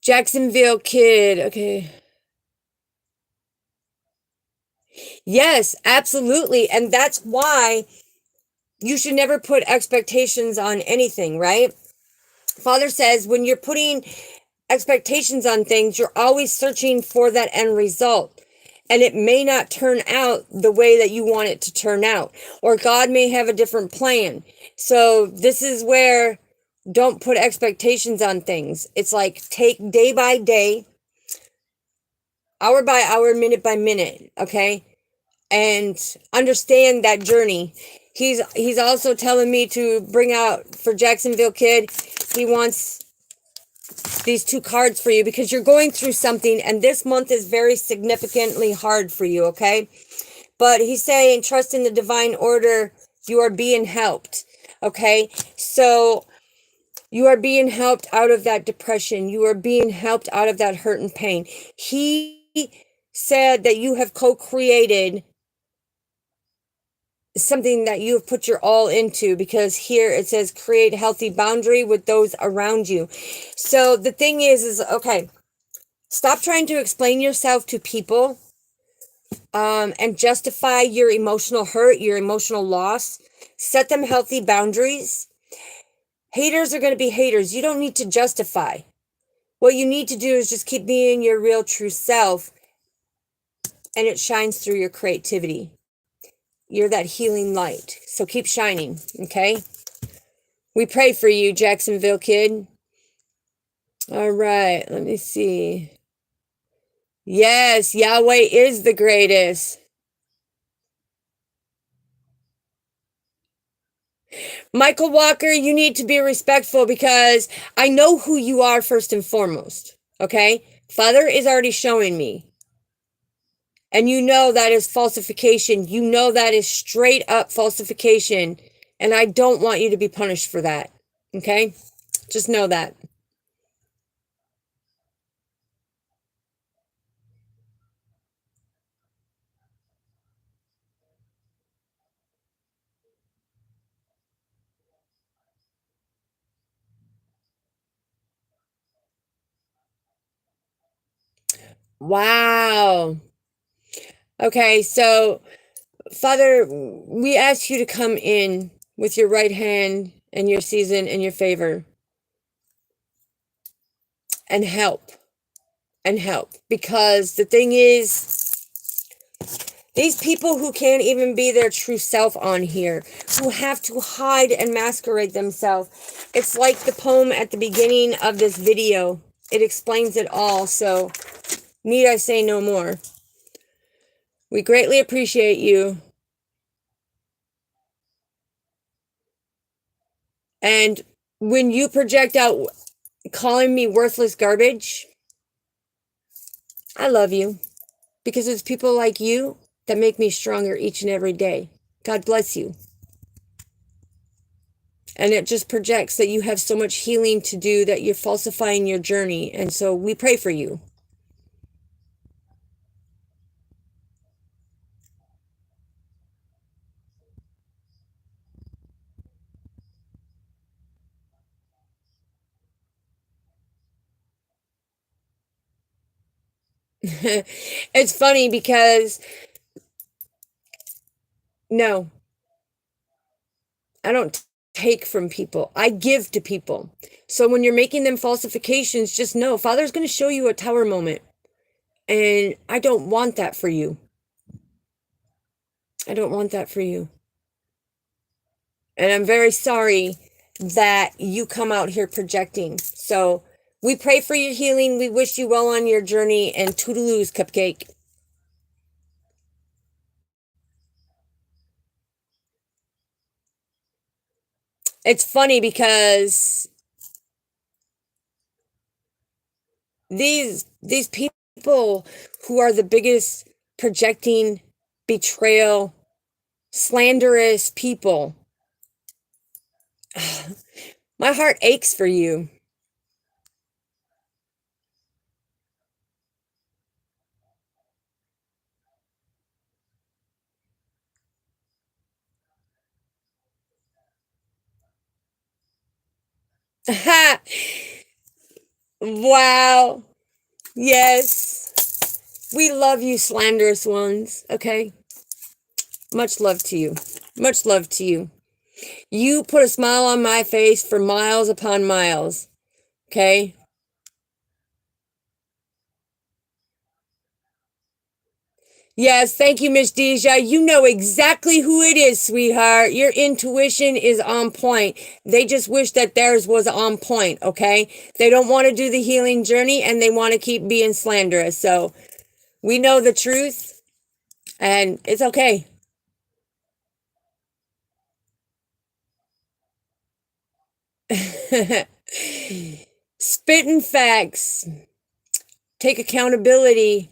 Jacksonville kid, okay. Yes, absolutely. And that's why you should never put expectations on anything, right? Father says when you're putting expectations on things, you're always searching for that end result. And it may not turn out the way that you want it to turn out. Or God may have a different plan. So this is where don't put expectations on things. It's like take day by day, hour by hour, minute by minute, okay? And understand that journey. He's also telling me to bring out for Jacksonville kid, he wants these two cards for you because you're going through something and this month is very significantly hard for you, okay? But he's saying trust in the divine order. You are being helped, okay? So you are being helped out of that depression. You are being helped out of that hurt and pain. He said that you have co-created something that you have put your all into, because here it says create healthy boundary with those around you. So the thing is okay, Stop trying to explain yourself to people and justify your emotional hurt, your emotional loss. Set them healthy boundaries. Haters are going to be haters. You don't need to justify. What you need to do is just keep being your real true self, and it shines through your creativity. You're that healing light. So keep shining, okay? We pray for you, Jacksonville kid. All right, let me see. Yes, Yahweh is the greatest. Michael Walker, you need to be respectful because I know who you are first and foremost, okay? Father is already showing me. And you know that is falsification. You know that is straight up falsification. And I don't want you to be punished for that, okay? Just know that. Wow. Okay, so Father, we ask you to come in with your right hand and your season and your favor and help because the thing is, these people who can't even be their true self on here, who have to hide and masquerade themselves, it's like the poem at the beginning of this video. It explains it all, so need I say no more. We greatly appreciate you. And when you project out calling me worthless garbage, I love you because it's people like you that make me stronger each and every day. God bless you. And it just projects that you have so much healing to do, that you're falsifying your journey. And so we pray for you. It's funny because no, I don't take from people. I give to people. So when you're making them falsifications, just know Father's going to show you a tower moment. And I don't want that for you. I don't want that for you. And I'm very sorry that you come out here projecting. So we pray for your healing. We wish you well on your journey, and toodaloos, Cupcake. It's funny because these people who are the biggest projecting, betrayal, slanderous people, my heart aches for you. Wow. Yes. We love you, slanderous ones. Okay. Much love to you. Much love to you. You put a smile on my face for miles upon miles. Okay. Yes, thank you, Miss Deja. You know exactly who it is, sweetheart. Your intuition is on point. They just wish that theirs was on point, okay? They don't want to do the healing journey and they want to keep being slanderous. So we know the truth and it's okay. Spitting facts. Take accountability.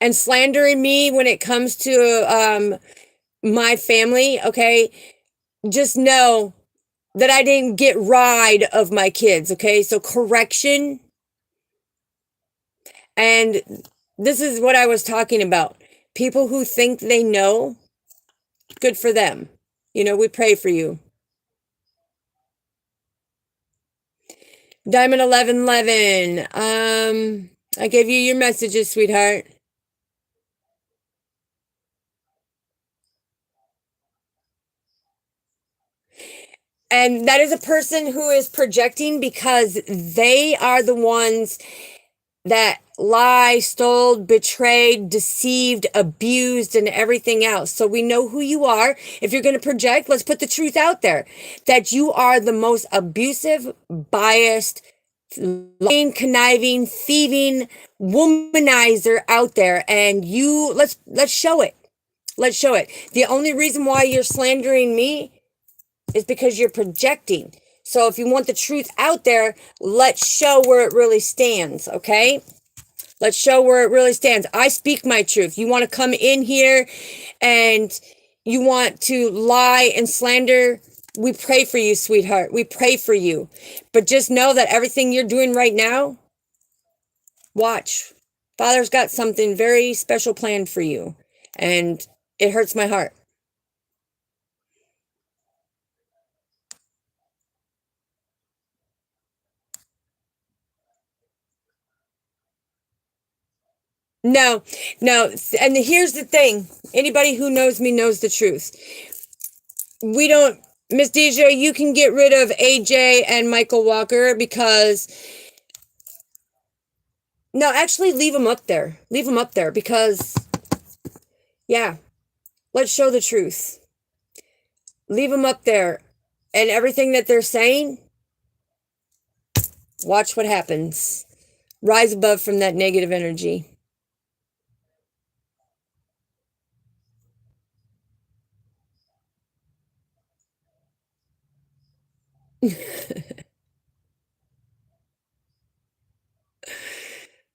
And slandering me when it comes to my family, okay? Just know that I didn't get rid of my kids, okay? So correction. And this is what I was talking about. People who think they know, good for them. You know, we pray for you. Diamond 1111. I gave you your messages, sweetheart. And that is a person who is projecting because they are the ones that lie, stole, betrayed, deceived, abused, and everything else. So we know who you are. If you're going to project, let's put the truth out there that you are the most abusive, biased, lying, conniving, thieving womanizer out there. And let's show it. Let's show it. The only reason why you're slandering me is because you're projecting. So if you want the truth out there, let's show where it really stands, okay? Let's show where it really stands. I speak my truth. You want to come in here and you want to lie and slander, we pray for you, sweetheart. We pray for you. But just know that everything you're doing right now, watch. Father's got something very special planned for you. And it hurts my heart. No, no. And here's the thing. Anybody who knows me knows the truth. We don't, Miss Deja, you can get rid of AJ and Michael Walker because, no, actually leave them up there. Leave them up there because, yeah, let's show the truth. Leave them up there. And everything that they're saying, watch what happens. Rise above from that negative energy.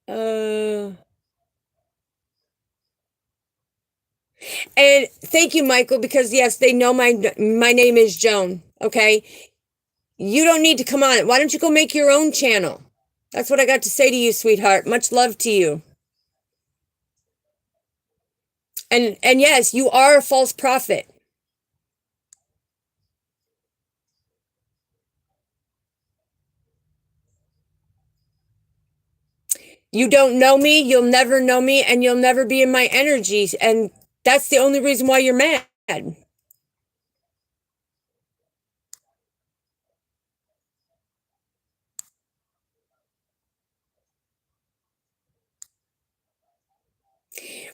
uh, and thank you, Michael, because yes, they know my name is Joan. Okay, you don't need to come on it. Why don't you go make your own channel? That's what I got to say to you, sweetheart. Much love to you. And yes, you are a false prophet. You don't know me, you'll never know me, and you'll never be in my energy. And that's the only reason why you're mad.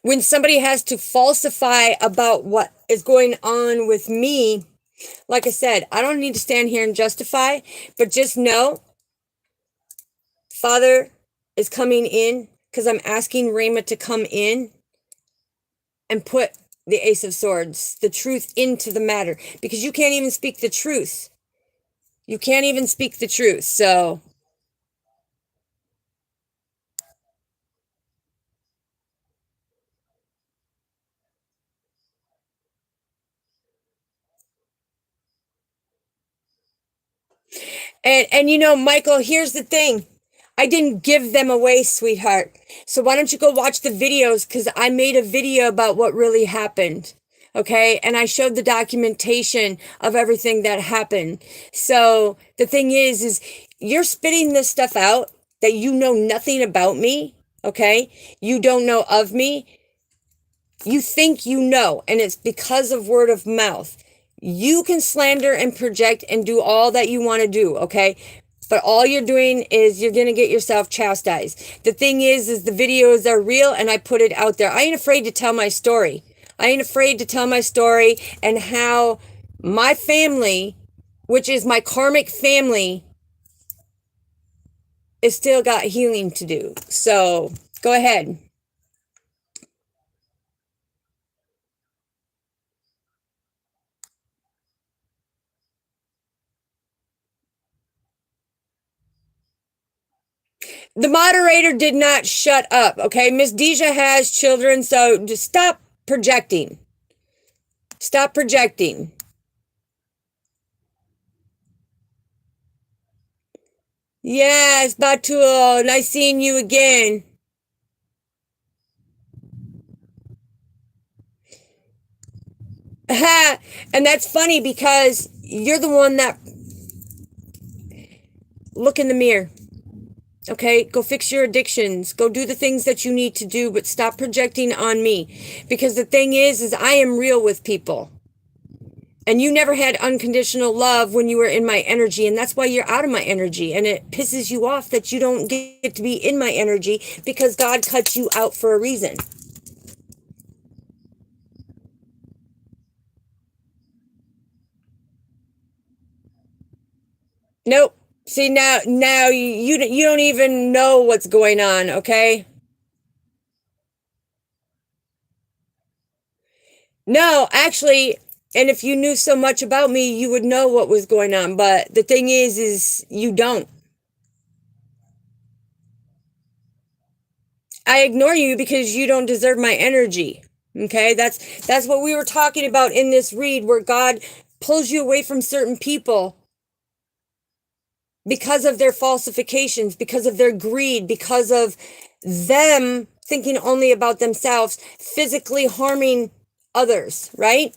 When somebody has to falsify about what is going on with me, like I said, I don't need to stand here and justify, but just know Father is coming in because I'm asking Rama to come in and put the Ace of Swords, the truth into the matter, because you can't even speak the truth. You can't even speak the truth. So and you know, Michael, here's the thing. I didn't give them away, sweetheart. So why don't you go watch the videos? Because I made a video about what really happened. Okay. And I showed the documentation of everything that happened. So the thing is you're spitting this stuff out that you know nothing about me. Okay. You don't know of me. You think you know, and it's because of word of mouth. You can slander and project and do all that you want to do, okay? But all you're doing is you're going to get yourself chastised. The thing is the videos are real and I put it out there. I ain't afraid to tell my story. I ain't afraid to tell my story and how my family, which is my karmic family, is still got healing to do. So go ahead. The moderator did not shut up, okay? Miss Deja has children, so just stop projecting. Stop projecting. Yes, Batul, nice seeing you again. And that's funny because you're the one that look in the mirror. Okay, go fix your addictions. Go do the things that you need to do, but stop projecting on me. Because the thing is I am real with people. And you never had unconditional love when you were in my energy. And that's why you're out of my energy. And it pisses you off that you don't get to be in my energy because God cut you out for a reason. Nope. See, now you don't even know what's going on, okay? No, actually, and if you knew so much about me, you would know what was going on. But the thing is you don't. I ignore you because you don't deserve my energy. Okay? That's what we were talking about in this read, where God pulls you away from certain people because of their falsifications, because of their greed, because of them thinking only about themselves, physically harming others, right?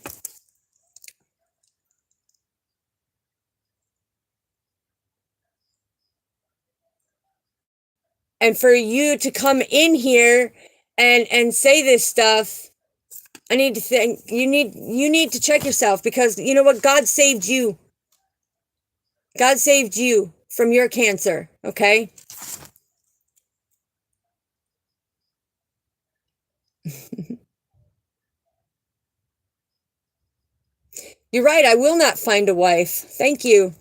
And for you to come in here and say this stuff, I need to think you need to check yourself, because you know what? God saved you. God saved you from your cancer, okay? You're right, I will not find a wife. Thank you.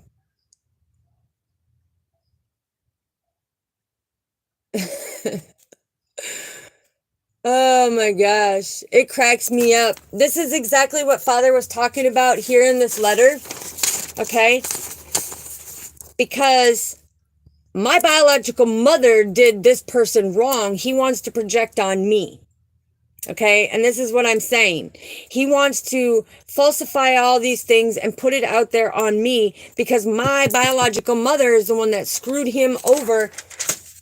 Oh my gosh, it cracks me up. This is exactly what Father was talking about here in this letter, okay? Because my biological mother did this person wrong. He wants to project on me, okay? And this is what I'm saying. He wants to falsify all these things and put it out there on me because my biological mother is the one that screwed him over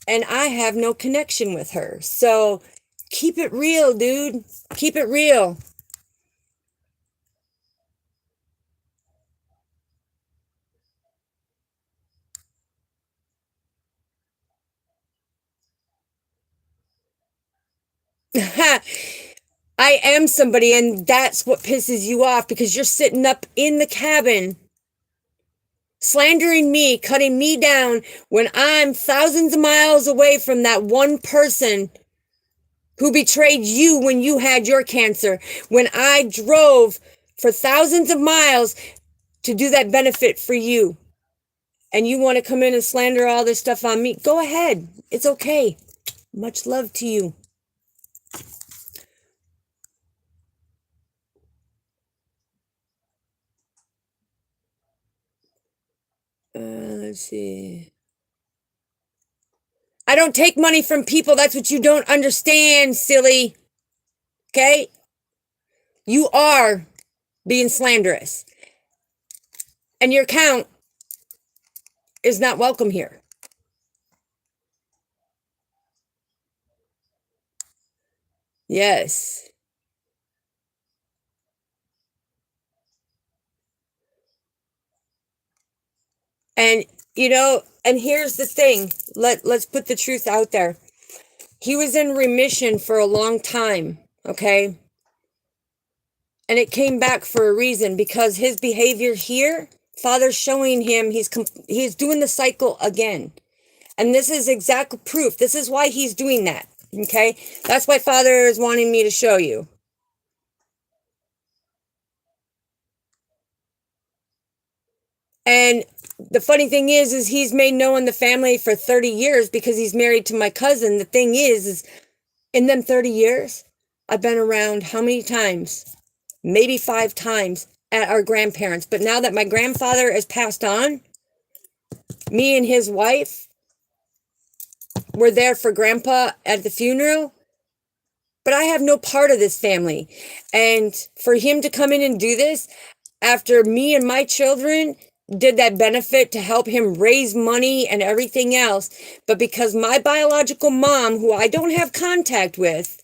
and I have no connection with her. So keep it real, dude. Keep it real. I am somebody, and that's what pisses you off, because you're sitting up in the cabin slandering me, cutting me down when I'm thousands of miles away from that one person who betrayed you when you had your cancer, when I drove for thousands of miles to do that benefit for you. And you want to come in and slander all this stuff on me? Go ahead. It's okay. Much love to you. Let's see. I don't take money from people. That's what you don't understand, silly. Okay? You are being slanderous. And your account is not welcome here. Yes. And, you know, and here's the thing. Let's put the truth out there. He was in remission for a long time, okay? And it came back for a reason, because his behavior here, Father's showing him he's doing the cycle again. And this is exact proof. This is why he's doing that, okay? That's why Father is wanting me to show you. And the funny thing is he's made known the family for 30 years because he's married to my cousin. The thing is in them 30 years, I've been around how many times? Maybe 5 times at our grandparents. But now that my grandfather has passed on, me and his wife were there for Grandpa at the funeral. But I have no part of this family. And for him to come in and do this after me and my children did that benefit to help him raise money and everything else, but because my biological mom, who I don't have contact with,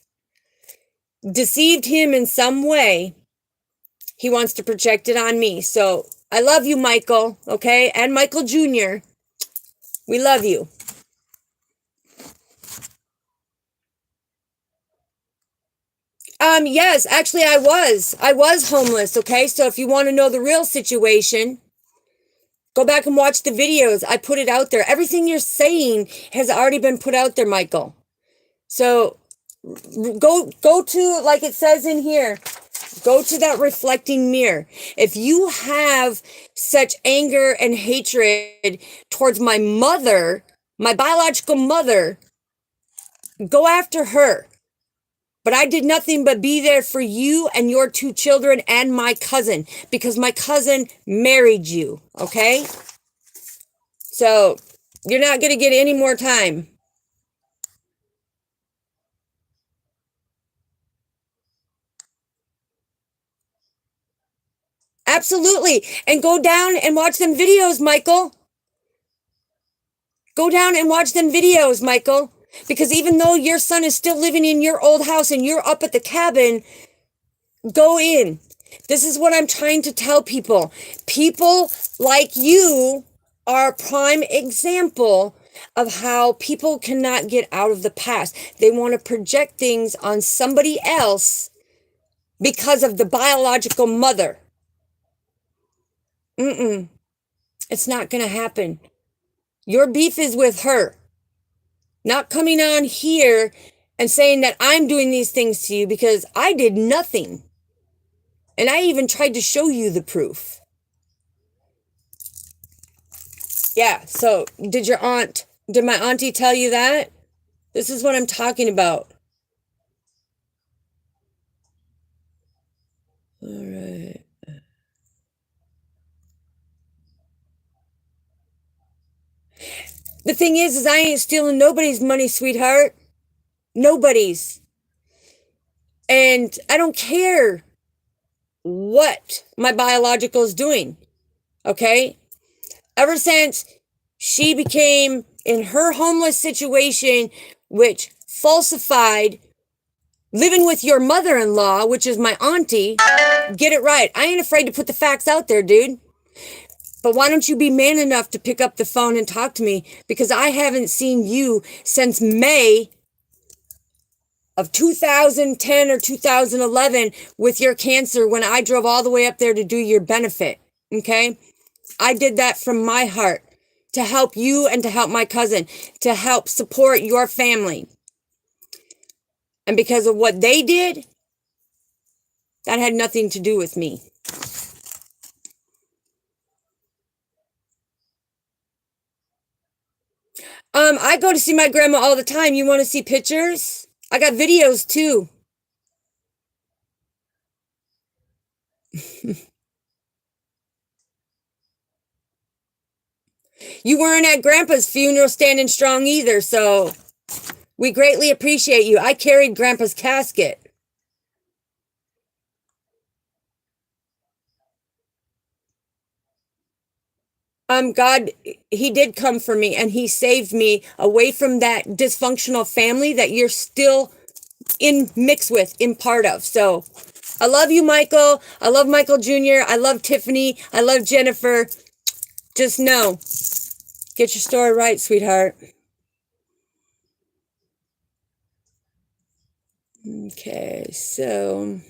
deceived him in some way, he wants to project it on me. So I love you, Michael, okay? And Michael Jr. We love you. Yes, actually I was homeless, okay? So if you want to know the real situation, go back and watch the videos. I put it out there. Everything you're saying has already been put out there, Michael. So go to, like it says in here, go to that reflecting mirror. If you have such anger and hatred towards my mother, my biological mother, go after her. But I did nothing but be there for you and your 2 children and my cousin, because my cousin married you, okay? So you're not going to get any more time. Absolutely. And go down and watch them videos, Michael. Go down and watch them videos, Michael. Because even though your son is still living in your old house and you're up at the cabin, go in. This is what I'm trying to tell people. People like you are a prime example of how people cannot get out of the past. They want to project things on somebody else because of the biological mother. It's not going to happen. Your beef is with her. Not coming on here and saying that I'm doing these things to you, because I did nothing. And I even tried to show you the proof. Yeah, so did my auntie tell you that? This is what I'm talking about. All right. The thing is I ain't stealing nobody's money, sweetheart. Nobody's. And I don't care what my biological is doing. Okay? Ever since she became in her homeless situation, which falsified living with your mother-in-law, which is my auntie, get it right. I ain't afraid to put the facts out there, dude. But why don't you be man enough to pick up the phone and talk to me? Because I haven't seen you since May of 2010 or 2011 with your cancer, when I drove all the way up there to do your benefit. Okay? I did that from my heart to help you and to help my cousin, to help support your family. And because of what they did, that had nothing to do with me. I go to see my grandma all the time. You want to see pictures? I got videos too. You weren't at Grandpa's funeral standing strong either, so we greatly appreciate you. I carried Grandpa's casket. God, he did come for me, and he saved me away from that dysfunctional family that you're still in mix with, in part of. So I love you, Michael. I love Michael Jr. I love Tiffany. I love Jennifer. Just know, get your story right, sweetheart. Okay, so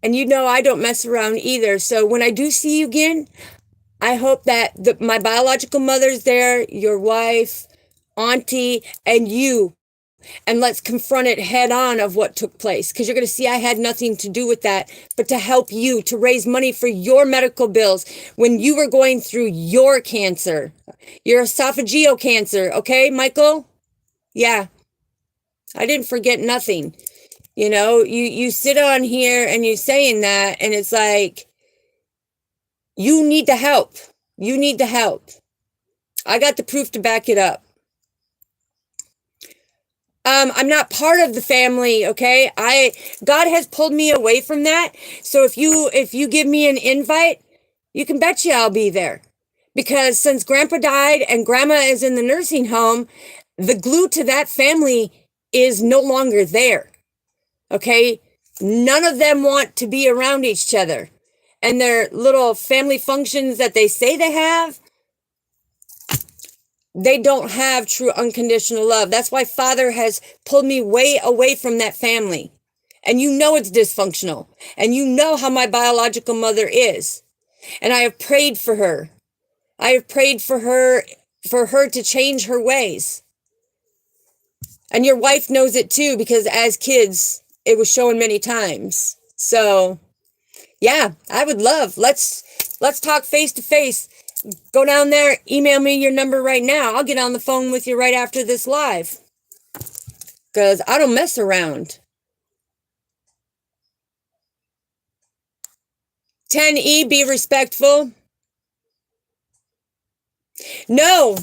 and you know I don't mess around either. So when I do see you again, I hope that my biological mother's there, your wife, auntie, and you. And let's confront it head on of what took place. Because you're going to see I had nothing to do with that, but to help you, to raise money for your medical bills when you were going through your cancer, your esophageal cancer. Okay, Michael? Yeah. I didn't forget nothing. You know, you sit on here and you're saying that, and it's like, you need to help. You need to help. I got the proof to back it up. I'm not part of the family, okay? God has pulled me away from that. So if you give me an invite, you can bet you I'll be there. Because since Grandpa died and Grandma is in the nursing home, the glue to that family is no longer there. Okay? None of them want to be around each other. And their little family functions that they say they have, they don't have true unconditional love. That's why Father has pulled me way away from that family. And you know it's dysfunctional. And you know how my biological mother is. And I have prayed for her. I have prayed for her to change her ways. And your wife knows it too, because as kids, it was shown many times. So, yeah, I would love, let's talk face to face. Go down there, email me your number right now. I'll get on the phone with you right after this live. Because I don't mess around. 10E, be respectful. No,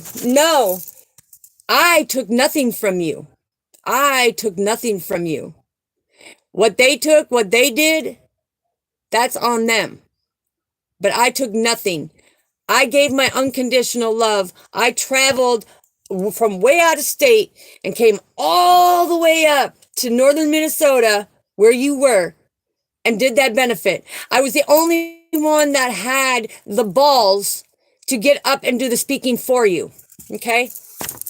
I took nothing from you. I took nothing from you. What they took, what they did, that's on them. But I took nothing. I gave my unconditional love. I traveled from way out of state and came all the way up to northern Minnesota where you were and did that benefit. I was the only one that had the balls to get up and do the speaking for you. Okay?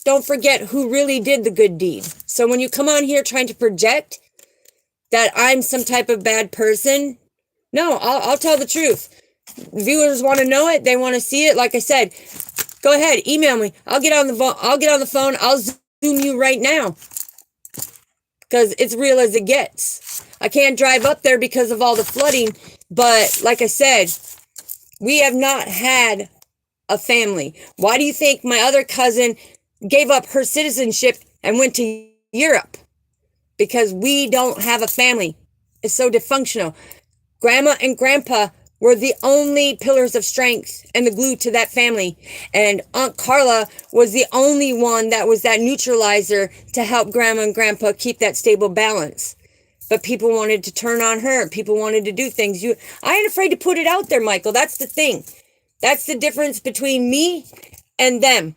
Don't forget who really did the good deed. So when you come on here trying to project that I'm some type of bad person, no, I'll tell the truth. Viewers want to know it. They want to see it. Like I said, go ahead, email me. I'll get on the phone. I'll zoom you right now because it's real as it gets. I can't drive up there because of all the flooding, but like I said, we have not had a family. Why do you think my other cousin gave up her citizenship and went to Europe? Because we don't have a family. It's so dysfunctional. Grandma and grandpa were the only pillars of strength and the glue to that family. And Aunt Carla was the only one that was that neutralizer to help grandma and grandpa keep that stable balance. But people wanted to turn on her. People wanted to do things. I ain't afraid to put it out there, Michael. That's the thing. That's the difference between me and them.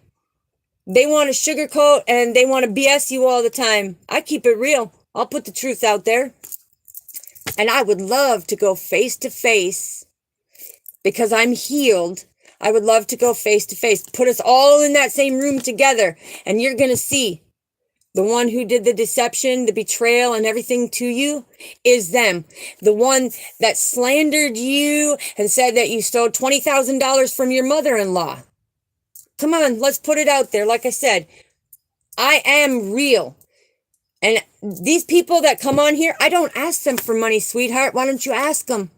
They want to sugarcoat and they want to BS you all the time. I keep it real. I'll put the truth out there. And I would love to go face to face because I'm healed. I would love to go face to face. Put us all in that same room together. And you're going to see the one who did the deception, the betrayal, and everything to you is them. The one that slandered you and said that you stole $20,000 from your mother-in-law. Come on, let's put it out there. Like I said, I am real. And these people that come on here, I don't ask them for money, sweetheart. Why don't you ask them?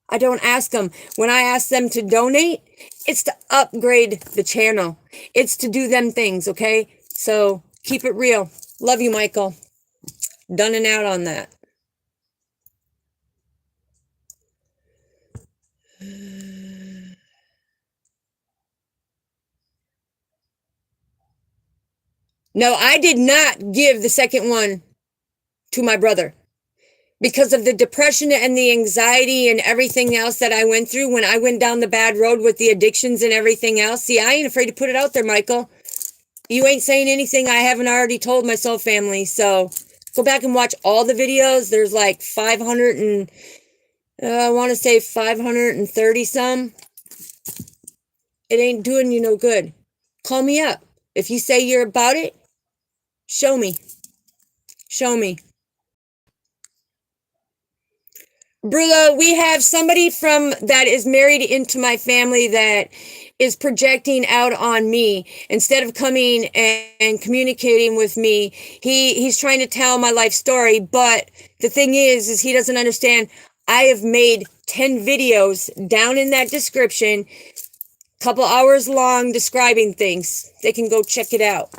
I don't ask them. When I ask them to donate, it's to upgrade the channel. It's to do them things, okay? So keep it real. Love you, Michael. Done and out on that. No, I did not give the second one to my brother because of the depression and the anxiety and everything else that I went through when I went down the bad road with the addictions and everything else. See, I ain't afraid to put it out there, Michael. You ain't saying anything I haven't already told my soul family. So go back and watch all the videos. There's like 500 and I want to say 530 some. It ain't doing you no good. Call me up. If you say you're about it, show me. Show me. Brula, we have somebody from that is married into my family that is projecting out on me instead of coming and communicating with me. He's trying to tell my life story, but the thing is he doesn't understand. I have made 10 videos down in that description, couple hours long, describing things. They can go check it out.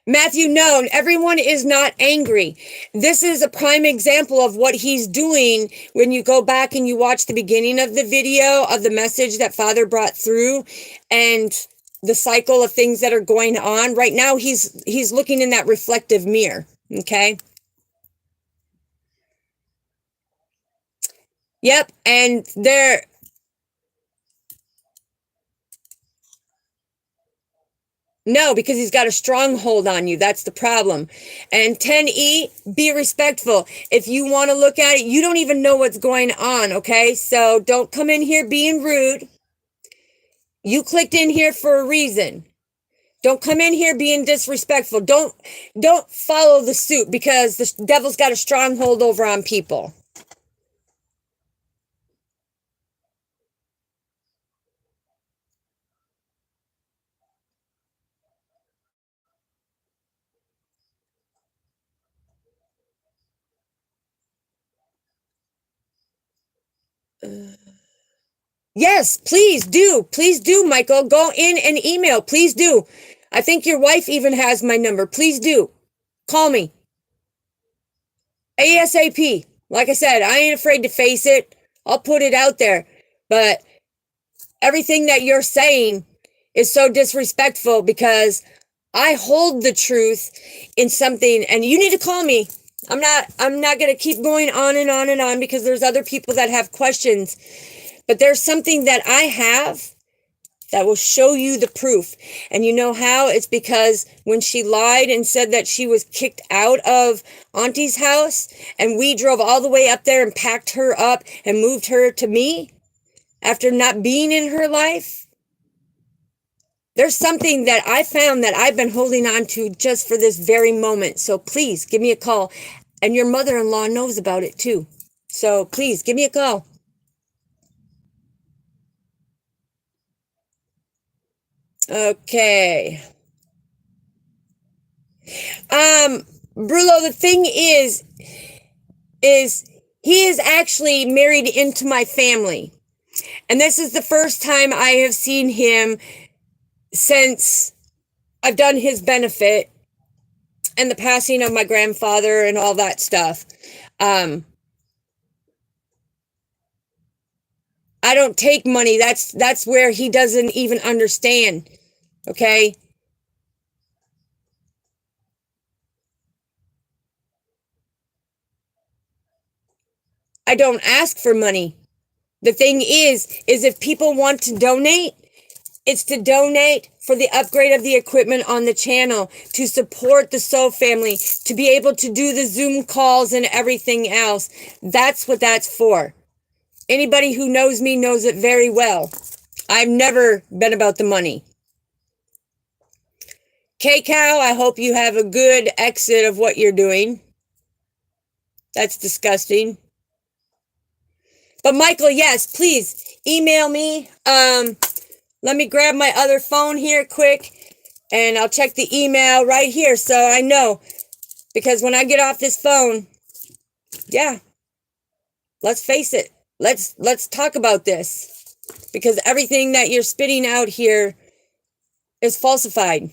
Matthew, no, everyone is not angry. This is a prime example of what he's doing when you go back and you watch the beginning of the video of the message that Father brought through and the cycle of things that are going on. Right now, he's looking in that reflective mirror, okay? Yep, and No, because he's got a stronghold on you. That's the problem. And 10E, be respectful. If you want to look at it, you don't even know what's going on, okay? So don't come in here being rude. You clicked in here for a reason. Don't come in here being disrespectful. Don't follow the suit, because the devil's got a stronghold over on people. Yes, please do. Please do, Michael. Go in and email. Please do. I think your wife even has my number. Please do. Call me. ASAP. Like I said, I ain't afraid to face it. I'll put it out there. But everything that you're saying is so disrespectful, because I hold the truth in something, and you need to call me. I'm not going to keep going on and on and on, because there's other people that have questions. But there's something that I have that will show you the proof. And you know how? It's because when she lied and said that she was kicked out of Auntie's house, and we drove all the way up there and packed her up and moved her to me after not being in her life, there's something that I found that I've been holding on to just for this very moment. So please give me a call. And your mother-in-law knows about it too. So please give me a call. Okay. Brulo, the thing is he is actually married into my family. And this is the first time I have seen him since I've done his benefit and the passing of my grandfather and all that stuff. I don't take money. That's where he doesn't even understand. Okay? I don't ask for money. The thing is if people want to donate, it's to donate for the upgrade of the equipment on the channel, to support the Soul family, to be able to do the Zoom calls and everything else. That's what that's for. Anybody who knows me knows it very well. I've never been about the money. K-Cow, I hope you have a good exit of what you're doing. That's disgusting. But Michael, yes, please email me. Let me grab my other phone here quick, and I'll check the email right here so I know. Because when I get off this phone, yeah, let's face it. Let's talk about this. Because everything that you're spitting out here is falsified.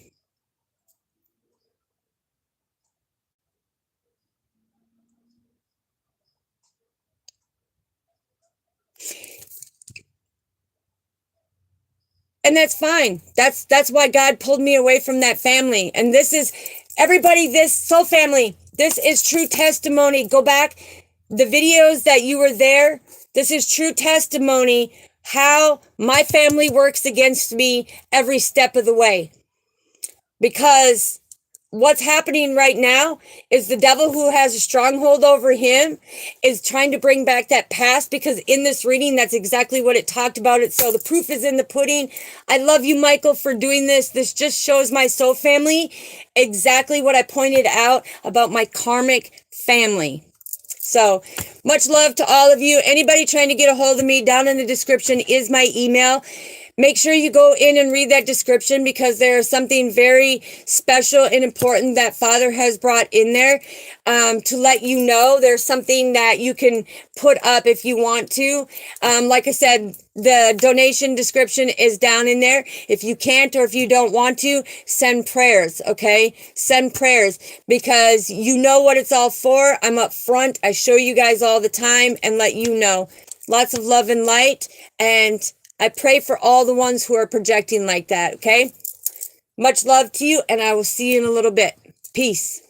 And that's fine. That's why God pulled me away from that family. And this is, everybody, this Soul family, this is true testimony. Go back, the videos that you were there, this is true testimony how my family works against me every step of the way. Because what's happening right now is the devil, who has a stronghold over him, is trying to bring back that past, because in this reading, that's exactly what it talked about. It. So the proof is in the pudding. I love you, Michael, for doing this. This just shows my soul family exactly what I pointed out about my karmic family. So much love to all of you. Anybody trying to get a hold of me, down in the description is my email. Make sure you go in and read that description, because there is something very special and important that Father has brought in there to let you know. There's something that you can put up if you want to. Like I said, the donation description is down in there. If you can't, or if you don't want to, send prayers, okay? Send prayers, because you know what it's all for. I'm up front. I show you guys all the time and let you know. Lots of love and light, and I pray for all the ones who are projecting like that, okay? Much love to you, and I will see you in a little bit. Peace.